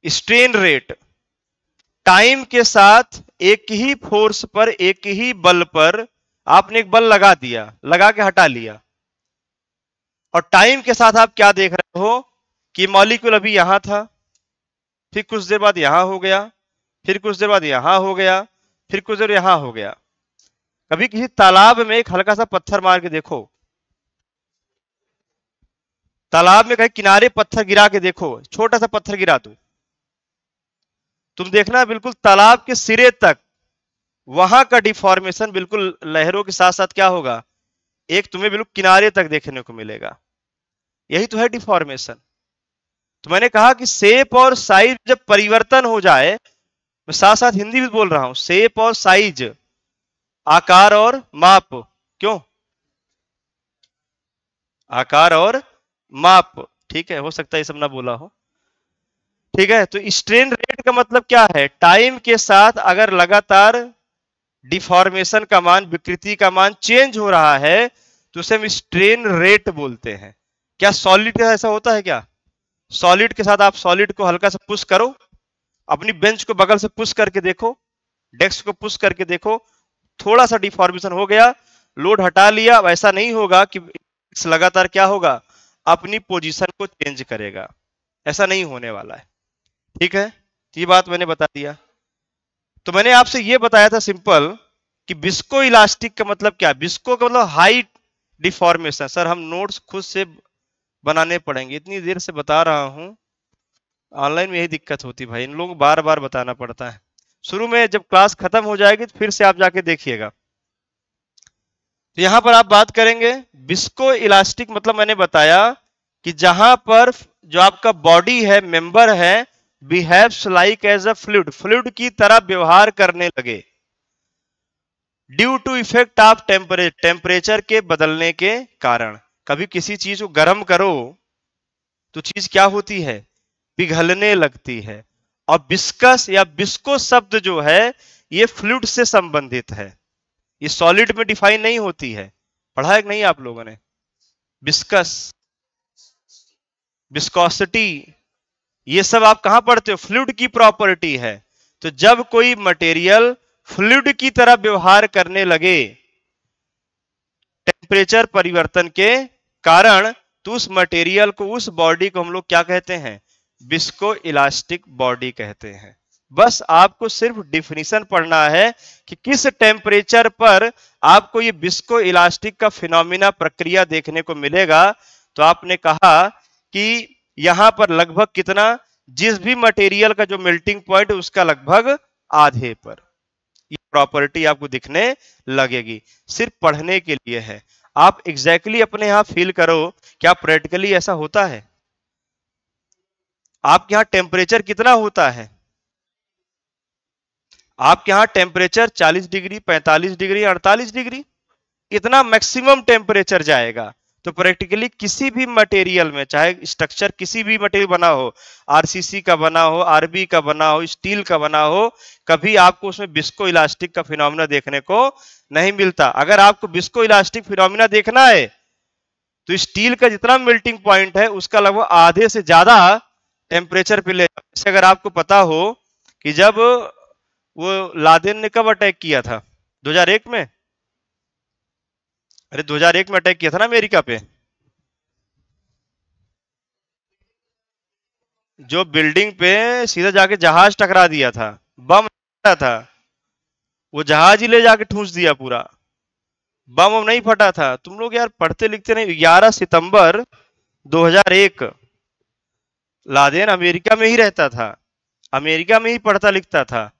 Speaker 1: स्ट्रेन रेट, टाइम के साथ एक ही फोर्स पर, एक ही बल पर आपने एक बल लगा दिया, लगा के हटा लिया, और टाइम के साथ आप क्या देख रहे हो कि मॉलिक्यूल अभी यहां था, फिर कुछ देर बाद यहां हो गया, फिर कुछ देर बाद यहां हो गया, फिर कुछ देर यहां हो गया। कभी किसी तालाब में एक हल्का सा पत्थर मार के देखो, तालाब में कहीं किनारे पत्थर गिरा के देखो, छोटा सा पत्थर गिरा दो, तुम देखना बिल्कुल तालाब के सिरे तक वहां का डिफॉर्मेशन बिल्कुल लहरों के साथ साथ क्या होगा, एक तुम्हें बिल्कुल किनारे तक देखने को मिलेगा। यही तो है डिफॉर्मेशन। तो मैंने कहा कि शेप और साइज जब परिवर्तन हो जाए, मैं साथ साथ हिंदी भी बोल रहा हूं, शेप और साइज, आकार और माप। क्यों? आकार और माप, ठीक है, हो सकता है ये सब ना बोला हो। ठीक है, तो स्ट्रेन रेट का मतलब क्या है? टाइम के साथ अगर लगातार डिफॉर्मेशन का मान, विकृति का मान चेंज हो रहा है, तो उसे हम स्ट्रेन रेट बोलते हैं। क्या सॉलिड का ऐसा होता है क्या? सॉलिड के साथ आप सॉलिड को हल्का सा पुश करो, अपनी बेंच को बगल से पुश करके देखो, डेस्क को पुश करके देखो, थोड़ा सा डिफॉर्मेशन हो गया, लोड हटा लिया, वैसा नहीं होगा कि लगातार क्या होगा, अपनी पोजीशन को चेंज करेगा। ऐसा नहीं होने वाला है। ठीक है, ये बात मैंने बता दिया। तो मैंने आपसे ये बताया था सिंपल कि बिस्को इलास्टिक का मतलब क्या? बिस्को का मतलब हाई डिफॉर्मेशन। सर हम नोट्स खुद से बनाने पड़ेंगे, इतनी देर से बता रहा हूं। ऑनलाइन में यही दिक्कत होती है भाई, इन लोगों को बार बार बताना पड़ता है। शुरू में जब क्लास खत्म हो जाएगी तो फिर से आप जाके देखिएगा। तो यहां पर आप बात करेंगे बिस्को इलास्टिक, मतलब मैंने बताया कि जहां पर जो आपका बॉडी है, मेंबर है, behaves like as a fluid, fluid की तरह व्यवहार करने लगे, due to effect of temperature के बदलने के कारण। कभी किसी चीज को गर्म करो तो चीज क्या होती है? पिघलने लगती है। और बिस्कस या बिस्को शब्द जो है, ये फ्लूइड से संबंधित है, ये सॉलिड में डिफाइन नहीं होती है। पढ़ा है कि नहीं आप लोगों ने? बिस्कस, विस्कोसिटी, ये सब आप कहां पढ़ते हो? फ्लूइड की प्रॉपर्टी है। तो जब कोई मटेरियल फ्लूइड की तरह व्यवहार करने लगे टेम्परेचर परिवर्तन के कारण, तो उस मटेरियल को, उस बॉडी को हम लोग क्या कहते हैं? विस्को इलास्टिक बॉडी कहते हैं। बस आपको सिर्फ डिफिनीशन पढ़ना है कि किस टेम्परेचर पर आपको ये विस्को इलास्टिक का फिनोमिना, प्रक्रिया देखने को मिलेगा। तो आपने कहा कि यहां पर लगभग कितना, जिस भी मटेरियल का जो मेल्टिंग पॉइंट है उसका लगभग आधे पर ये प्रॉपर्टी आपको दिखने लगेगी। सिर्फ पढ़ने के लिए है, आप एग्जैक्टली अपने यहां फील करो। क्या प्रैक्टिकली ऐसा होता है? आपके यहां टेम्परेचर कितना होता है? आपके यहां टेम्परेचर 40 डिग्री, 45 डिग्री, 48 डिग्री, इतना मैक्सिमम टेम्परेचर जाएगा। तो प्रैक्टिकली किसी भी मटेरियल में, चाहे स्ट्रक्चर किसी भी मटेरियल बना हो, आरसीसी का बना हो, आरबी का बना हो, स्टील का बना हो, कभी आपको उसमें विस्को इलास्टिक का फिनोमिना देखने को नहीं मिलता। अगर आपको विस्को इलास्टिक फिनोमिना देखना है तो स्टील का जितना मेल्टिंग पॉइंट है उसका लगभग आधे से ज्यादा टेम्परेचर पे ले। जैसे अगर आपको पता हो कि जब वो लादेन ने कब अटैक किया था, 2001 में, अरे 2001 में अटैक किया था ना अमेरिका पे, जो बिल्डिंग पे सीधा जाके जहाज टकरा दिया था, बम था, वो जहाज ही ले जाके ठूंस दिया पूरा, बम नहीं फटा था। तुम लोग यार पढ़ते लिखते नहीं। 11 सितंबर 2001, लादेन अमेरिका में ही रहता था, अमेरिका में ही पढ़ता लिखता था,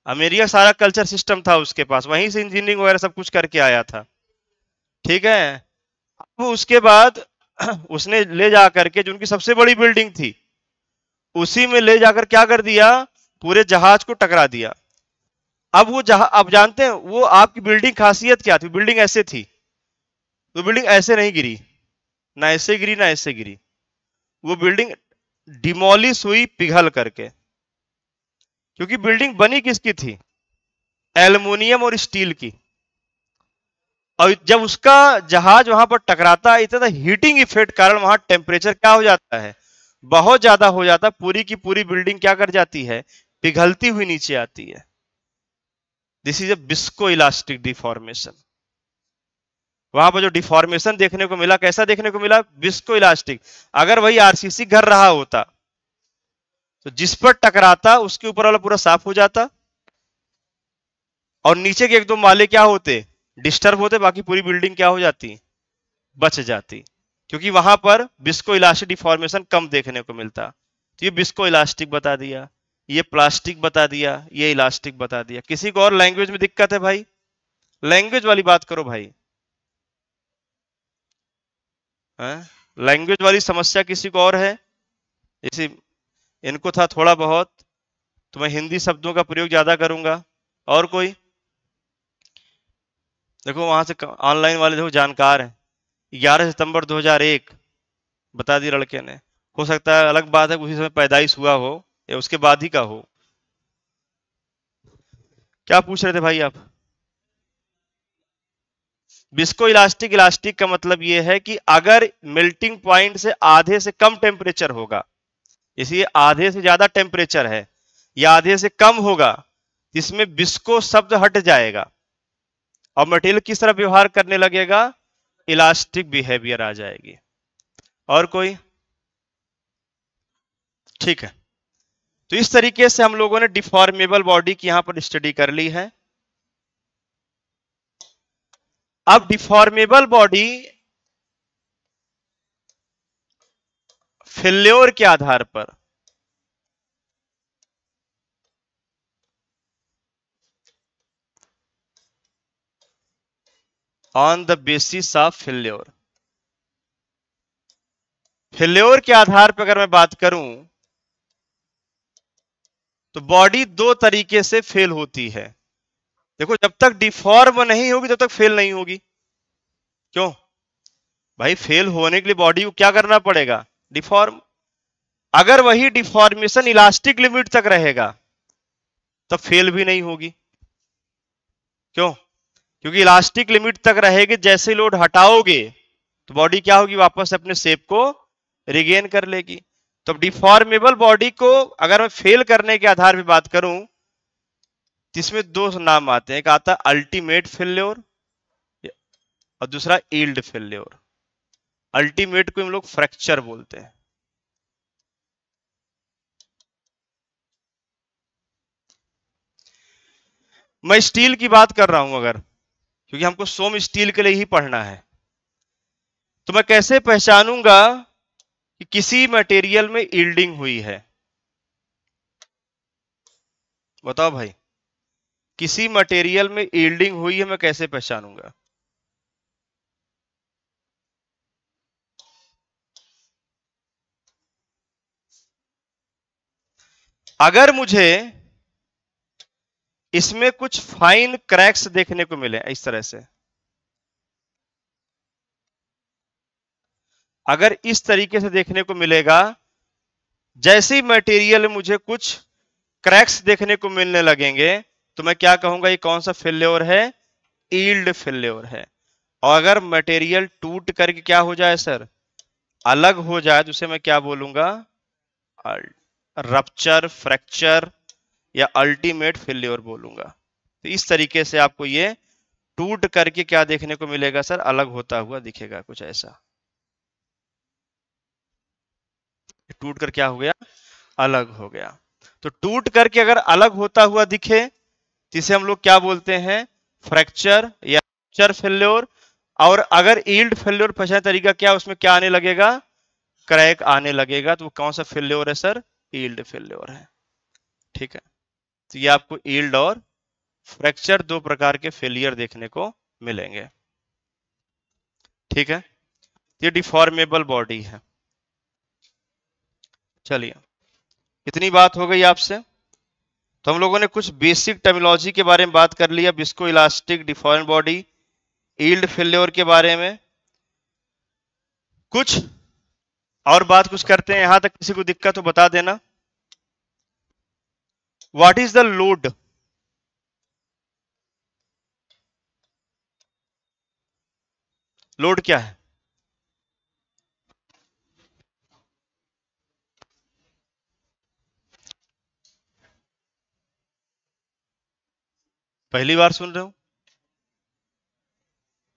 Speaker 1: अमेरिका सारा कल्चर सिस्टम था उसके पास, वहीं से इंजीनियरिंग वगैरह सब कुछ करके आया था। ठीक है। अब उसके बाद उसने ले जा करके जो उनकी सबसे बड़ी बिल्डिंग थी उसी में ले जाकर क्या कर दिया, पूरे जहाज को टकरा दिया। अब वो जहाज, अब जानते हैं वो आपकी बिल्डिंग खासियत क्या थी, बिल्डिंग ऐसे थी, तो बिल्डिंग ऐसे नहीं गिरी, ना ऐसे गिरी ना ऐसे गिरी, वो बिल्डिंग डिमोलिश हुई पिघल करके। क्योंकि बिल्डिंग बनी किसकी थी, एल्युमिनियम और स्टील की। और जब उसका जहाज वहां पर टकराता है, इतना हीटिंग इफेक्ट कारण वहां टेम्परेचर क्या हो जाता है, बहुत ज्यादा हो जाता है, पूरी की पूरी बिल्डिंग क्या कर जाती है, पिघलती हुई नीचे आती है। This is a visco elastic deformation. वहां पर जो डिफॉर्मेशन देखने को मिला, कैसा देखने को मिला, विस्को इलास्टिक। अगर वही आरसीसी घर रहा होता तो जिस पर टकराता उसके ऊपर वाला पूरा साफ हो जाता और नीचे के एक दो माले क्या होते, डिस्टर्ब होते, बाकी पूरी बिल्डिंग क्या हो जाती, बच जाती। क्योंकि वहां पर विस्को इलास्टिक डिफॉर्मेशन कम देखने को मिलता। तो ये विस्को इलास्टिक बता दिया, ये प्लास्टिक बता दिया, ये इलास्टिक बता दिया। किसी को और लैंग्वेज में दिक्कत है भाई, लैंग्वेज वाली बात करो भाई। लैंग्वेज वाली समस्या किसी को और है, जैसे इनको था थोड़ा बहुत, तो मैं हिंदी शब्दों का प्रयोग ज्यादा करूंगा। और कोई, देखो वहां से ऑनलाइन वाले देखो जानकार हैं। 11 सितंबर 2001 बता दी लड़के ने। हो सकता है अलग बात है उसी समय पैदाइश हुआ हो या उसके बाद ही का हो। क्या पूछ रहे थे भाई आप। विस्को इलास्टिक, इलास्टिक का मतलब यह है कि अगर मेल्टिंग पॉइंट से आधे से कम टेम्परेचर होगा, इसलिए आधे से ज्यादा टेम्परेचर है या आधे से कम होगा, इसमें विस्को शब्द हट जाएगा और मटेरियल किस तरह व्यवहार करने लगेगा, इलास्टिक बिहेवियर आ जाएगी। और कोई, ठीक है। तो इस तरीके से हम लोगों ने डिफॉर्मेबल बॉडी की यहां पर स्टडी कर ली है। अब डिफॉर्मेबल बॉडी फेल्योर के आधार पर, on the basis of failure, failure के आधार पर अगर मैं बात करूं तो बॉडी दो तरीके से फेल होती है। देखो जब तक डिफॉर्म नहीं होगी तब तक फेल नहीं होगी। क्यों भाई, फेल होने के लिए बॉडी को क्या करना पड़ेगा, डिफॉर्म। अगर वही डिफॉर्मेशन इलास्टिक लिमिट तक रहेगा तब फेल भी नहीं होगी। क्यों, क्योंकि इलास्टिक लिमिट तक रहेगी, जैसे लोड हटाओगे तो बॉडी क्या होगी, वापस अपने शेप को रिगेन कर लेगी। तो डिफॉर्मेबल बॉडी को अगर मैं फेल करने के आधार पर बात करूं तो इसमें दो नाम आते हैं, एक आता है अल्टीमेट फेल्योर और दूसरा यील्ड फेल्योर। अल्टीमेट को हम लोग फ्रैक्चर बोलते हैं। मैं स्टील की बात कर रहा हूं अगर, क्योंकि हमको सोम स्टील के लिए ही पढ़ना है, तो मैं कैसे पहचानूंगा कि किसी मटेरियल में यील्डिंग हुई है, बताओ भाई। किसी मटेरियल में यील्डिंग हुई है मैं कैसे पहचानूंगा। अगर मुझे इसमें कुछ फाइन क्रैक्स देखने को मिले इस तरह से, अगर इस तरीके से देखने को मिलेगा, जैसे ही मटेरियल में मुझे कुछ क्रैक्स देखने को मिलने लगेंगे, तो मैं क्या कहूंगा, ये कौन सा फेल्योर है, यील्ड फेल्योर है। और अगर मटेरियल टूट करके क्या हो जाए सर, अलग हो जाए, तो उसे मैं क्या बोलूंगा, रप्चर, फ्रैक्चर या अल्टीमेट फेल्योर बोलूंगा। तो इस तरीके से आपको ये टूट करके क्या देखने को मिलेगा सर, अलग होता हुआ दिखेगा, कुछ ऐसा। टूट कर क्या हो गया, अलग हो गया। तो टूट करके अगर अलग होता हुआ दिखे, जिसे हम लोग क्या बोलते हैं, फ्रैक्चर या रप्चर फेल्योर। और अगर यील्ड फेल्योर पहचान तरीका क्या, उसमें क्या आने लगेगा, क्रैक आने लगेगा, तो वो कौन सा फेल्योर है सर, यील्ड फेल्योर है। ठीक है, तो ये आपको यील्ड और फ्रैक्चर दो प्रकार के फेलियर देखने को मिलेंगे। ठीक है, ये डिफॉर्मेबल बॉडी है। चलिए, इतनी बात हो गई आपसे। तो हम लोगों ने कुछ बेसिक टर्मिनोलॉजी के बारे में बात कर लिया, visco elastic, deform body, yield failure के बारे में कुछ और बात कुछ करते हैं। यहां तक किसी को दिक्कत हो बता देना। What is the load, load क्या है, पहली बार सुन रहे हो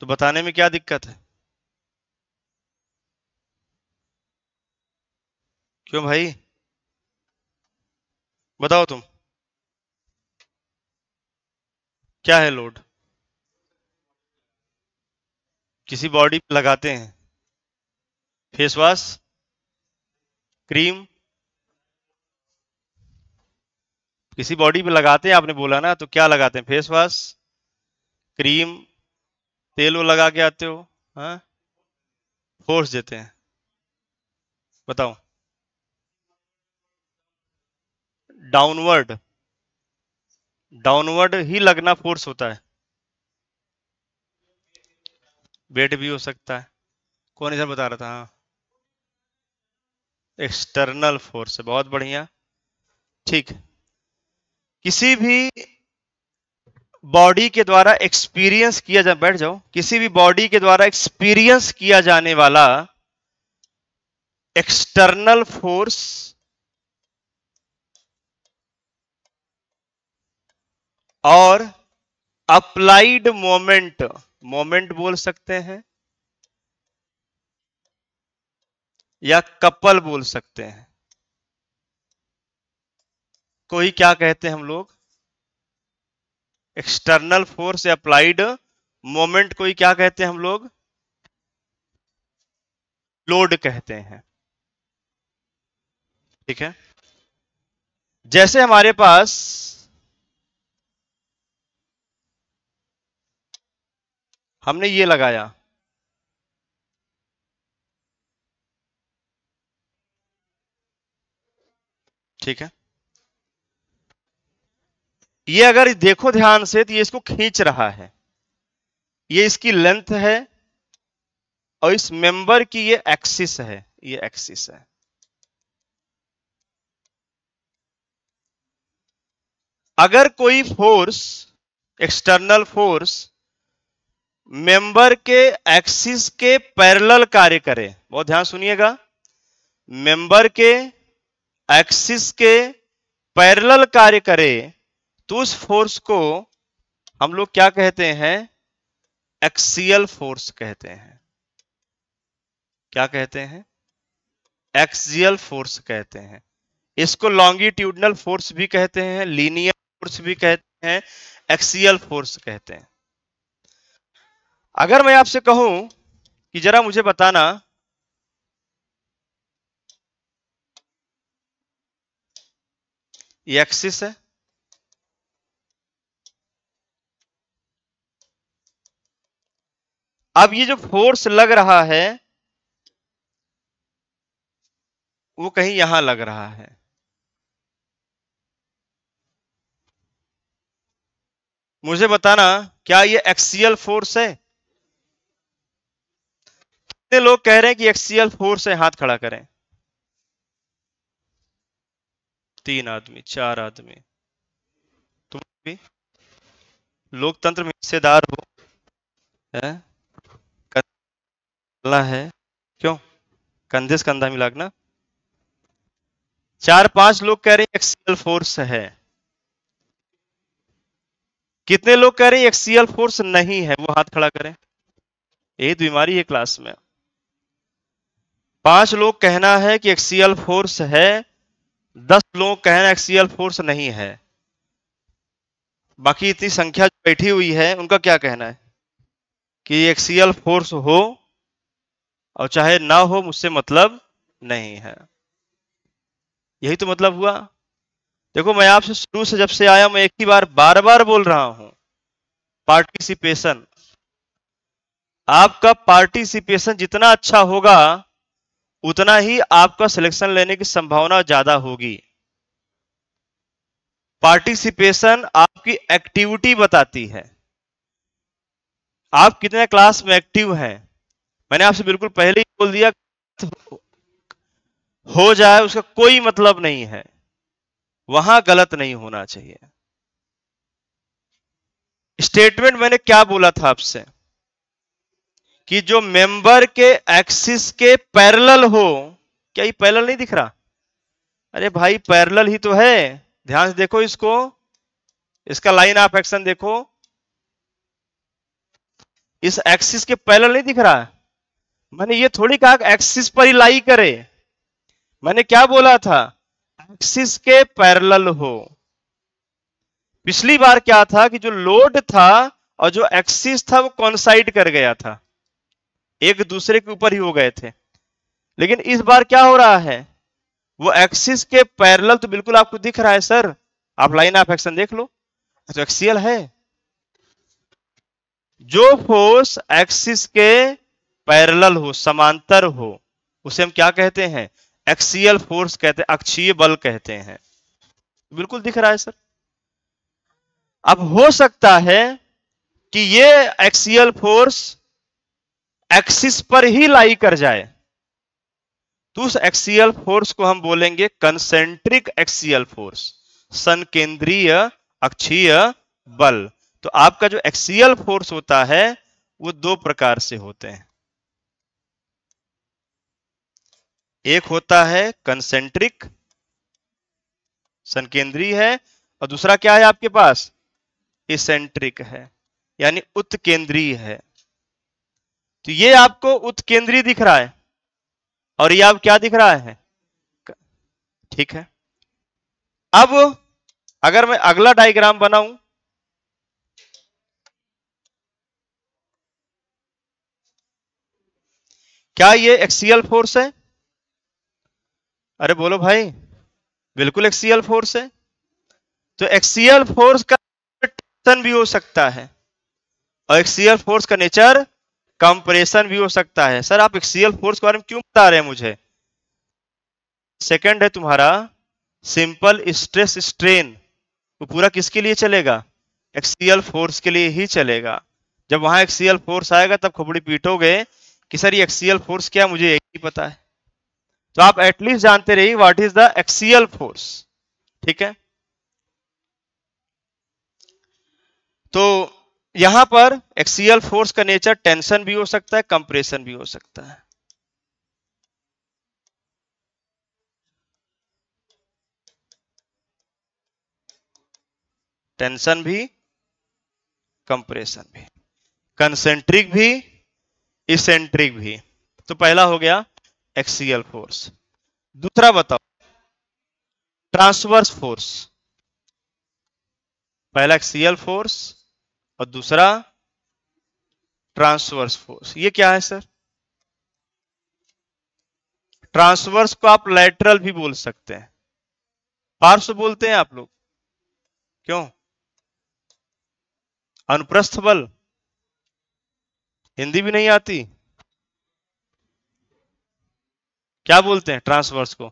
Speaker 1: तो बताने में क्या दिक्कत है, क्यों भाई, बताओ तुम, क्या है लोड, किसी बॉडी पे लगाते हैं, फेस वॉश, क्रीम, किसी बॉडी पे लगाते हैं, आपने बोला ना, तो क्या लगाते हैं, फेस वॉश, क्रीम, तेल वो लगा के आते हो, हाँ, फोर्स देते हैं, बताओ, डाउनवर्ड, डाउनवर्ड ही लगना फोर्स होता है, वेट भी हो सकता है, कौन इधर बता रहा था, हाँ, एक्सटर्नल फोर्स है, बहुत बढ़िया। ठीक, किसी भी बॉडी के द्वारा एक्सपीरियंस किया जा, बैठ जाओ, किसी भी बॉडी के द्वारा एक्सपीरियंस किया जाने वाला एक्सटर्नल फोर्स और अप्लाइड मोमेंट, मोमेंट बोल सकते हैं या कपल बोल सकते हैं, कोई क्या कहते हैं हम लोग, एक्सटर्नल फोर्स या अप्लाइड मोमेंट, कोई क्या कहते हैं हम लोग, लोड कहते हैं। ठीक है, जैसे हमारे पास हमने ये लगाया, ठीक है, ये अगर देखो ध्यान से तो ये इसको खींच रहा है, ये इसकी लेंथ है और इस मेंबर की ये एक्सिस है, ये एक्सिस है। अगर कोई फोर्स, एक्सटर्नल फोर्स मेंबर के एक्सिस के पैरेलल कार्य करे, बहुत ध्यान सुनिएगा, मेंबर के एक्सिस के पैरेलल कार्य करे, तो उस फोर्स को हम लोग क्या कहते हैं, एक्सियल फोर्स कहते हैं। क्या कहते हैं, एक्सियल फोर्स कहते हैं। इसको लॉन्गिट्यूडनल फोर्स भी कहते हैं, लीनियर फोर्स भी कहते हैं, एक्सियल फोर्स कहते हैं। अगर मैं आपसे कहूं कि जरा मुझे बताना, ये एक्सिस है, अब ये जो फोर्स लग रहा है वो कहीं यहां लग रहा है, मुझे बताना क्या ये एक्सियल फोर्स है, कितने लोग कह रहे हैं कि एक्सियल फोर्स है? हाथ खड़ा करें। 3 आदमी, 4 आदमी। तुम भी लोकतंत्र में हिस्सेदार हो, है? करना है, क्यों? कंधे से कंधा मिला के ना। 4-5 लोग कह रहे हैं एक्सियल फोर्स है। कितने लोग कह रहे हैं एक्सियल फोर्स नहीं है? वो हाथ खड़ा करें। यही तो बीमारी है क्लास में। 5 लोग कहना है कि एक्सियल फोर्स है, 10 लोग कहना एक्सियल फोर्स नहीं है। बाकी इतनी संख्या जो बैठी हुई है उनका क्या कहना है कि एक्सियल फोर्स हो और चाहे ना हो, मुझसे मतलब नहीं है। यही तो मतलब हुआ। देखो, मैं आपसे शुरू से जब से आया मैं एक ही बार बार बोल रहा हूं, पार्टिसिपेशन। आपका पार्टिसिपेशन जितना अच्छा होगा उतना ही आपका सिलेक्शन लेने की संभावना ज्यादा होगी। पार्टिसिपेशन आपकी एक्टिविटी बताती है, आप कितने क्लास में एक्टिव हैं। मैंने आपसे बिल्कुल पहले ही बोल दिया, हो जाए उसका कोई मतलब नहीं है, वहां गलत नहीं होना चाहिए। स्टेटमेंट मैंने क्या बोला था आपसे कि जो मेंबर के एक्सिस के पैरेलल हो। क्या ये पैरेलल नहीं दिख रहा? अरे भाई, पैरेलल ही तो है। ध्यान से देखो इसको, इसका लाइन ऑफ एक्शन देखो। इस एक्सिस के पैरेलल नहीं दिख रहा है? मैंने ये थोड़ी कहा एक्सिस पर ही लाई करे। मैंने क्या बोला था? एक्सिस के पैरेलल हो। पिछली बार क्या था कि जो लोड था और जो एक्सिस था वो कॉन्साइड कर गया था, एक दूसरे के ऊपर ही हो गए थे। लेकिन इस बार क्या हो रहा है, वो एक्सिस के पैरेलल तो बिल्कुल आपको दिख रहा है सर। आप लाइन ऑफ एक्शन देख लो, तो एक्सियल है। जो फोर्स एक्सिस के पैरेलल हो, समांतर हो, उसे हम क्या कहते हैं? एक्सियल फोर्स कहते हैं, अक्षीय बल कहते हैं। बिल्कुल दिख रहा है सर। अब हो सकता है कि ये एक्सियल फोर्स एक्सिस पर ही लाई कर जाए, तो उस एक्सियल फोर्स को हम बोलेंगे कंसेंट्रिक एक्सियल फोर्स, संकेंद्रीय अक्षीय बल। तो आपका जो एक्सियल फोर्स होता है वो 2 प्रकार से होते हैं। एक होता है कंसेंट्रिक, संकेंद्रीय है, और दूसरा क्या है आपके पास? इसेंट्रिक है, यानी उत्केंद्रीय है। तो ये आपको उत्केंद्रीय दिख रहा है और ये आप क्या दिख रहा है? ठीक है। अब अगर मैं अगला डायग्राम बनाऊं, क्या ये एक्सियल फोर्स है? अरे बोलो भाई, बिल्कुल एक्सियल फोर्स है। तो एक्सियल फोर्स का टेंशन भी हो सकता है और एक्सियल फोर्स का नेचर कंप्रेशन भी हो सकता है। सर आप एक्सियल फोर्स के बारे में क्यों बता रहे हैं मुझे? सेकंड है तुम्हारा सिंपल स्ट्रेस स्ट्रेन, वो पूरा किसके लिए चलेगा? एक्सियल फोर्स के लिए ही चलेगा। जब वहां एक्सियल फोर्स आएगा तब खोपड़ी पीटोगे कि सर ये एक्सियल फोर्स क्या, मुझे एक ही पता है। तो आप एटलीस्ट जानते रहिए what is the axial force. ठीक है, तो यहां पर एक्सियल फोर्स का नेचर टेंशन भी हो सकता है, कंप्रेशन भी हो सकता है। टेंशन भी, कंप्रेशन भी, कंसेंट्रिक भी, इसेंट्रिक भी। तो पहला हो गया एक्सियल फोर्स। दूसरा बताओ, ट्रांसवर्स फोर्स। पहला एक्सियल फोर्स और दूसरा ट्रांसवर्स फोर्स। ये क्या है सर? ट्रांसवर्स को आप लैटरल भी बोल सकते हैं, पार्श्व बोलते हैं आप लोग, क्यों? अनुप्रस्थ बल हिंदी भी नहीं आती? क्या बोलते हैं ट्रांसवर्स को?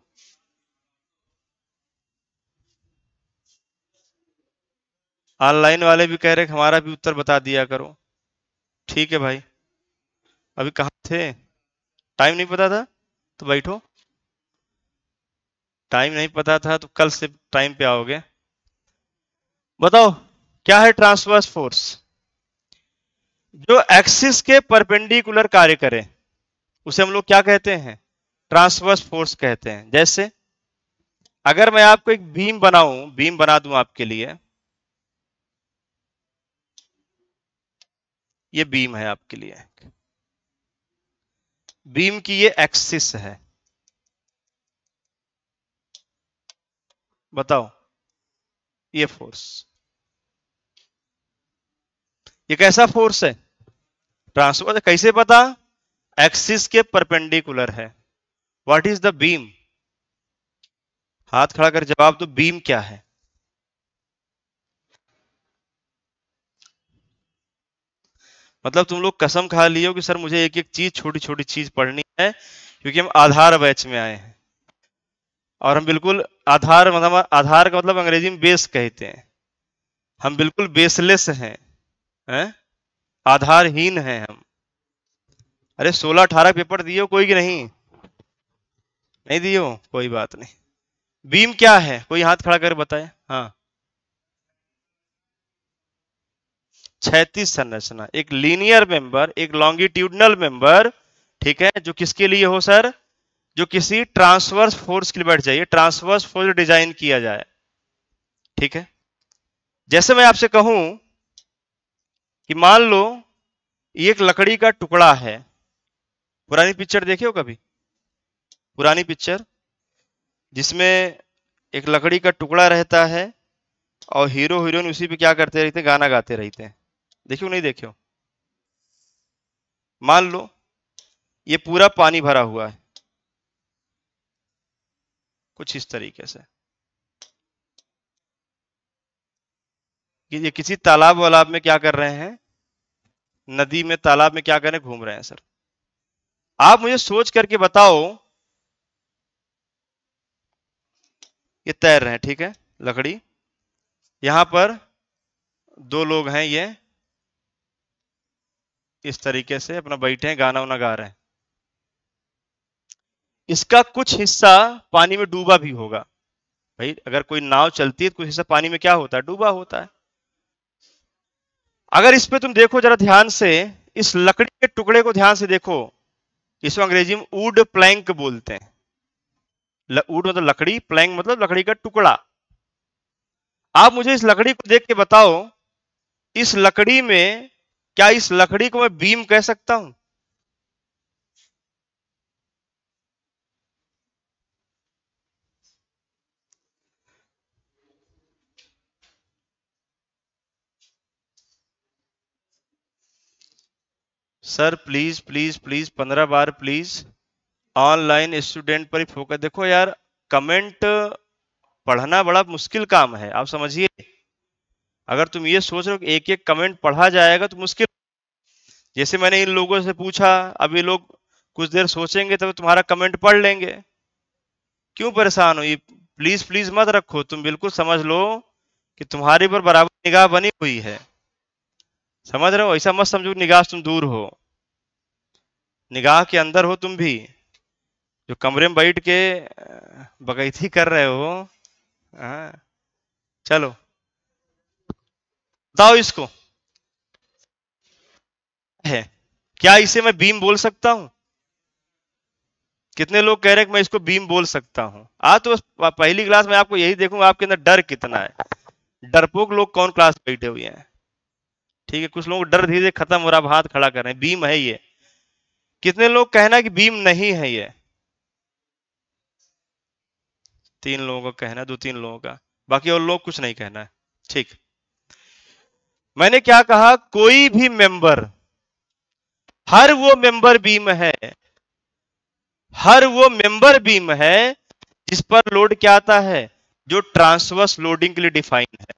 Speaker 1: ऑनलाइन वाले भी कह रहे हमारा भी उत्तर बता दिया करो। ठीक है भाई, अभी कहां थे? टाइम नहीं पता था तो बैठो, टाइम नहीं पता था तो कल से टाइम पे आओगे। बताओ क्या है ट्रांसवर्स फोर्स? जो एक्सिस के परपेंडिकुलर कार्य करे उसे हम लोग क्या कहते हैं? ट्रांसवर्स फोर्स कहते हैं। जैसे अगर मैं आपको एक बीम बनाऊं, बीम बना दूं आपके लिए, ये बीम है आपके लिए, बीम की ये एक्सिस है, बताओ ये फोर्स, ये कैसा फोर्स है? ट्रांसवर्स। कैसे पता? एक्सिस के परपेंडिकुलर है। What is the beam? हाथ खड़ा कर जवाब दो, बीम क्या है? मतलब तुम लोग कसम खा लिए हो कि सर मुझे एक एक चीज, छोटी छोटी चीज पढ़नी है, क्योंकि हम आधार बैच में आए हैं। और हम बिल्कुल आधार, मतलब आधार का मतलब अंग्रेजी में बेस कहते हैं, हम बिल्कुल बेसलेस हैं, आधारहीन हैं हम। अरे 16-18 पेपर दिए हो कोई की नहीं? नहीं दिए हो, कोई बात नहीं। बीम क्या है, कोई हाथ खड़ा कर बताए। हाँ, क्षैतिज संरचना, एक लीनियर मेंबर, एक लॉन्गिट्यूडनल मेंबर, ठीक है, जो किसके लिए हो सर? जो किसी ट्रांसवर्स फोर्स के लिए बैठ जाइए, ट्रांसवर्स फोर्स डिजाइन किया जाए, ठीक है। जैसे मैं आपसे कहूं कि मान लो ये एक लकड़ी का टुकड़ा है, पुरानी पिक्चर देखे हो कभी? पुरानी पिक्चर जिसमें एक लकड़ी का टुकड़ा रहता है और हीरो हीरोइन उसी पे क्या करते रहते हैं? गाना गाते रहते हैं। देखियो नहीं देखियो? मान लो ये पूरा पानी भरा हुआ है, कुछ इस तरीके से, कि ये किसी तालाब वालाब में क्या कर रहे हैं? नदी में, तालाब में क्या कर रहे हैं? घूम रहे हैं सर। आप मुझे सोच करके बताओ, ये तैर रहे हैं, ठीक है, लकड़ी, यहां पर दो लोग हैं, ये इस तरीके से अपना बैठे हैं, गाना वाना गा रहे हैं। इसका कुछ हिस्सा पानी में डूबा भी होगा। भाई अगर कोई नाव चलती है तो कुछ हिस्सा पानी में क्या होता है? डूबा होता है। अगर इस पे तुम देखो जरा ध्यान से, इस लकड़ी के टुकड़े को ध्यान से देखो, इसको अंग्रेजी में वुड प्लैंक बोलते हैं। वुड मतलब लकड़ी, प्लैंक मतलब लकड़ी का टुकड़ा। आप मुझे इस लकड़ी को देख के बताओ, इस लकड़ी में, क्या इस लकड़ी को मैं बीम कह सकता हूं? Sir please please please 15 bar please, online student पर ही फोकस। देखो यार, कमेंट पढ़ना बड़ा मुश्किल काम है, आप समझिए। अगर तुम ये सोच रहे हो कि एक एक कमेंट पढ़ा जाएगा तो मुश्किल। जैसे मैंने इन लोगों से पूछा, अब ये लोग कुछ देर सोचेंगे तब तुम्हारा कमेंट पढ़ लेंगे। क्यों परेशान हो? ये प्लीज प्लीज मत रखो, तुम बिल्कुल समझ लो कि तुम्हारे पर बराबर निगाह बनी हुई है। समझ रहे हो? ऐसा मत समझो निगाह से तुम दूर हो, निगाह के अंदर हो तुम भी। जो कमरे में बैठ के बगैती कर रहे हो। हाँ, चलो बताओ इसको, है क्या इसे मैं बीम बोल सकता हूं? कितने लोग कह रहे हैं कि मैं इसको बीम बोल सकता हूं? आज तो बस पहली क्लास में आपको यही देखूंगा आपके अंदर डर कितना है। डरपोक लोग कौन क्लास में बैठे हुए हैं? ठीक है, कुछ लोगों को डर धीरे धीरे खत्म हो रहा, आप हाथ खड़ा कर रहे हैं, बीम है ये। कितने लोग कहना कि बीम नहीं है ये? 3 लोगों का कहना, 2-3 लोगों का, बाकी और लोग कुछ नहीं कहना है। ठीक, मैंने क्या कहा? कोई भी मेंबर, हर वो मेंबर बीम है, हर वो मेंबर बीम है जिस पर लोड क्या आता है? जो ट्रांसवर्स लोडिंग के लिए डिफाइन है।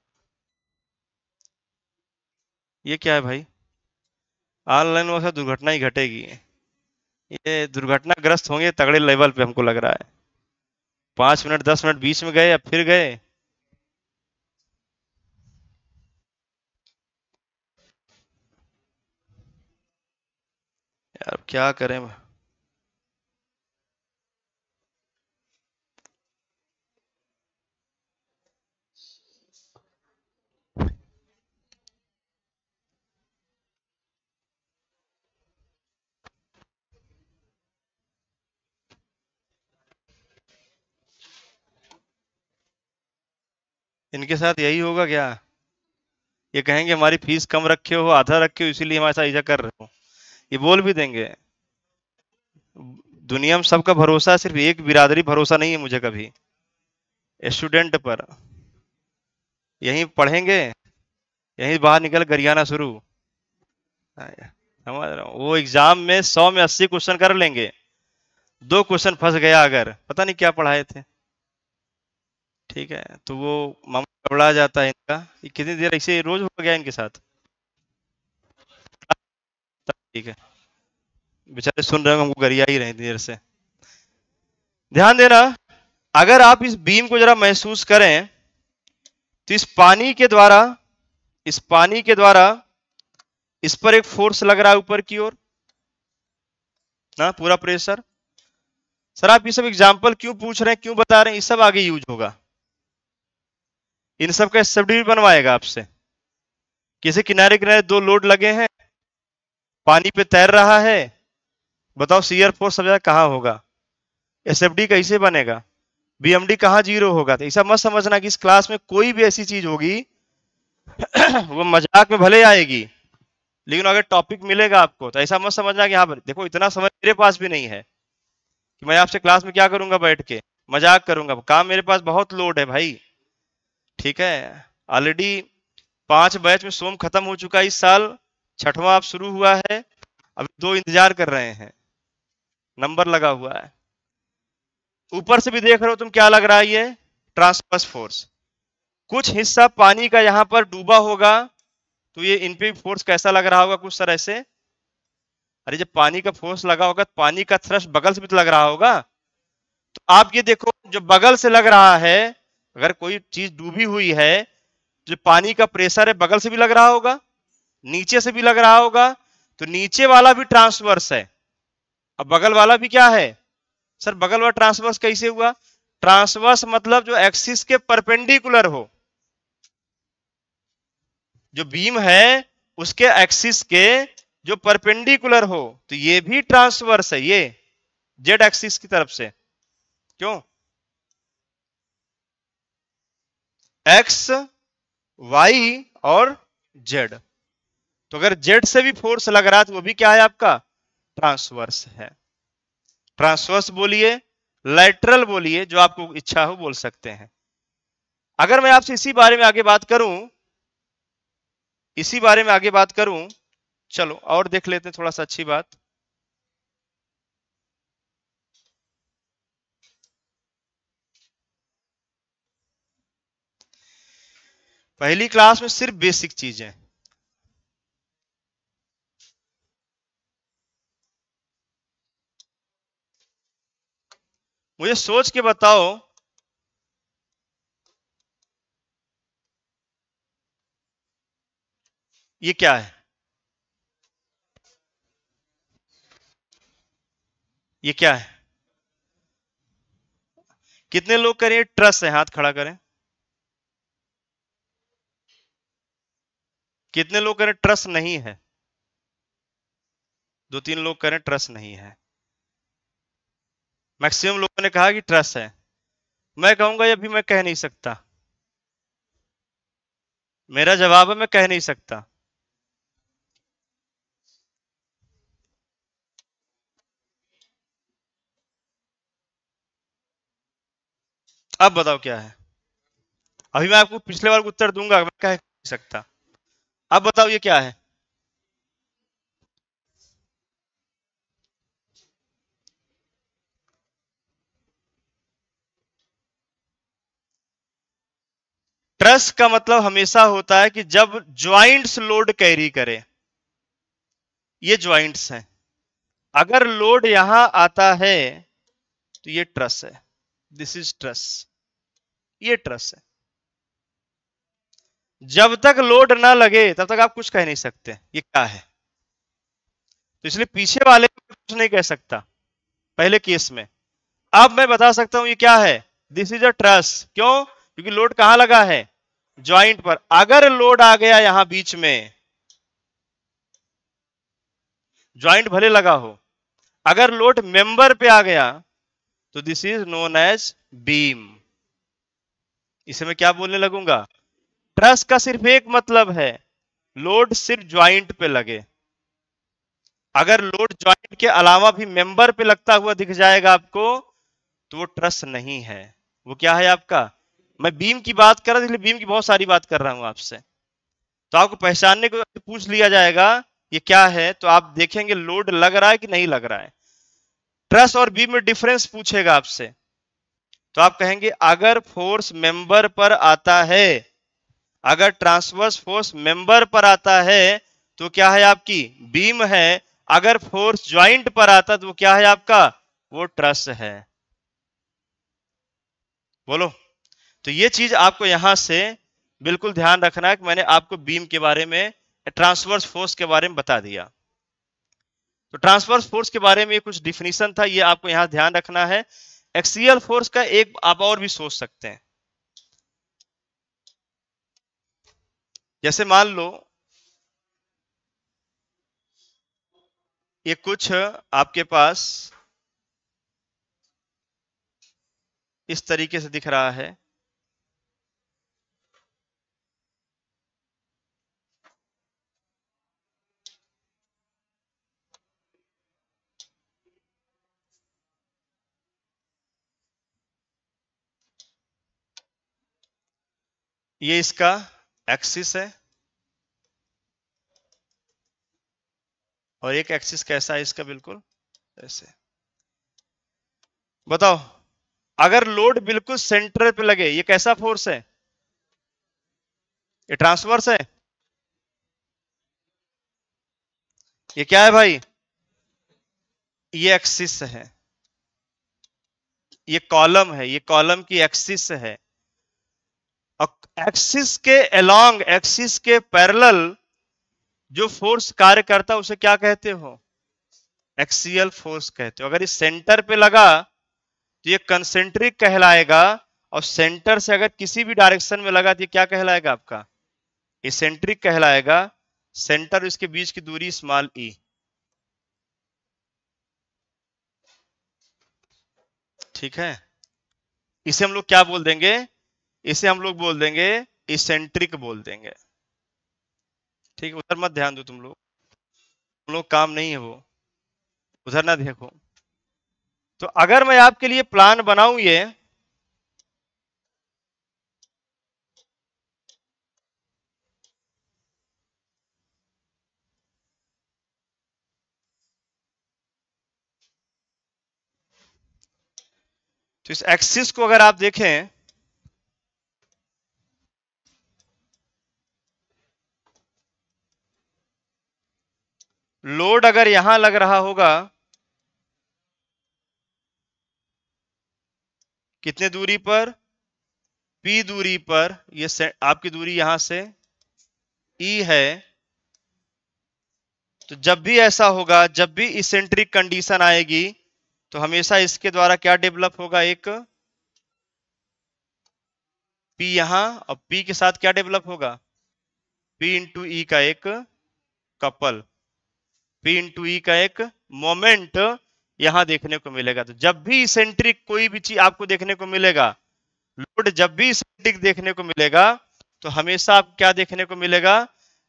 Speaker 1: ये क्या है भाई? ऑनलाइन में दुर्घटना ही घटेगी, ये दुर्घटनाग्रस्त होंगे तगड़े लेवल पे, हमको लग रहा है। 5 मिनट 10 मिनट बीच में गए, अब फिर गए। यार क्या करें? इनके साथ यही होगा क्या? ये कहेंगे हमारी फीस कम रखे हो, आधा रखे हो, इसीलिए हमारे साथ ऐसा कर रहे हो, ये बोल भी देंगे। दुनिया में सबका भरोसा है, सिर्फ एक बिरादरी भरोसा नहीं है मुझे कभी, स्टूडेंट पर। यहीं पढ़ेंगे, यहीं बाहर निकल गरियाना शुरू। समझ रहा हूँ, वो एग्जाम में 100 में 80 क्वेश्चन कर लेंगे, 2 क्वेश्चन फंस गया अगर, पता नहीं क्या पढ़ाए थे। ठीक है, तो वो मामला गड़बड़ा जाता है इनका। ये कितनी देर ऐसे रोज हो गया इनके साथ। ठीक है, बेचारे सुन रहे होंगे, हमको गरिया ही रहे देर से। ध्यान देना, अगर आप इस बीम को जरा महसूस करें, तो इस पानी के द्वारा इस पर एक फोर्स लग रहा है ऊपर की ओर ना, पूरा प्रेशर। सर आप ये सब एग्जाम्पल क्यों पूछ रहे हैं, क्यों बता रहे हैं, ये सब आगे यूज होगा। इन सब का एसएफडी बनवाएगा आपसे। किसी किनारे किनारे 2 लोड लगे हैं, पानी पे तैर रहा है, बताओ शियर फोर्स सब जगह कहां होगा, एसएफडी कैसे बनेगा, बीएमडी कहां 0 होगा। तो ऐसा मत समझना कि इस क्लास में कोई भी ऐसी चीज होगी वो मजाक में भले आएगी, लेकिन अगर टॉपिक मिलेगा आपको तो ऐसा मत समझना कि हाँ देखो इतना समय मेरे पास भी नहीं है कि मैं आपसे क्लास में क्या करूंगा, बैठ के मजाक करूंगा। काम मेरे पास बहुत लोड है भाई। ठीक है, ऑलरेडी 5 बैच में सोम खत्म हो चुका है इस साल, 6वां अब शुरू हुआ है, अभी 2 इंतजार कर रहे हैं, नंबर लगा हुआ है। ऊपर से भी देख रहे हो तुम, क्या लग रहा है, ये ट्रांसवर्स फोर्स। कुछ हिस्सा पानी का यहां पर डूबा होगा, तो ये इन पे फोर्स कैसा लग रहा होगा, कुछ सर ऐसे। अरे जब पानी का फोर्स लगा होगा तो पानी का थ्रस्ट बगल से भी तो लग रहा होगा। तो आप ये देखो, जो बगल से लग रहा है, अगर कोई चीज डूबी हुई है, जो पानी का प्रेशर है बगल से भी लग रहा होगा, नीचे से भी लग रहा होगा, तो नीचे वाला भी ट्रांसवर्स है। अब बगल वाला भी क्या है सर, बगल वाला ट्रांसवर्स कैसे हुआ? ट्रांसवर्स मतलब जो एक्सिस के परपेंडिकुलर हो, जो बीम है उसके एक्सिस के जो परपेंडिकुलर हो, तो ये भी ट्रांसवर्स है, ये जेड एक्सिस की तरफ से। क्यों? एक्स, वाई और जेड। तो अगर जेड से भी फोर्स लग रहा है तो वो भी क्या है आपका, ट्रांसवर्स है। ट्रांसवर्स बोलिए, लैटरल बोलिए, जो आपको इच्छा हो बोल सकते हैं। अगर मैं आपसे इसी बारे में आगे बात करूं, चलो और देख लेते हैं थोड़ा सा अच्छी बात। पहली क्लास में सिर्फ बेसिक चीजें, मुझे सोच के बताओ, ये क्या है, ये क्या है? कितने लोग करें ट्रस है, हाथ खड़ा करें। कितने लोग करें ट्रस नहीं है? 2-3 लोग करें ट्रस नहीं है। मैक्सिमम लोगों ने कहा कि ट्रस है। मैं कहूंगा ये अभी मैं कह नहीं सकता, मेरा जवाब है मैं कह नहीं सकता। अब बताओ क्या है? अभी मैं आपको पिछले बार का उत्तर दूंगा, मैं कह नहीं सकता। अब बताओ ये क्या है? ट्रस का मतलब हमेशा होता है कि जब ज्वाइंट्स लोड कैरी करे, ये ज्वाइंट्स हैं, अगर लोड यहां आता है तो ये ट्रस है, दिस इज ट्रस, ये ट्रस है। जब तक लोड ना लगे तब तक आप कुछ कह नहीं सकते ये क्या है। तो इसलिए पीछे वाले कुछ नहीं कह सकता पहले केस में। अब मैं बता सकता हूं ये क्या है, दिस इज अ ट्रस। क्यों? क्योंकि लोड कहां लगा है, ज्वाइंट पर। अगर लोड आ गया यहां बीच में, ज्वाइंट भले लगा हो, अगर लोड मेंबर पे आ गया तो this is known as beam. इसे मैं क्या बोलने लगूंगा? ट्रस का सिर्फ एक मतलब है, लोड सिर्फ ज्वाइंट पे लगे। अगर लोड ज्वाइंट के अलावा भी मेंबर पे लगता हुआ दिख जाएगा आपको, तो वो ट्रस नहीं है। वो क्या है आपका? मैं बीम की बात कर रहा था, इसलिए बीम की बहुत सारी बात कर रहा हूं आपसे। तो आपको पहचानने को पूछ लिया जाएगा ये क्या है, तो आप देखेंगे लोड लग रहा है कि नहीं लग रहा है। ट्रस और बीम में डिफरेंस पूछेगा आपसे, तो आप कहेंगे अगर फोर्स मेंबर पर आता है, अगर ट्रांसवर्स फोर्स मेंबर पर आता है तो क्या है आपकी? बीम है। अगर फोर्स ज्वाइंट पर आता तो वो क्या है आपका? वो ट्रस है। बोलो। तो ये चीज आपको यहां से बिल्कुल ध्यान रखना है कि मैंने आपको बीम के बारे में, ट्रांसवर्स फोर्स के बारे में बता दिया। तो ट्रांसवर्स फोर्स के बारे में कुछ डिफिनीशन था, ये आपको यहां ध्यान रखना है। एक्सियल फोर्स का एक आप और भी सोच सकते हैं। जैसे मान लो ये कुछ आपके पास इस तरीके से दिख रहा है। ये इसका एक्सिस है, और एक एक्सिस कैसा है इसका? बिल्कुल ऐसे। बताओ, अगर लोड बिल्कुल सेंटर पे लगे, ये कैसा फोर्स है? ये ट्रांसवर्स है। ये क्या है भाई? ये एक्सिस है। ये कॉलम है, ये कॉलम की एक्सिस है। और एक्सिस के अलोंग, एक्सिस के पैरेलल जो फोर्स कार्य करता है उसे क्या कहते हो? एक्सियल फोर्स कहते हो। अगर इस सेंटर पे लगा तो ये कंसेंट्रिक कहलाएगा, और सेंटर से अगर किसी भी डायरेक्शन में लगा तो ये क्या कहलाएगा आपका? इसेंट्रिक कहलाएगा। सेंटर इसके बीच की दूरी स्मॉल ई। ठीक है। इसे हम लोग क्या बोल देंगे? इसे हम लोग बोल देंगे इसेंट्रिक बोल देंगे। ठीक है, उधर मत ध्यान दो तुम लोग काम नहीं है वो, उधर ना देखो। तो अगर मैं आपके लिए प्लान बनाऊं ये, तो इस एक्सिस को अगर आप देखें, लोड अगर यहां लग रहा होगा, कितने दूरी पर? पी दूरी पर। ये आपकी दूरी यहां से ई है। तो जब भी ऐसा होगा, जब भी इसेंट्रिक कंडीशन आएगी, तो हमेशा इसके द्वारा क्या डेवलप होगा? एक पी यहां, और पी के साथ क्या डेवलप होगा? पी इंटू ई का एक कपल, पी इंटू ई का एक मोमेंट यहां देखने को मिलेगा। तो जब भी इसेंट्रिक कोई भी चीज आपको देखने को मिलेगा, लोड जब भी इसेंट्रिक देखने को मिलेगा, तो हमेशा आप क्या देखने को मिलेगा?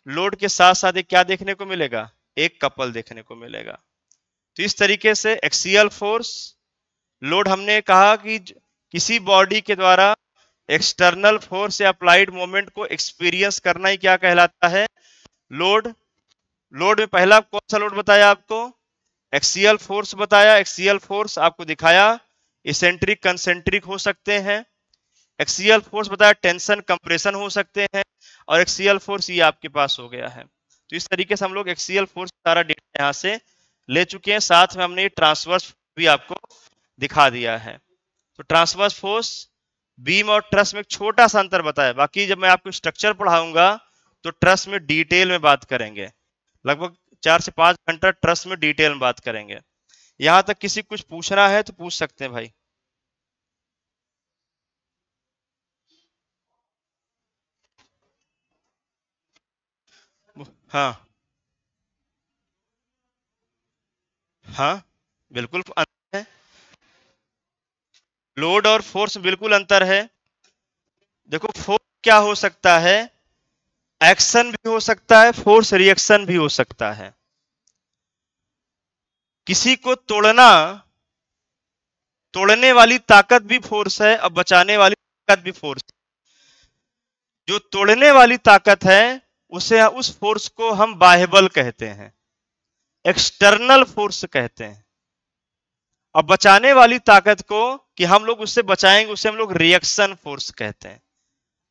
Speaker 1: लोड के साथ साथ एक क्या देखने को मिलेगा? एक कपल देखने को मिलेगा। तो इस तरीके से एक्सियल फोर्स, लोड हमने कहा कि किसी बॉडी के द्वारा एक्सटर्नल फोर्स या अप्लाइड मोमेंट को एक्सपीरियंस करना ही क्या कहलाता है? लोड। लोड में पहला कौन सा लोड बताया आपको? एक्सियल फोर्स बताया। एक्सियल फोर्स आपको दिखाया इसेंट्रिक कंसेंट्रिक हो सकते हैं। एक्सियल फोर्स बताया टेंशन कंप्रेशन हो सकते हैं। और एक्सियल फोर्स ये आपके पास हो गया है। तो इस तरीके से हम लोग एक्सियल फोर्स सारा डेटा यहां से ले चुके हैं। साथ में हमने ट्रांसवर्स भी आपको दिखा दिया है। तो ट्रांसवर्स फोर्स, बीम और ट्रस में एक छोटा सा अंतर बताया। बाकी जब मैं आपको स्ट्रक्चर पढ़ाऊंगा तो ट्रस में डिटेल में बात करेंगे। लगभग 4 से 5 घंटा ट्रस में डिटेल में बात करेंगे। यहां तक किसी कुछ पूछना है तो पूछ सकते हैं भाई। हाँ हाँ, बिल्कुल अंतर है। लोड और फोर्स में बिल्कुल अंतर है। देखो फोर्स क्या हो सकता है, एक्शन भी हो सकता है, फोर्स रिएक्शन भी हो सकता है। किसी को तोड़ने वाली ताकत भी फोर्स है और बचाने वाली ताकत भी फोर्स है। जो तोड़ने वाली ताकत है उस फोर्स को हम बाह्य बल कहते हैं, एक्सटर्नल फोर्स कहते हैं। और बचाने वाली ताकत को कि हम लोग उससे बचाएंगे, उसे हम लोग रिएक्शन फोर्स कहते हैं।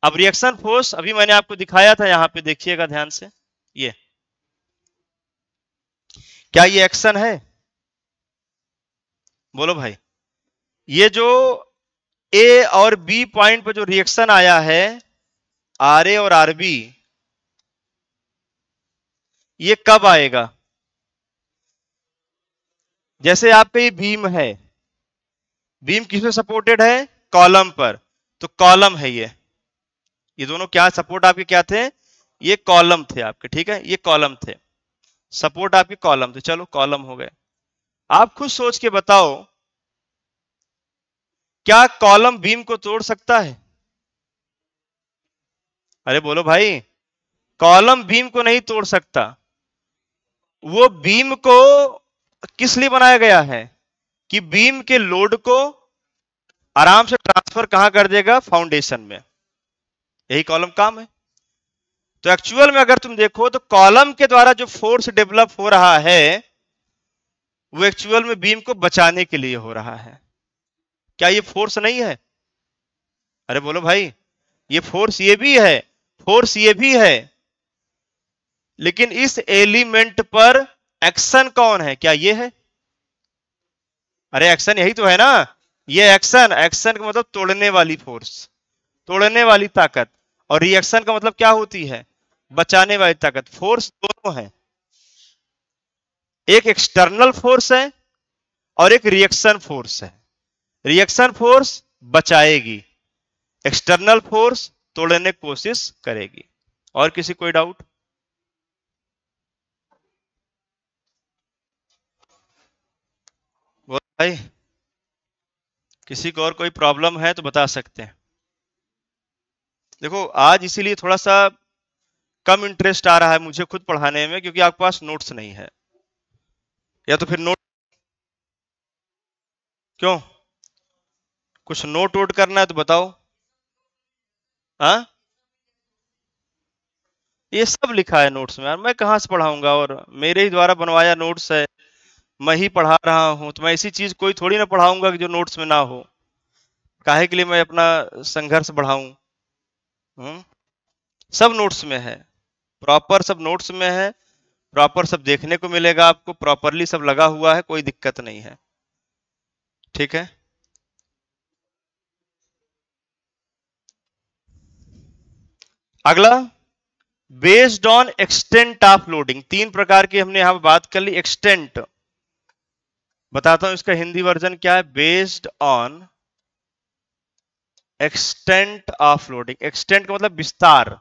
Speaker 1: अब रिएक्शन फोर्स अभी मैंने आपको दिखाया था, यहां पे देखिएगा ध्यान से। ये क्या ये एक्शन है? बोलो भाई। ये जो ए और बी पॉइंट पर जो रिएक्शन आया है, आर ए और आर बी, ये कब आएगा? जैसे आपका ये बीम है, बीम किस पे सपोर्टेड है? कॉलम पर। तो कॉलम है ये दोनों क्या सपोर्ट आपके क्या थे? ये कॉलम थे आपके, ठीक है, ये कॉलम थे, सपोर्ट आपके कॉलम थे। चलो कॉलम हो गए। आप खुद सोच के बताओ, क्या कॉलम बीम को तोड़ सकता है? अरे बोलो भाई, कॉलम बीम को नहीं तोड़ सकता। वो बीम को किस लिए बनाया गया है? कि बीम के लोड को आराम से ट्रांसफर कहां कर देगा? फाउंडेशन में। यही कॉलम काम है। तो एक्चुअल में अगर तुम देखो तो कॉलम के द्वारा जो फोर्स डेवलप हो रहा है वो एक्चुअल में बीम को बचाने के लिए हो रहा है। क्या ये फोर्स नहीं है? अरे बोलो भाई, ये फोर्स ये भी है, फोर्स ये भी है, लेकिन इस एलिमेंट पर एक्शन कौन है? क्या ये है? अरे एक्शन यही तो है ना। ये एक्शन, एक्शन का मतलब तोड़ने वाली फोर्स, तोड़ने वाली ताकत। और रिएक्शन का मतलब क्या होती है? बचाने वाली ताकत। फोर्स दोनों है, एक एक्सटर्नल फोर्स है और एक रिएक्शन फोर्स है। रिएक्शन फोर्स बचाएगी, एक्सटर्नल फोर्स तोड़ने की कोशिश करेगी। और किसी कोई डाउट? बोल भाई, किसी को और कोई प्रॉब्लम है तो बता सकते हैं। देखो आज इसीलिए थोड़ा सा कम इंटरेस्ट आ रहा है मुझे खुद पढ़ाने में, क्योंकि आपके पास नोट्स नहीं है। या तो फिर नोट, क्यों? कुछ नोट वोट करना है तो बताओ। हाँ, ये सब लिखा है नोट्स में यार, मैं कहाँ से पढ़ाऊंगा? और मेरे ही द्वारा बनवाया नोट्स है, मैं ही पढ़ा रहा हूं, तो मैं ऐसी चीज कोई थोड़ी ना पढ़ाऊंगा कि जो नोट्स में ना हो। काहे के लिए मैं अपना संघर्ष बढ़ाऊं? हम्म, सब नोट्स में है, प्रॉपर सब नोट्स में है, प्रॉपर सब देखने को मिलेगा आपको, प्रॉपरली सब लगा हुआ है, कोई दिक्कत नहीं है। ठीक है। अगला, based on extent of loading. तीन प्रकार की हमने यहां बात कर ली। एक्सटेंट बताता हूं इसका हिंदी वर्जन क्या है। Based on extent of loading. Extent का मतलब विस्तार,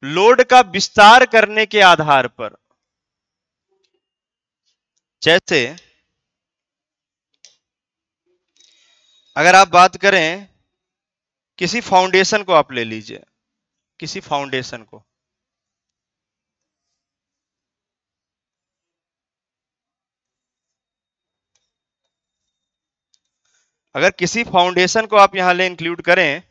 Speaker 1: लोड का विस्तार करने के आधार पर। जैसे अगर आप बात करें, किसी फाउंडेशन को आप ले लीजिए, किसी फाउंडेशन को, अगर किसी फाउंडेशन को आप यहां ले इंक्लूड करें,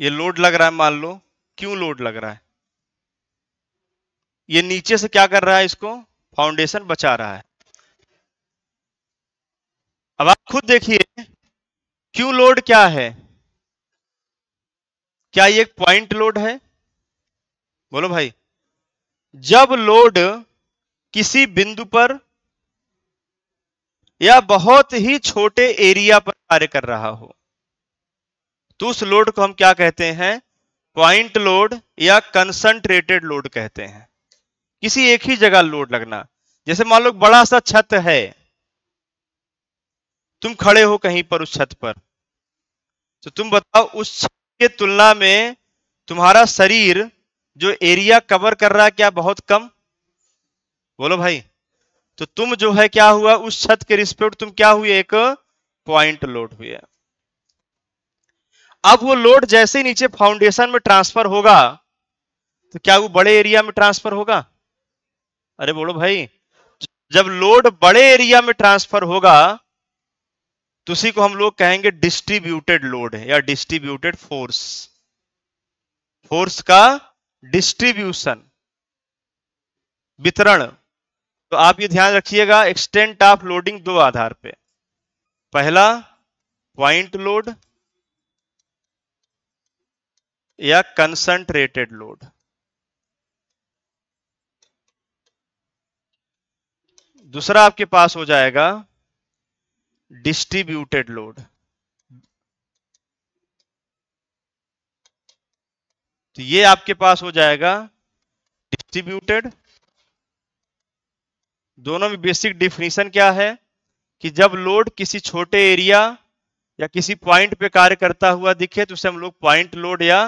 Speaker 1: ये लोड लग रहा है, मान लो क्यों लोड लग रहा है? ये नीचे से क्या कर रहा है? इसको फाउंडेशन बचा रहा है। अब आप खुद देखिए, क्यों लोड क्या है? क्या ये एक पॉइंट लोड है? बोलो भाई। जब लोड किसी बिंदु पर या बहुत ही छोटे एरिया पर कार्य कर रहा हो तो उस लोड को हम क्या कहते हैं? पॉइंट लोड या कंसंट्रेटेड लोड कहते हैं। किसी एक ही जगह लोड लगना। जैसे मान लो बड़ा सा छत है, तुम खड़े हो कहीं पर उस छत पर, तो तुम बताओ उस छत के तुलना में तुम्हारा शरीर जो एरिया कवर कर रहा है क्या बहुत कम, बोलो भाई। तो तुम जो है क्या हुआ, उस छत के रिस्पेक्ट तुम क्या हुए, एक पॉइंट लोड हुए। अब वो लोड जैसे ही नीचे फाउंडेशन में ट्रांसफर होगा तो क्या वो बड़े एरिया में ट्रांसफर होगा, अरे बोलो भाई। जब लोड बड़े एरिया में ट्रांसफर होगा तो उसी को हम लोग कहेंगे डिस्ट्रीब्यूटेड लोड है या डिस्ट्रीब्यूटेड फोर्स। फोर्स का डिस्ट्रीब्यूशन, वितरण। तो आप ये ध्यान रखिएगा, एक्सटेंट ऑफ लोडिंग दो आधार पे, पहला पॉइंट लोड या कंसंट्रेटेड लोड। दूसरा आपके पास हो जाएगा डिस्ट्रीब्यूटेड लोड। तो ये आपके पास हो जाएगा डिस्ट्रीब्यूटेड। दोनों में बेसिक डिफिनीशन क्या है कि जब लोड किसी छोटे एरिया या किसी पॉइंट पे कार्य करता हुआ दिखे तो उसे हम लोग पॉइंट लोड या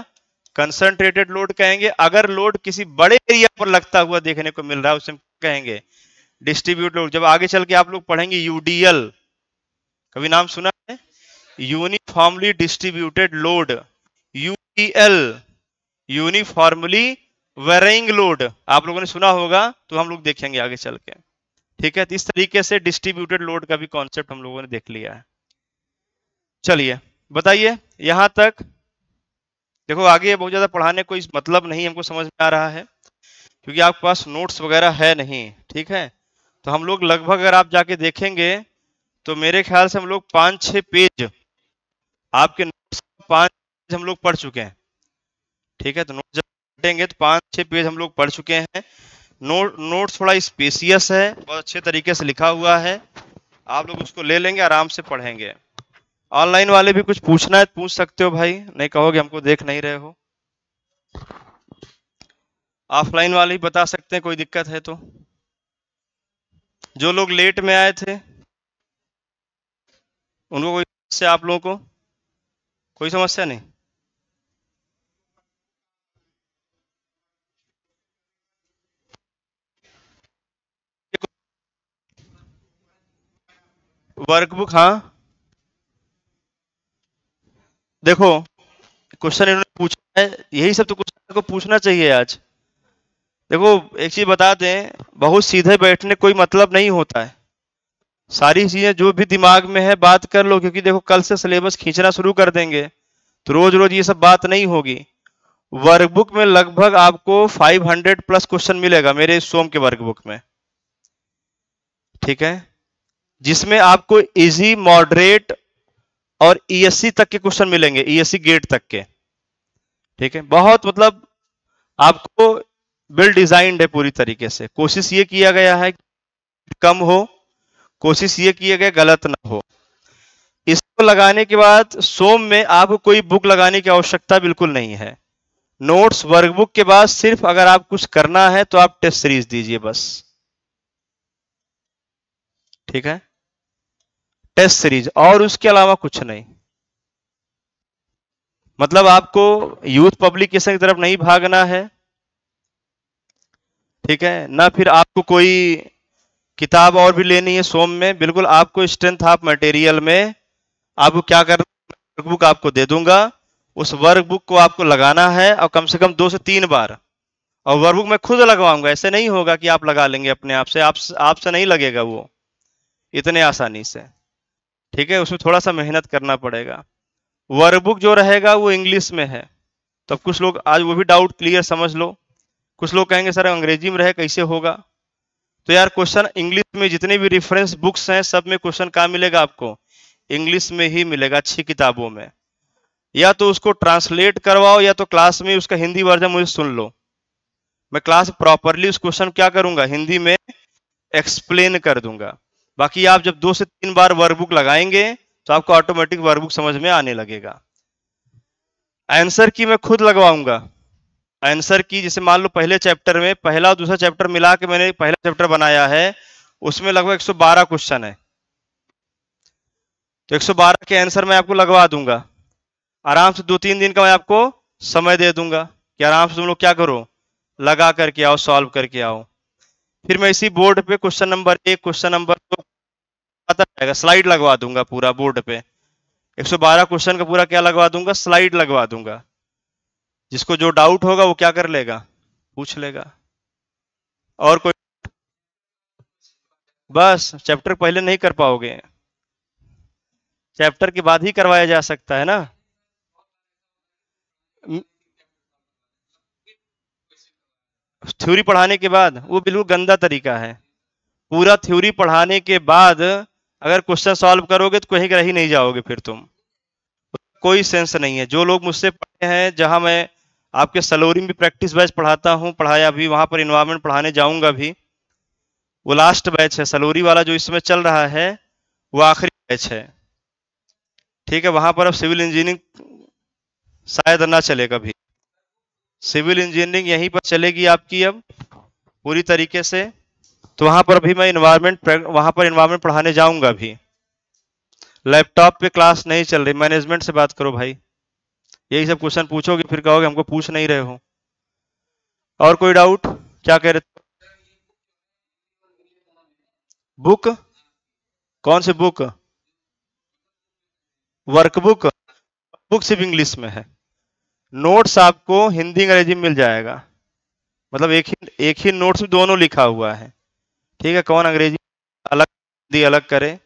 Speaker 1: कंसंट्रेटेड लोड कहेंगे। अगर लोड किसी बड़े एरिया पर लगता हुआ देखने को मिल रहा है उसे हम कहेंगे डिस्ट्रीब्यूट लोड। जब आगे चल के आप लोग पढ़ेंगे यूडीएल, कभी नाम सुना है, uniformly distributed load, UDL, uniformly varying load, आप लोगों ने सुना होगा, तो हम लोग देखेंगे आगे चल के। ठीक है, तो इस तरीके से डिस्ट्रीब्यूटेड लोड का भी कॉन्सेप्ट हम लोगों ने देख लिया है। चलिए बताइए यहां तक। देखो आगे बहुत ज्यादा पढ़ाने को इस मतलब नहीं हमको समझ में आ रहा है क्योंकि आपके पास नोट्स वगैरह है नहीं। ठीक है, तो हम लोग लगभग अगर आप जाके देखेंगे तो मेरे ख्याल से हम लोग 5-6 पेज आपके नोट्स 5 पेज हम लोग पढ़ चुके हैं। ठीक है, तो नोट्स जब पढ़ेंगे तो 5-6 पेज हम लोग पढ़ चुके हैं। नोट्स थोड़ा स्पेसियस है, बहुत अच्छे तरीके से लिखा हुआ है, आप लोग उसको ले लेंगे आराम से पढ़ेंगे। ऑनलाइन वाले भी कुछ पूछना है पूछ सकते हो भाई, नहीं कहोगे हमको देख नहीं रहे हो। ऑफलाइन वाले भी बता सकते हैं, कोई दिक्कत है तो। जो लोग लेट में आए थे उनको कोई समस्या, आप लोगों को कोई समस्या नहीं? वर्कबुक, हाँ देखो क्वेश्चन इन्होंने पूछा है, यही सब तो क्वेश्चन को पूछना चाहिए आज। देखो एक चीज बता दें, बहुत सीधे बैठने कोई मतलब नहीं होता है। सारी चीजें जो भी दिमाग में है बात कर लो, क्योंकि देखो कल से सिलेबस खींचना शुरू कर देंगे तो रोज रोज ये सब बात नहीं होगी। वर्कबुक में लगभग आपको 500 प्लस क्वेश्चन मिलेगा मेरे सोम के वर्कबुक में। ठीक है, जिसमें आपको इजी, मॉडरेट और ईएससी तक के क्वेश्चन मिलेंगे, ईएससी गेट तक के। ठीक है, बहुत मतलब आपको वेल डिजाइंड है पूरी तरीके से। कोशिश ये किया गया है कम हो, कोशिश ये किया गया गलत ना हो। इसको लगाने के बाद सोम में आपको कोई बुक लगाने की आवश्यकता बिल्कुल नहीं है। नोट्स वर्कबुक के बाद सिर्फ अगर आप कुछ करना है तो आप टेस्ट सीरीज दीजिए बस। ठीक है, टेस्ट सीरीज और उसके अलावा कुछ नहीं। मतलब आपको यूथ पब्लिकेशन की तरफ नहीं भागना है। ठीक है ना, फिर आपको कोई किताब और भी लेनी है सोम में, बिल्कुल आपको स्ट्रेंथ ऑफ मटेरियल में आपको क्या करना, वर्कबुक आपको दे दूंगा, उस वर्कबुक को आपको लगाना है और कम से कम 2 से 3 बार। और वर्कबुक मैं खुद लगवाऊंगा, ऐसे नहीं होगा कि आप लगा लेंगे अपने आप से, आपसे नहीं लगेगा वो इतने आसानी से। ठीक है, उसमें थोड़ा सा मेहनत करना पड़ेगा। वर्कबुक जो रहेगा वो इंग्लिश में है, तो कुछ लोग आज वो भी डाउट क्लियर समझ लो। कुछ लोग कहेंगे सर अंग्रेजी में रहे कैसे होगा, तो यार क्वेश्चन इंग्लिश में जितने भी रेफरेंस बुक्स हैं सब में क्वेश्चन कहाँ मिलेगा आपको, इंग्लिश में ही मिलेगा, अच्छी किताबों में। या तो उसको ट्रांसलेट करवाओ या तो क्लास में उसका हिंदी वर्जन मुझे सुन लो, मैं क्लास प्रॉपरली उस क्वेश्चन क्या करूंगा, हिंदी में एक्सप्लेन कर दूंगा। बाकी आप जब 2 से 3 बार वर्कबुक लगाएंगे तो आपको ऑटोमेटिक वर्कबुक समझ में आने लगेगा। आंसर की मैं खुद लगवाऊंगा। आंसर की जैसे मान लो पहले चैप्टर में पहला और दूसरा चैप्टर मिला के मैंने पहला चैप्टर बनाया है, उसमें लगभग 112 क्वेश्चन है, तो 112 के आंसर मैं आपको लगवा दूंगा। आराम से 2-3 दिन का मैं आपको समय दे दूंगा कि आराम से तुम लोग क्या करो, लगा करके आओ, सॉल्व करके आओ। फिर मैं इसी बोर्ड पे क्वेश्चन नंबर 1, क्वेश्चन नंबर 2 आता जाएगा, स्लाइड लगवा दूंगा पूरा बोर्ड पे। 112 क्वेश्चन का पूरा क्या लगवा दूंगा, स्लाइड लगवा दूंगा। जिसको जो डाउट होगा वो क्या कर लेगा, पूछ लेगा। और कोई, बस चैप्टर पहले नहीं कर पाओगे, चैप्टर के बाद ही करवाया जा सकता है ना। थ्योरी पढ़ाने के बाद वो बिल्कुल गंदा तरीका है। पूरा थ्योरी पढ़ाने के बाद अगर क्वेश्चन सॉल्व करोगे तो कहीं रह ही नहीं जाओगे फिर तुम। कोई सेंस नहीं है। जो लोग मुझसे पढ़े हैं, जहां मैं आपके सलोरी में प्रैक्टिस बैच पढ़ाता हूं, पढ़ाया भी, वहां पर इन्वायरमेंट पढ़ाने जाऊंगा भी, वो लास्ट बैच है। सलोरी वाला जो इस समय चल रहा है वो आखिरी बैच है। ठीक है, वहां पर अब सिविल इंजीनियरिंग शायद ना चले कभी। सिविल इंजीनियरिंग यहीं पर चलेगी आपकी अब पूरी तरीके से। तो वहां पर भी मैं वहां पर इन्वायरमेंट पढ़ाने जाऊंगा भी। लैपटॉप पे क्लास नहीं चल रही, मैनेजमेंट से बात करो भाई। यही सब क्वेश्चन पूछोगे फिर कहोगे हमको पूछ नहीं रहे हो। और कोई डाउट, क्या कह रहे थे? बुक? कौन सी बुक? वर्कबुक? बुक सिर्फ इंग्लिश में है। नोट्स आपको हिंदी अंग्रेजी में मिल जाएगा। मतलब एक ही नोट्स में दोनों लिखा हुआ है। ठीक है, कौन अंग्रेजी अलग हिंदी अलग करे।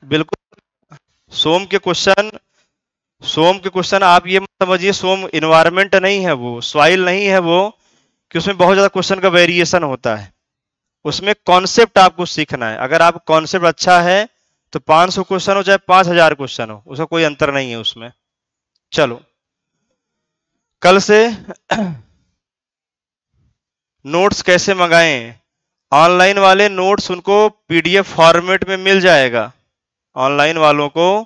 Speaker 1: बिल्कुल। सोम के क्वेश्चन सोम के क्वेश्चन आप ये मत समझिए, सोम इन्वायरमेंट नहीं है, वो सॉइल नहीं है वो, कि उसमें बहुत ज्यादा क्वेश्चन का वेरिएशन होता है। उसमें कॉन्सेप्ट आपको सीखना है। अगर आप कॉन्सेप्ट अच्छा है तो 500 क्वेश्चन हो चाहे 5000 क्वेश्चन हो, उसका कोई अंतर नहीं है उसमें। चलो, कल से नोट्स कैसे मंगाएं? ऑनलाइन वाले नोट्स उनको पीडीएफ फॉर्मेट में मिल जाएगा। ऑनलाइन वालों को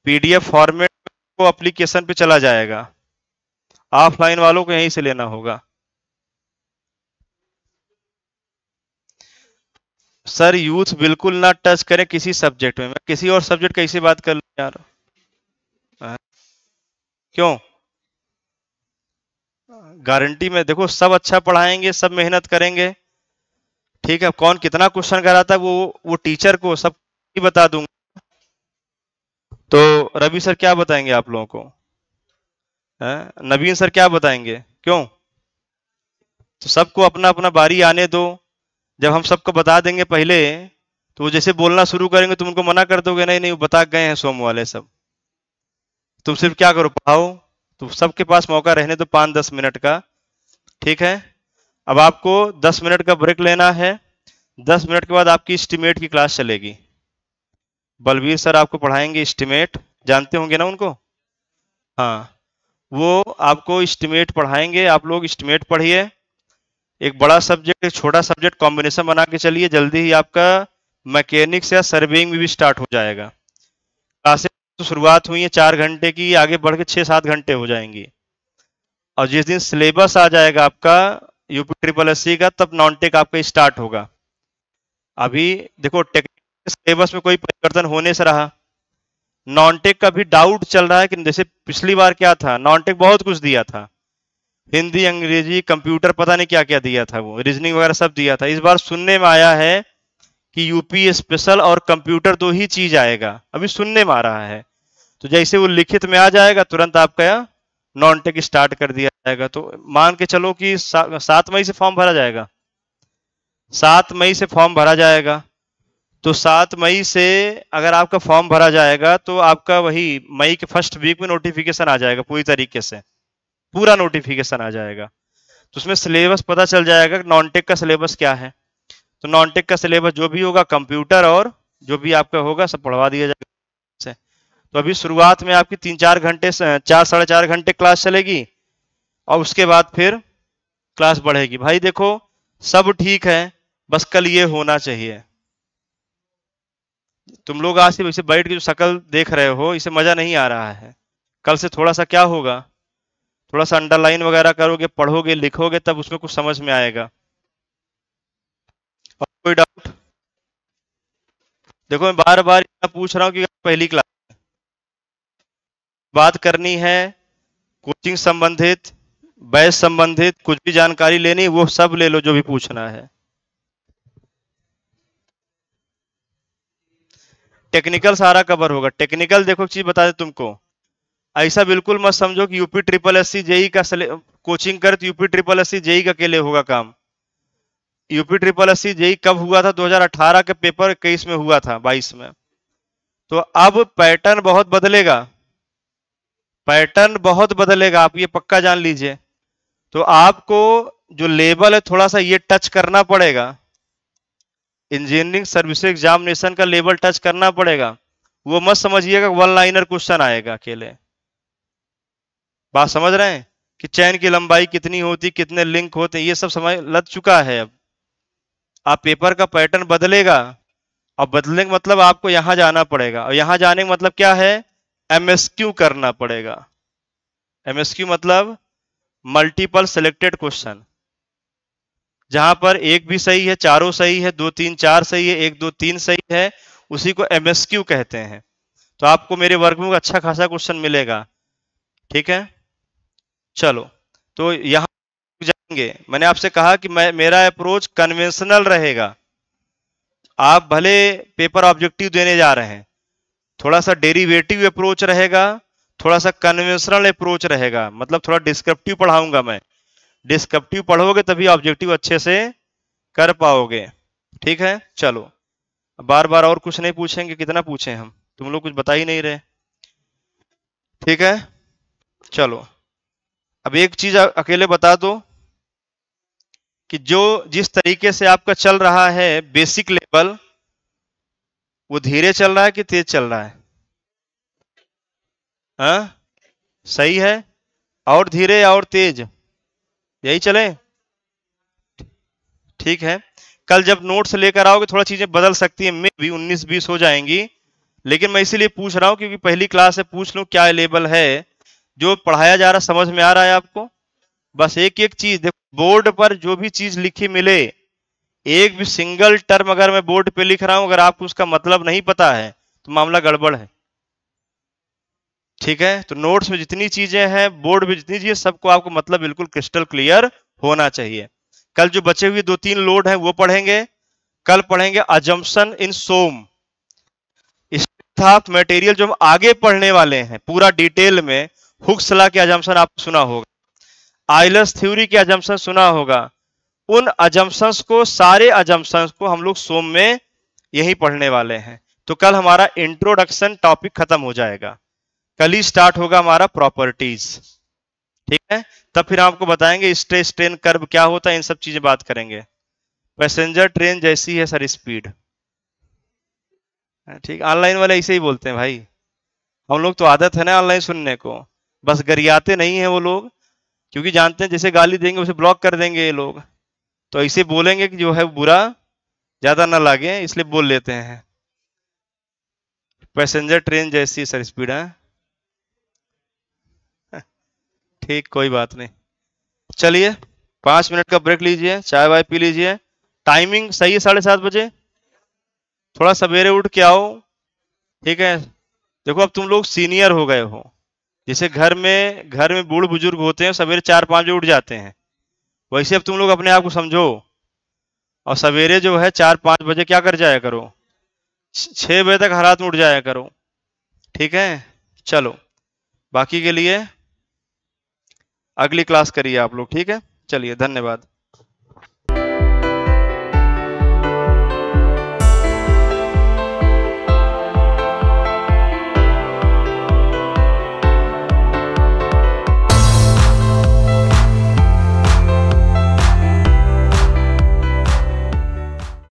Speaker 1: पीडीएफ फॉर्मेट को एप्लीकेशन पे चला जाएगा। ऑफलाइन वालों को यहीं से लेना होगा। सर यूथ बिल्कुल ना टच करें किसी सब्जेक्ट में। मैं किसी और सब्जेक्ट कैसे बात कर लूं यार? हाँ, क्यों? गारंटी में देखो, सब अच्छा पढ़ाएंगे, सब मेहनत करेंगे। ठीक है, कौन कितना क्वेश्चन कराता है वो टीचर को सब ही बता दूंगा। तो रवि सर क्या बताएंगे आप लोगों को? नवीन सर क्या बताएंगे? क्यों? तो सबको अपना अपना बारी आने दो। जब हम सबको बता देंगे पहले, तो वो जैसे बोलना शुरू करेंगे तुम उनको मना कर दोगे, नहीं नहीं वो बता गए हैं सोम वाले सब, तुम सिर्फ क्या करो पढ़ाओ। तो सबके पास मौका रहने दो 5-10 मिनट का। ठीक है, अब आपको 10 मिनट का ब्रेक लेना है। 10 मिनट के बाद आपकी एस्टिमेट की क्लास चलेगी। बलबीर सर आपको पढ़ाएंगे एस्टिमेट, जानते होंगे ना उनको? हाँ, वो आपको एस्टिमेट पढ़ाएंगे। आप लोग एस्टिमेट पढ़िए। एक बड़ा सब्जेक्ट, एक छोटा सब्जेक्ट कॉम्बिनेशन बना के चलिए। जल्दी ही आपका मैकेनिक्स या सर्वेइंग में भी स्टार्ट हो जाएगा। क्लासेस तो शुरुआत हुई है 4 घंटे की, आगे बढ़ के 6-7 घंटे हो जाएंगी। और जिस दिन सिलेबस आ जाएगा आपका यूपी ट्रिपल एससी का, तब नॉन टेक आपका स्टार्ट होगा। अभी देखो, टेक्निकल सिलेबस में कोई परिवर्तन होने से रहा। नॉन टेक का भी डाउट चल रहा है कि जैसे पिछली बार क्या था, नॉन टेक बहुत कुछ दिया था, हिंदी अंग्रेजी कंप्यूटर पता नहीं क्या क्या दिया था, वो रीजनिंग वगैरह सब दिया था। इस बार सुनने में आया है कि यूपी स्पेशल और कंप्यूटर 2 ही चीज आएगा, अभी सुनने में आ रहा है। तो जैसे वो लिखित में आ जाएगा तुरंत आपका नॉन टेक स्टार्ट कर दिया जाएगा। तो मान के चलो कि 7 मई से फॉर्म भरा जाएगा। 7 मई से फॉर्म भरा जाएगा। तो 7 मई से अगर आपका फॉर्म भरा जाएगा तो आपका वही मई के फर्स्ट वीक में नोटिफिकेशन आ जाएगा, पूरी तरीके से पूरा नोटिफिकेशन आ जाएगा। तो उसमें सिलेबस पता चल जाएगा कि नॉन टेक का सिलेबस क्या है। तो नॉन टेक का सिलेबस जो भी होगा, कंप्यूटर और जो भी आपका होगा सब पढ़वा दिया जाएगा। तो अभी शुरुआत में आपकी 3-4 घंटे, 4-4.5 घंटे क्लास चलेगी, और उसके बाद फिर क्लास बढ़ेगी। भाई देखो, सब ठीक है, बस कल ये होना चाहिए। तुम लोग आज से वैसे बैठ के जो शक्ल देख रहे हो, इसे मजा नहीं आ रहा है। कल से थोड़ा सा क्या होगा, थोड़ा सा अंडरलाइन वगैरह करोगे, पढ़ोगे लिखोगे, तब उसमें कुछ समझ में आएगा। और कोई डाउट? देखो, मैं बार बार पूछ रहा हूँ कि पहली क्लास बात करनी है कोचिंग संबंधित, बैच संबंधित कुछ भी जानकारी लेनी वो सब ले लो जो भी पूछना है। टेक्निकल सारा कवर होगा। टेक्निकल देखो चीज बता दे तुमको, ऐसा बिल्कुल मत समझो कि UP triple S C JE का कोचिंग कर तो UP triple S C JE का अकेले होगा काम। UP triple S C JE कब हुआ था? 2018 के पेपर 21 में हुआ था, 22 में। तो अब पैटर्न बहुत बदलेगा, पैटर्न बहुत बदलेगा, आप ये पक्का जान लीजिए। तो आपको जो लेवल है थोड़ा सा ये टच करना पड़ेगा, इंजीनियरिंग सर्विस एग्जामिनेशन का लेवल टच करना पड़ेगा। वो मत समझिएगा वन लाइनर क्वेश्चन आएगा अकेले। बात समझ रहे हैं कि चैन की लंबाई कितनी होती, कितने लिंक होते हैं, ये सब समझ लग चुका है। अब आप पेपर का पैटर्न बदलेगा, और बदलने का मतलब आपको यहां जाना पड़ेगा, और यहां जाने का मतलब क्या है? एमएसक्यू करना पड़ेगा। एमएसक्यू मतलब मल्टीपल सिलेक्टेड क्वेश्चन, जहां पर एक भी सही है, चारों सही है, 2 3 4 सही है, 1 2 3 सही है, उसी को एमएसक्यू कहते हैं। तो आपको मेरे वर्क में अच्छा खासा क्वेश्चन मिलेगा, ठीक है। चलो, तो यहां जाएंगे। मैंने आपसे कहा कि मेरा अप्रोच कन्वेंशनल रहेगा। आप भले पेपर ऑब्जेक्टिव देने जा रहे हैं, थोड़ा सा डेरिवेटिव अप्रोच रहेगा, थोड़ा सा कन्वेंशनल अप्रोच रहेगा, मतलब थोड़ा डिस्क्रिप्टिव पढ़ाऊंगा मैं। डिस्क्रिप्टिव पढ़ोगे तभी ऑब्जेक्टिव अच्छे से कर पाओगे, ठीक है। चलो, बार बार और कुछ नहीं पूछेंगे, कितना पूछें हम, तुम लोग कुछ बता ही नहीं रहे, ठीक है। चलो, अब एक चीज अकेले बता दो कि जो जिस तरीके से आपका चल रहा है बेसिक लेवल, वो धीरे चल रहा है कि तेज चल रहा है? हाँ, सही है। और धीरे और तेज यही चले, ठीक है। कल जब नोट्स लेकर आओगे थोड़ा चीजें बदल सकती है, मे भी 19-20 हो जाएंगी, लेकिन मैं इसीलिए पूछ रहा हूं क्योंकि पहली क्लास से पूछ लूं क्या लेवल है, जो पढ़ाया जा रहा समझ में आ रहा है आपको। बस एक एक चीज देखो, बोर्ड पर जो भी चीज लिखी मिले, एक भी सिंगल टर्म अगर मैं बोर्ड पे लिख रहा हूं, अगर आपको उसका मतलब नहीं पता है तो मामला गड़बड़ है, ठीक है। तो नोट्स में जितनी चीजें हैं, बोर्ड में जितनी चीजें, सबको आपको मतलब बिल्कुल क्रिस्टल क्लियर होना चाहिए। कल जो बचे हुए 2-3 लोड हैं वो पढ़ेंगे। कल पढ़ेंगे assumption in SOM, strength of material, जो हम आगे पढ़ने वाले हैं पूरा डिटेल में। हुक्स लॉ के अजम्पशन आपने सुना होगा, आइलर्स थ्योरी के अजम्पशन सुना होगा। उन अजम्पशंस को, सारे अजम्पशंस को हम लोग सोम में यही पढ़ने वाले हैं। तो कल हमारा इंट्रोडक्शन टॉपिक खत्म हो जाएगा, कल ही स्टार्ट होगा हमारा प्रॉपर्टीज, ठीक है। तब फिर आपको बताएंगे स्ट्रेस स्ट्रेन कर्व क्या होता है, इन सब चीजें बात करेंगे। पैसेंजर ट्रेन जैसी है सर स्पीड, ठीक। ऑनलाइन वाले ऐसे ही बोलते हैं भाई, हम लोग तो आदत है ना ऑनलाइन सुनने को, बस गरियाते नहीं है वो लोग, क्योंकि जानते हैं जैसे गाली देंगे उसे ब्लॉक कर देंगे ये लोग, तो ऐसे बोलेंगे कि जो है बुरा ज्यादा ना लगे, इसलिए बोल लेते हैं। पैसेंजर ट्रेन जैसी सर स्पीड है, ठीक, कोई बात नहीं। चलिए, 5 मिनट का ब्रेक लीजिए, चाय वाय पी लीजिए। टाइमिंग सही है 7:30 बजे, थोड़ा सवेरे उठ के आओ, ठीक है। देखो अब तुम लोग सीनियर हो गए हो, जैसे घर में बूढ़ बुजुर्ग होते हैं सवेरे 4-5 बजे उठ जाते हैं, वैसे अब तुम लोग अपने आप को समझो, और सवेरे जो है 4-5 बजे क्या कर जाया करो, 6 बजे तक हर रात में उठ जाया करो, ठीक है। चलो, बाकी के लिए अगली क्लास करिए आप लोग, ठीक है। चलिए, धन्यवाद।